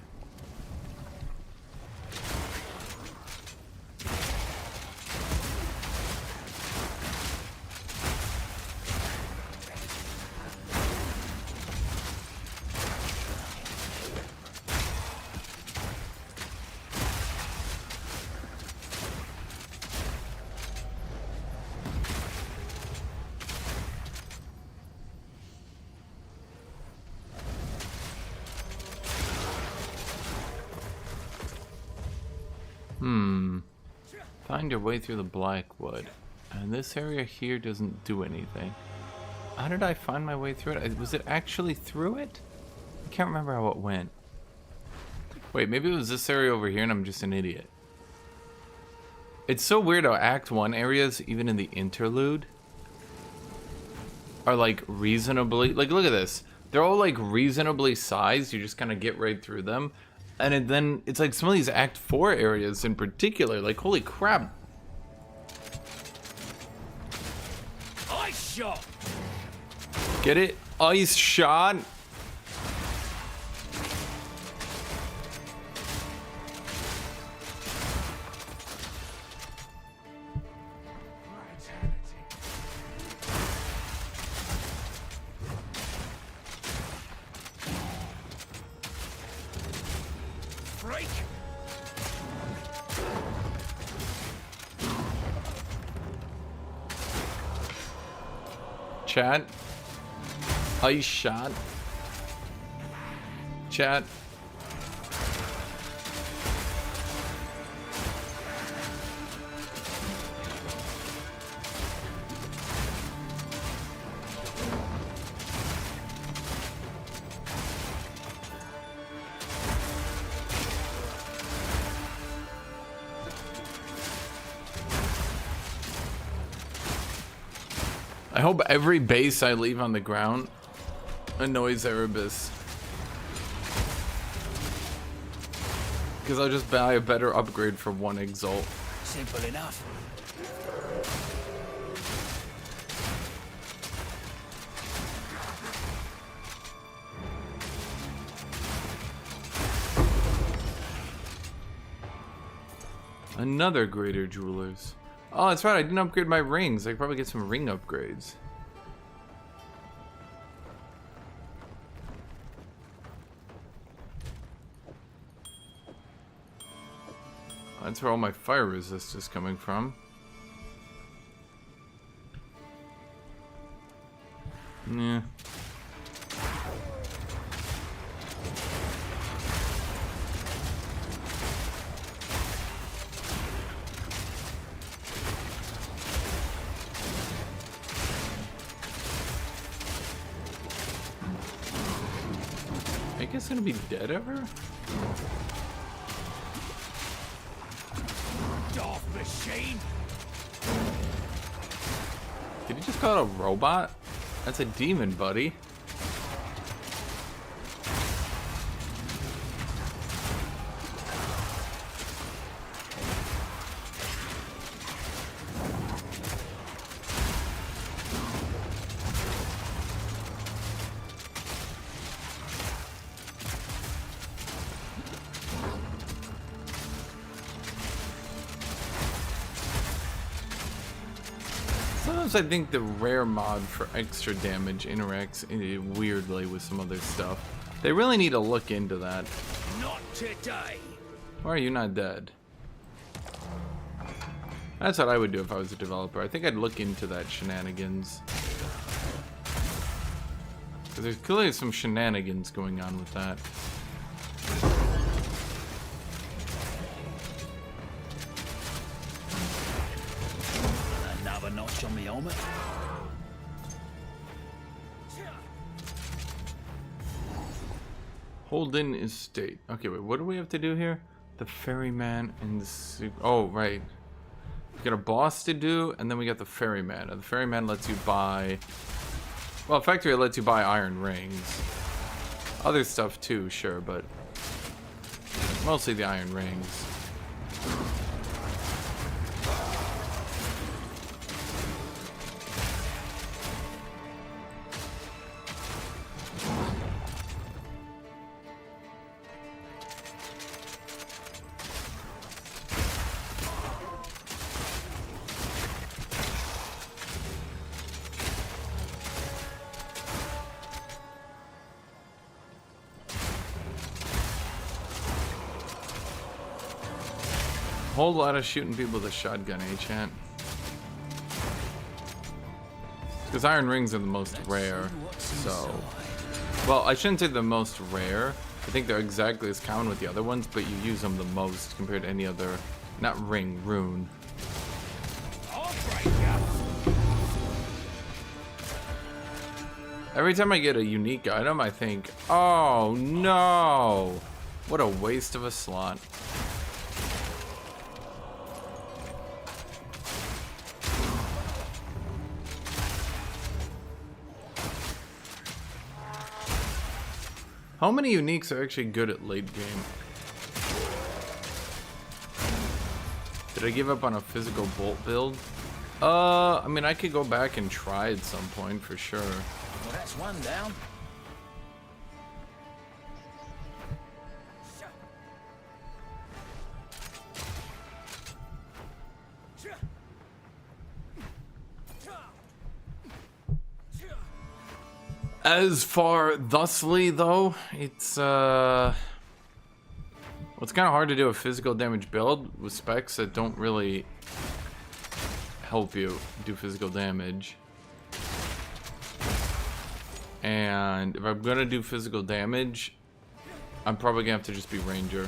A: Find your way through the Blackwood. And this area here doesn't do anything. How did I find my way through it? Was it actually through it? I can't remember how it went. Wait, maybe it was this area over here and I'm just an idiot. It's so weird how Act 1 areas, even in the interlude, are like reasonably... Like, look at this. They're all like reasonably sized. You just kind of get right through them. And then it's like some of these Act 4 areas in particular, like holy crap.
N: Ice shot.
A: Get it? Ice shot? Chat. Ice shot. Chat. I hope every base I leave on the ground annoys Erebus. Because I'll just buy a better upgrade for one Exalt.
B: Simple enough.
A: Another Greater Jewelers. Oh, that's right. I didn't upgrade my rings. I could probably get some ring upgrades. That's where all my fire resist is coming from. Yeah. guys gonna be dead ever?
F: Darth machine.
A: Did you just call it a robot? That's a demon, buddy. Sometimes I think the rare mod for extra damage interacts weirdly with some other stuff. They really need to look into that.
F: Not today.
A: Why are you not dead? That's what I would do if I was a developer. I think I'd look into that shenanigans. Because there's clearly some shenanigans going on with that.
B: Another notch on the helmet.
A: Holden Estate. Okay, wait, what do we have to do here? The ferryman and the... Oh, right. We got a boss to do, and then we got the ferryman. And the ferryman lets you buy... Well, effectively it lets you buy iron rings. Other stuff too, sure, but... Mostly the iron rings. Whole lot of shooting people with a shotgun, Chant? Because iron rings are the most rare, so... Well, I shouldn't say the most rare. I think they're exactly as common with the other ones, but you use them the most compared to any other... Not ring, rune. Every time I get a unique item, I think, oh no! What a waste of a slot. How many uniques are actually good at late game? Did I give up on a physical bolt build? I mean, I could go back and try at some point for sure.
B: Well, that's one down.
A: As far thusly though, it's well, it's kind of hard to do a physical damage build with specs that don't really help you do physical damage. And if I'm gonna do physical damage, I'm probably gonna have to just be ranger.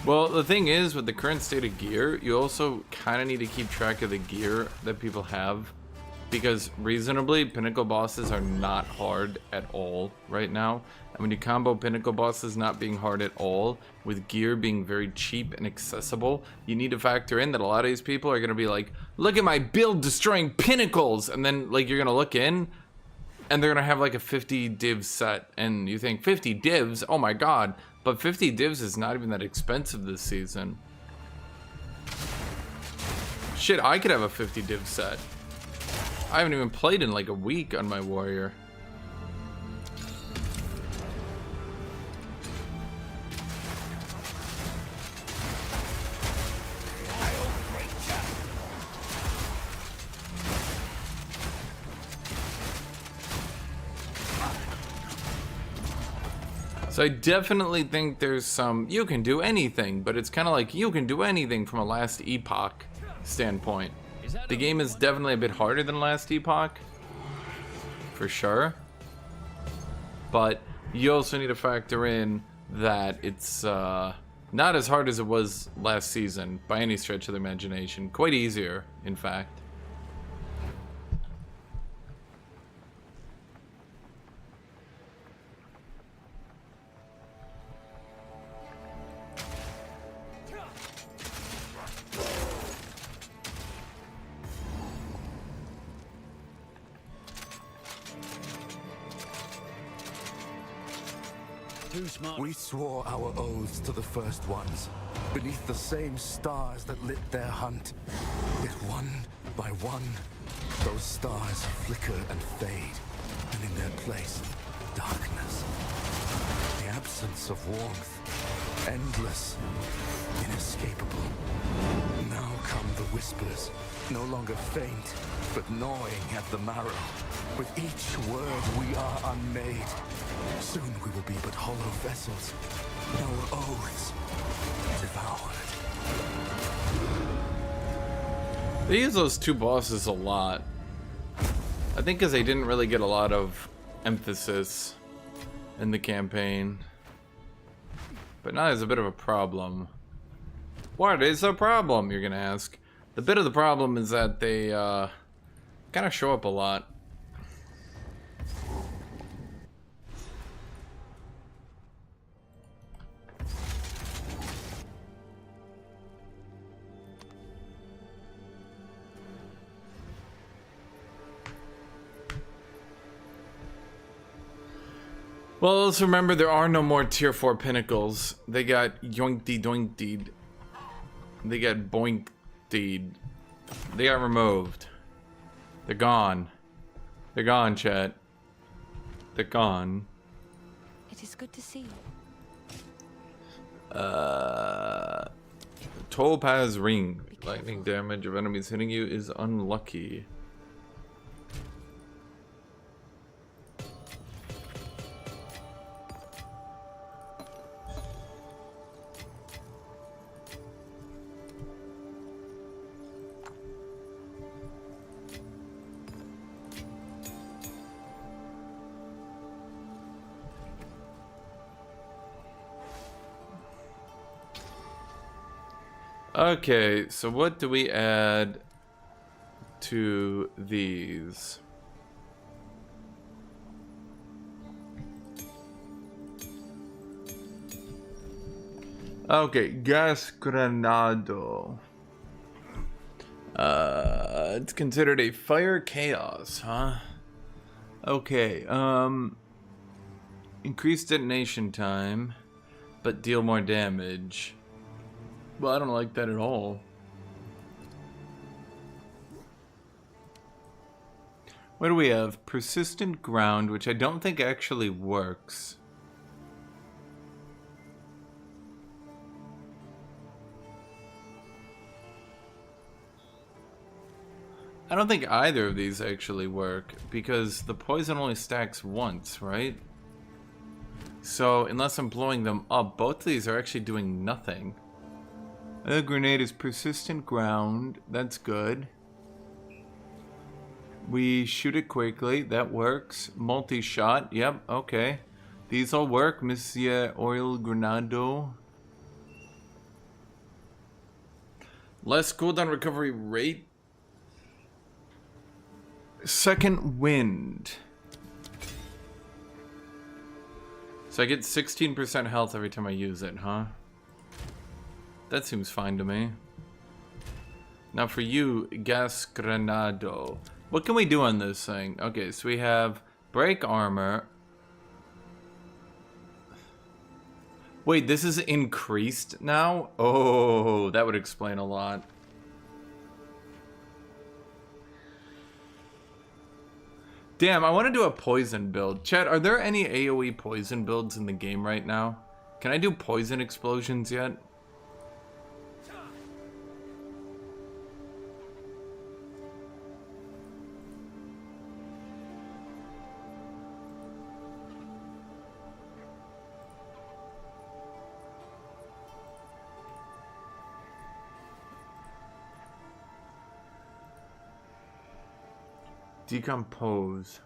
A: Well, the thing is, with the current state of gear, you also kind of need to keep track of the gear that people have. Because reasonably, pinnacle bosses are not hard at all right now. And when you combo pinnacle bosses not being hard at all, with gear being very cheap and accessible, you need to factor in that a lot of these people are going to be like, look at my build destroying pinnacles! And then, like, you're going to look in, and they're going to have like a 50 div set. And you think, 50 divs? Oh my god. But 50 divs is not even that expensive this season. Shit, I could have a 50 div set. I haven't even played in like a week on my warrior. So I definitely think there's some, you can do anything, but it's kind of like you can do anything from a Last Epoch standpoint. The game is definitely a bit harder than Last Epoch, for sure. But you also need to factor in that it's not as hard as it was last season, by any stretch of the imagination. Quite easier, in fact.
B: too smart.
I: We swore our oaths to the First Ones, beneath the same stars that lit their hunt. Yet one by one, those stars flicker and fade, and in their place, darkness. The absence of warmth, endless, inescapable. Now come the whispers, no longer faint, but gnawing at the marrow. With each word we are unmade. Soon we will be but hollow vessels, our oaths devoured.
A: They use those two bosses a lot. I think because they didn't really get a lot of emphasis in the campaign. But now there's a bit of a problem. What is the problem, you're gonna ask? The bit of the problem is that they kind of show up a lot. Well, let's remember there are no more tier 4 pinnacles. They got yoinked doinked. They got boinked. They got removed. They're gone. They're gone, chat. They're gone.
L: It is good to see.
A: Topaz ring. Lightning damage of enemies hitting you is unlucky. Okay, so what do we add to these? Okay, gas granado. It's considered a fire chaos, huh? Okay, increased detonation time, but deal more damage. Well, I don't like that at all. What do we have? Persistent ground, which I don't think actually works. I don't think either of these actually work, because the poison only stacks once, right? So, unless I'm blowing them up, both of these are actually doing nothing. The grenade is persistent ground. That's good. We shoot it quickly. That works. Multi-shot. Yep. Okay. These all work. Monsieur Oil Granado. Less cooldown recovery rate. Second wind. So I get 16% health every time I use it, huh? That seems fine to me. Now for you, Gas Granado. What can we do on this thing? Okay, so we have break armor. Wait, this is increased now? Oh, that would explain a lot. Damn, I want to do a poison build. Chat, are there any AoE poison builds in the game right now? Can I do poison explosions yet? Decompose.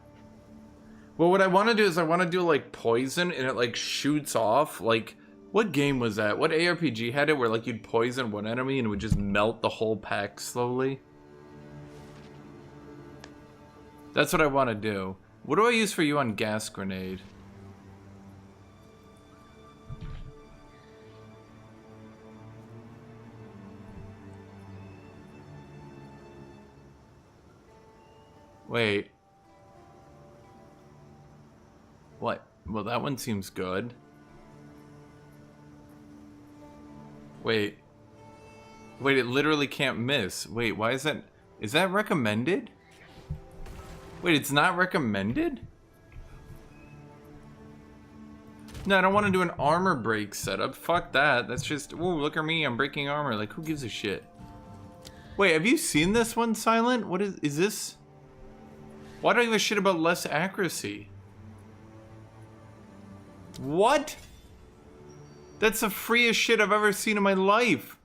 A: Well, what I want to do is I want to do like poison and it like shoots off. Like, what game was that? What ARPG had it where like you'd poison one enemy and it would just melt the whole pack slowly? That's what I want to do. What do I use for you on gas grenade? Wait. What? Well, that one seems good. Wait. Wait, it literally can't miss. Wait, why is that? Is that recommended? Wait, it's not recommended? No, I don't want to do an armor break setup. Fuck that. That's just, ooh, look at me, I'm breaking armor. Like, who gives a shit? Wait, have you seen this one, Silent? What is this? Why do I give a shit about less accuracy? What? That's the freest shit I've ever seen in my life.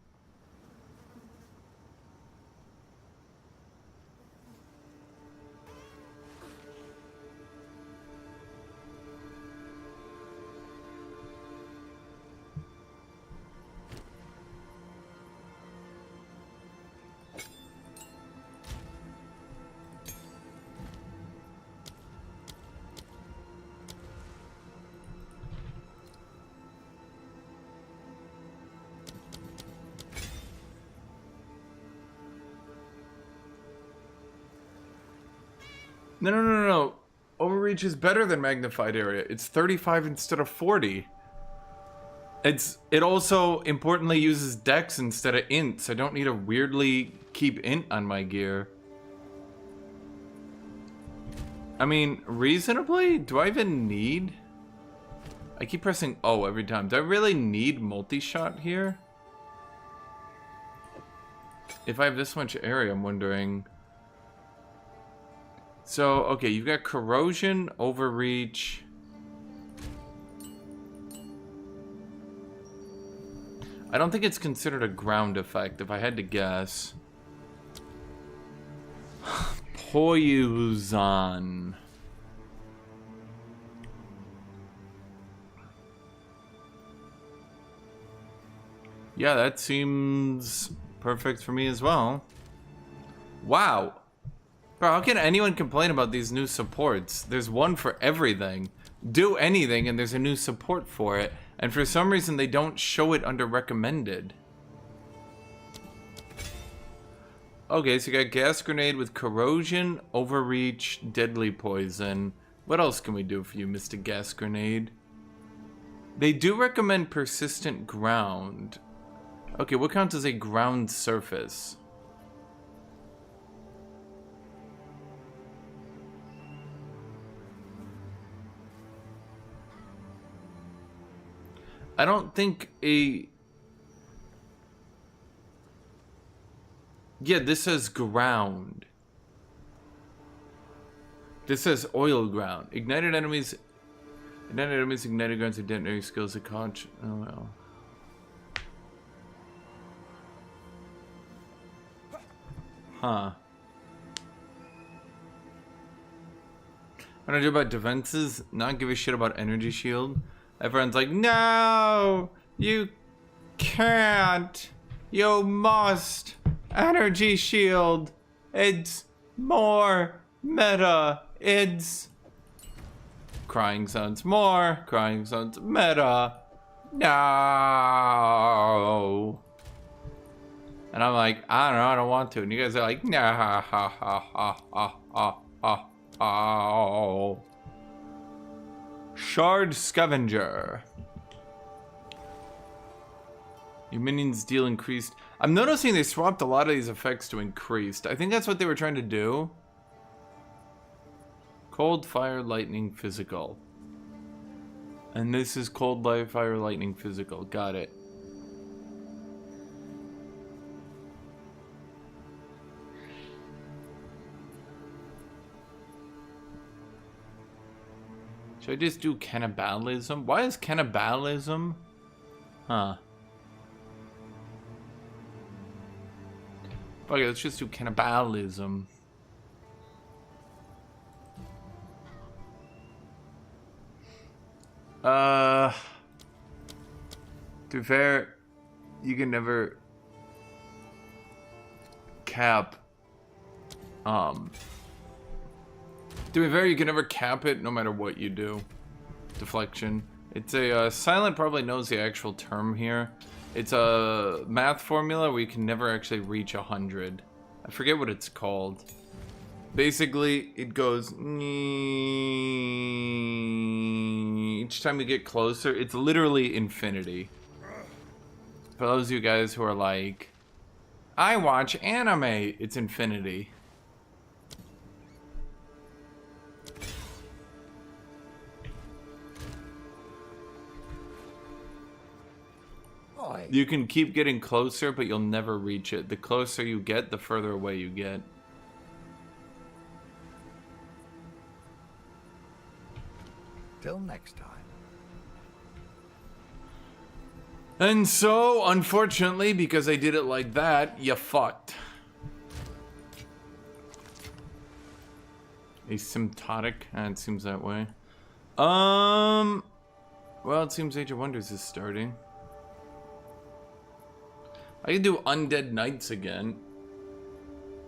A: No. Overreach is better than magnified area. It's 35 instead of 40. It also importantly uses dex instead of int, so I don't need to weirdly keep int on my gear. I mean, reasonably? Do I even need? I keep pressing O every time. Do I really need multi-shot here? If I have this much area, I'm wondering. So, okay, you've got corrosion, overreach. I don't think it's considered a ground effect, if I had to guess. Poison. Yeah, that seems perfect for me as well. Wow. Bro, how can anyone complain about these new supports? There's one for everything. Do anything and there's a new support for it. And for some reason they don't show it under recommended. Okay, so you got gas grenade with corrosion, overreach, deadly poison. What else can we do for you, Mr. Gas Grenade? They do recommend persistent ground. Okay, what counts as a ground surface? I don't think a... Yeah, this says ground. This says oil ground. Ignited enemies, ignited grounds with detonating skills to conch. Oh well. Huh. What do I do about defenses? Not give a shit about energy shield. Everyone's like, no, you can't. You must. Energy shield. It's more meta. It's crying sounds more. Crying sounds meta. No. And I'm like, I don't know, I don't want to. And you guys are like, nah, ha, ha, ha, ha, ha, ha, ha, ha. Shard Scavenger. Your minions deal increased. I'm noticing they swapped a lot of these effects to increased. I think that's what they were trying to do. Cold, fire, lightning, physical. And this is cold, light, fire, lightning, physical. Got it. Should I just do cannibalism? Why is cannibalism? Huh. Okay, let's just do cannibalism. To be fair, you can never cap to be fair, you can never cap it no matter what you do. Deflection. It's a Silent probably knows the actual term here. It's a math formula where you can never actually reach 100. I forget what it's called. Basically, it goes each time you get closer. It's literally infinity. For those of you guys who are like, I watch anime, it's Infinity. You can keep getting closer, but you'll never reach it. The closer you get, the further away you get.
R: Till next time.
A: And so, unfortunately, because I did it like that, you fucked. Asymptotic? It seems that way. Well, it seems Age of Wonders is starting. I can do Undead Nights again.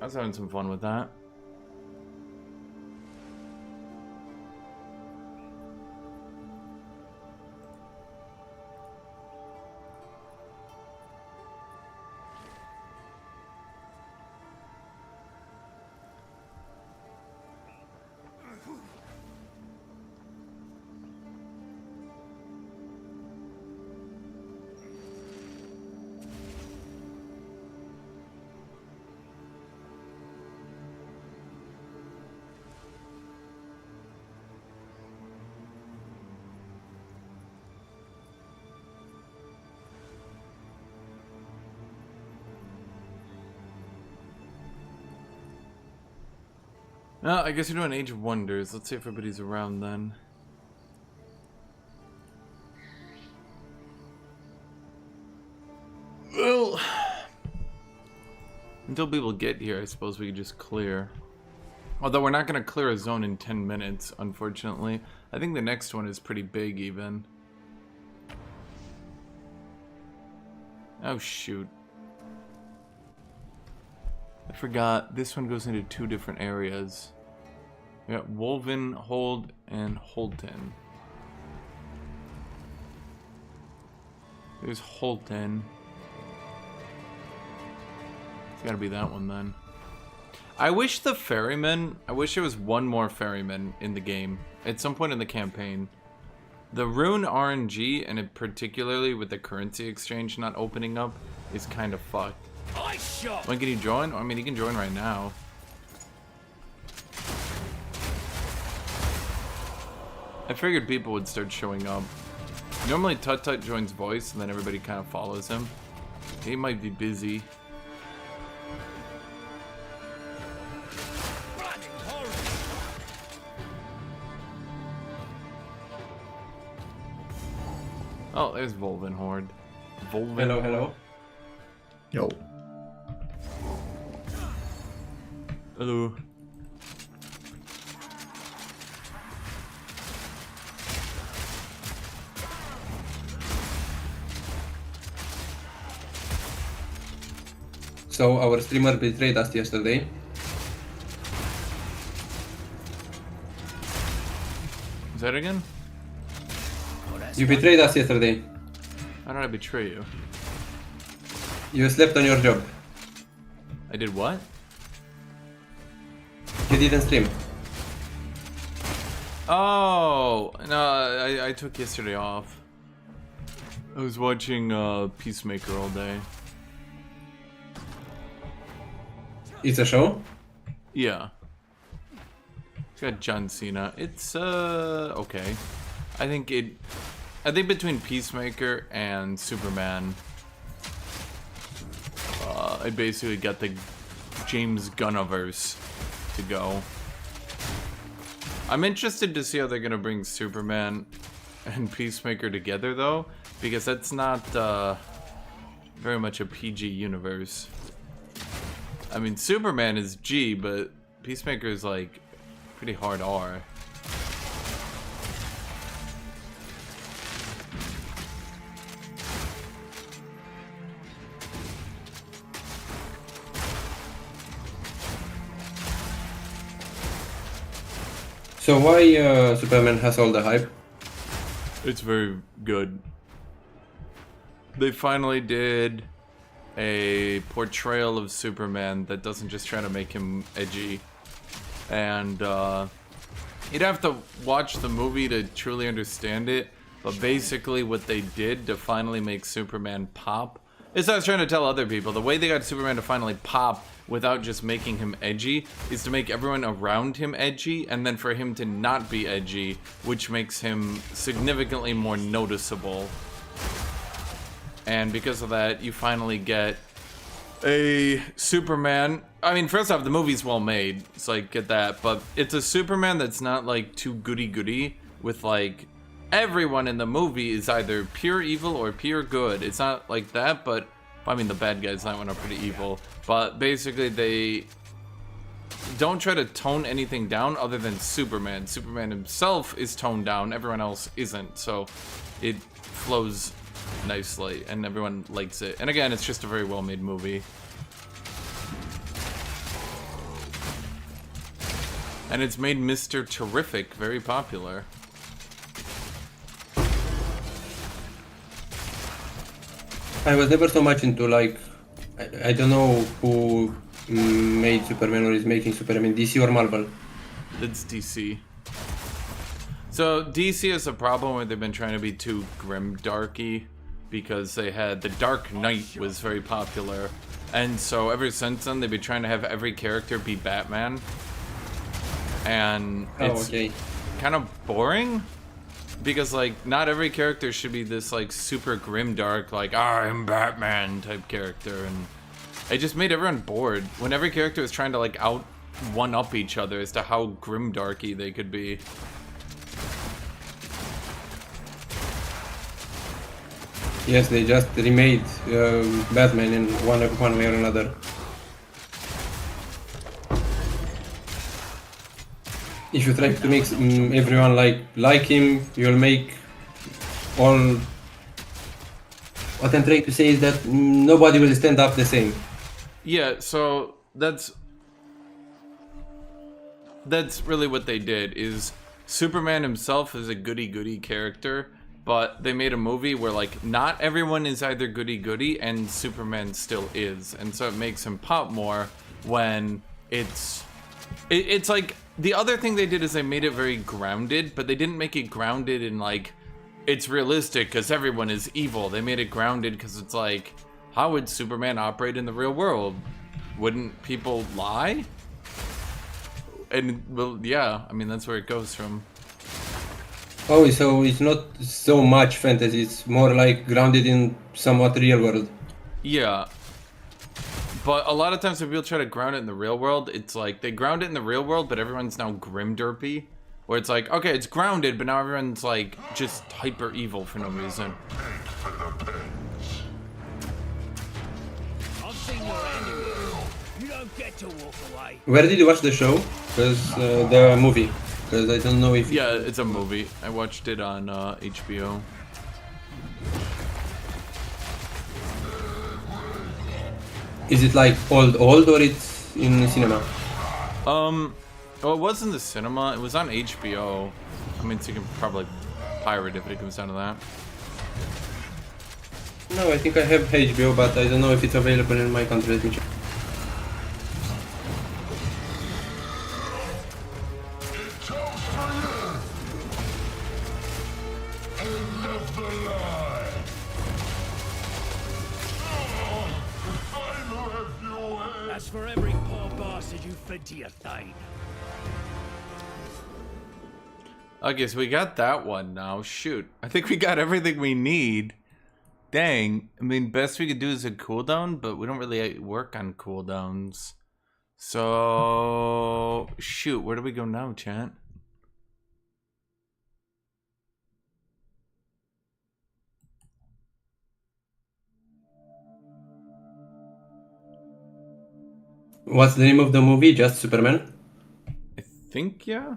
A: I was having some fun with that. I guess we're doing Age of Wonders. Let's see if everybody's around then. Well, until people get here, I suppose we could just clear. Although we're not going to clear a zone in 10 minutes, unfortunately. I think the next one is pretty big, even. Oh, shoot. I forgot. This one goes into 2 different areas. We got Wolven, Hold, and Holton. There's Holton. It's gotta be that one then. I wish the ferryman, I wish there was one more ferryman in the game at some point in the campaign. The rune RNG, and it particularly with the currency exchange not opening up, is kind of fucked. When can you join? I mean, you can join right now. I figured people would start showing up. Normally Tut Tut joins voice and then everybody kind of follows him. He might be busy. Oh, there's Volvin Horde. Volvin.
S: Hello, hello.
T: Yo.
A: Hello.
S: So our streamer betrayed us yesterday.
A: Is that again?
S: You betrayed us yesterday.
A: How did I betray you?
S: You slept on your job.
A: I did what?
S: You didn't stream.
A: Oh, no, I took yesterday off. I was watching Peacemaker all day.
S: It's a show?
A: Yeah. It's got John Cena. It's okay. I think between Peacemaker and Superman, I basically got the James Gunniverse to go. I'm interested to see how they're gonna bring Superman and Peacemaker together though, because that's not very much a PG universe. I mean, Superman is G, but Peacemaker is like pretty hard R.
S: So why Superman has all the hype?
A: It's very good. They finally did a portrayal of Superman that doesn't just try to make him edgy. And you'd have to watch the movie to truly understand it, but basically what they did to finally make Superman pop It's what I was trying to tell other people. The way they got Superman to finally pop without just making him edgy is to make everyone around him edgy, and then for him to not be edgy, which makes him significantly more noticeable. And because of that, you finally get a Superman. I mean, first off, the movie's well made, so like, get that. But it's a Superman that's not like too goody-goody with like everyone in the movie is either pure evil or pure good. It's not like that, but I mean, the bad guys in that one are pretty evil. But basically, they don't try to tone anything down other than Superman. Superman himself is toned down, everyone else isn't. So it flows nicely, and everyone likes it. And again, it's just a very well-made movie. And it's made Mr. Terrific very popular.
S: I was never so much into like, I don't know who made Superman or is making Superman, DC or Marvel?
A: It's DC. So DC has a problem where they've been trying to be too grim-darky because they had the Dark Knight was very popular, and so ever since then they've been trying to have every character be Batman, and it's kind of boring because like not every character should be this like super grim-dark like I'm Batman type character, and it just made everyone bored when every character was trying to like one-up each other as to how grim-darky they could be.
S: Yes, they just remade Batman in one way or another. If you try to make everyone like him, you'll make all. What I'm trying to say is that nobody will stand up the same.
A: Yeah, so that's really what they did. Is Superman himself is a goody-goody character, but they made a movie where like not everyone is either goody-goody and Superman still is, and so it makes him pop more when it's like the other thing they did is they made it very grounded, but they didn't make it grounded in like it's realistic because everyone is evil. They made it grounded because it's like, how would Superman operate in the real world? Wouldn't people lie? And well, yeah, I mean that's where it goes from.
S: Oh, so it's not so much fantasy, it's more like grounded in somewhat real world.
A: Yeah. But a lot of times when people try to ground it in the real world, it's like they ground it in the real world, but everyone's now grim-derpy. Where it's like, okay, it's grounded, but now everyone's like just hyper evil for no reason.
B: I've seen your enemy. You don't get to walk away.
S: Where did you watch the show? Because the movie. Because I don't know if...
A: Yeah, it's a movie. I watched it on HBO.
S: Is it like old or it's in cinema?
A: Well, it was in the cinema. It was on HBO. I mean, so you can probably pirate if it comes down to that.
S: No, I think I have HBO, but I don't know if it's available in my country. Let me check.
B: That's for every poor bastard you fed to your thane.
A: Okay, so we got that one now. Shoot. I think we got everything we need. Dang. I mean, best we could do is a cooldown, but we don't really work on cooldowns. So... Shoot, where do we go now, chat?
S: What's the name of the movie? Just Superman?
A: I think, yeah.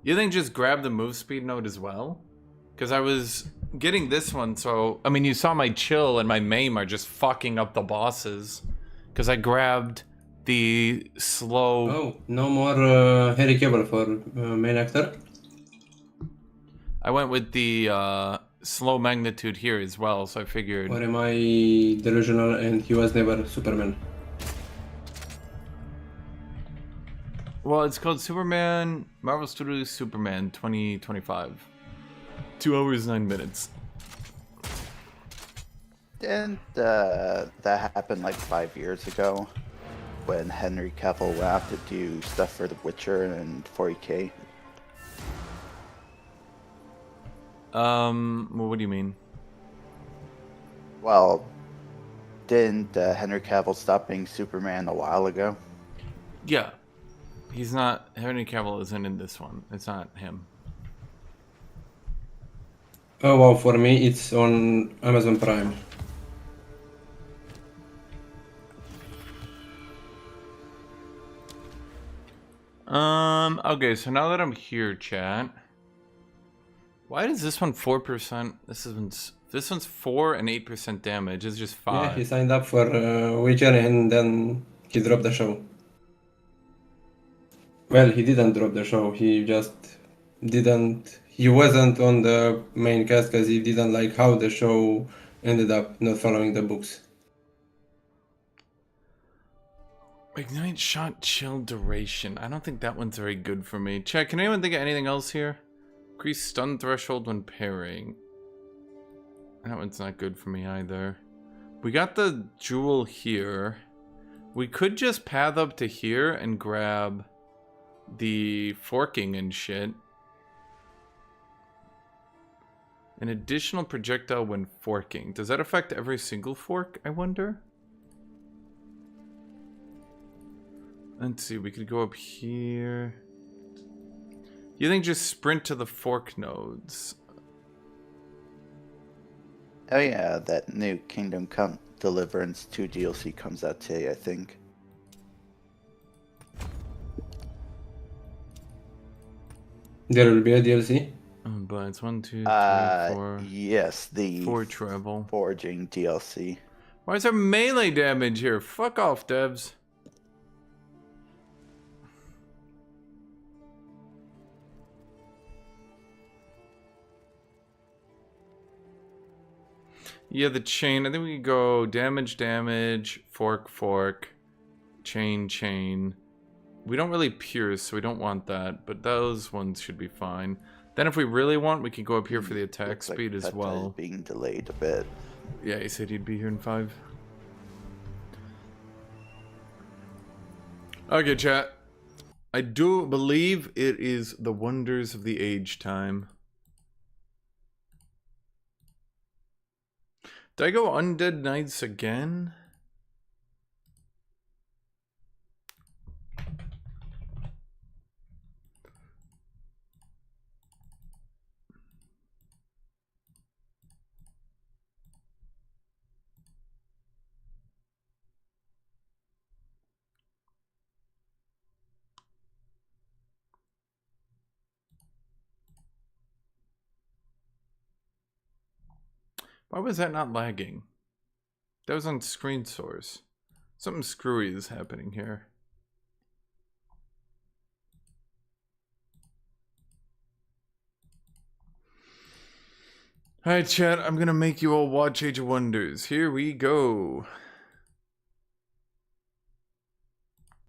A: You think just grab the move speed node as well? Because I was getting this one, so... I mean, you saw my chill and my maim are just fucking up the bosses. Because I grabbed the slow...
S: Oh, no more Harry Cavill for main actor?
A: I went with the slow magnitude here as well, so I figured...
S: Or am I delusional and he was never Superman?
A: Well, it's called Superman, Marvel Studios Superman 2025. 2 hours, 9 minutes.
T: Didn't that happen like 5 years ago when Henry Cavill went out to do stuff for The Witcher and 40K?
A: Well, what do you mean?
T: Well, didn't Henry Cavill stop being Superman a while ago?
A: Yeah. He's not... Henry Cavill isn't in this one. It's not him.
S: Oh wow, for me it's on Amazon Prime.
A: Okay, so now that I'm here, chat. Why is this one 4%? This one's 4 and 8% damage. It's just 5.
S: Yeah, he signed up for Witcher and then he dropped the show. Well, he didn't drop the show. He just didn't. He wasn't on the main cast because he didn't like how the show ended up not following the books.
A: Ignite shot chill duration. I don't think that one's very good for me. Chat, can anyone think of anything else here? Increase stun threshold when parrying. That one's not good for me either. We got the jewel here. We could just path up to here and grab the forking and shit. An additional projectile when forking. Does that affect every single fork, I wonder? Let's see, we could go up here. You think just sprint to the fork nodes?
T: Oh yeah, that new Kingdom Come Deliverance 2 DLC comes out today, I think.
S: There will be a DLC?
A: But it's 1, 2, 3, 4.
T: Yes, the
A: 4 travel.
T: Forging DLC.
A: Why is there melee damage here? Fuck off, devs. Yeah, the chain. I think we could go damage, damage, fork, fork, chain, chain. We don't really pierce, so we don't want that, but those ones should be fine. Then if we really want, we can go up here for the attack speed as well.
T: Is being delayed a bit.
A: Yeah, he said he'd be here in 5. Okay, chat. I do believe it is the wonders of the age time. Did I go Undead Knights again? Why was that not lagging? That was on screen source. Something screwy is happening here. Alright, chat, I'm gonna make you all watch Age of Wonders. Here we go.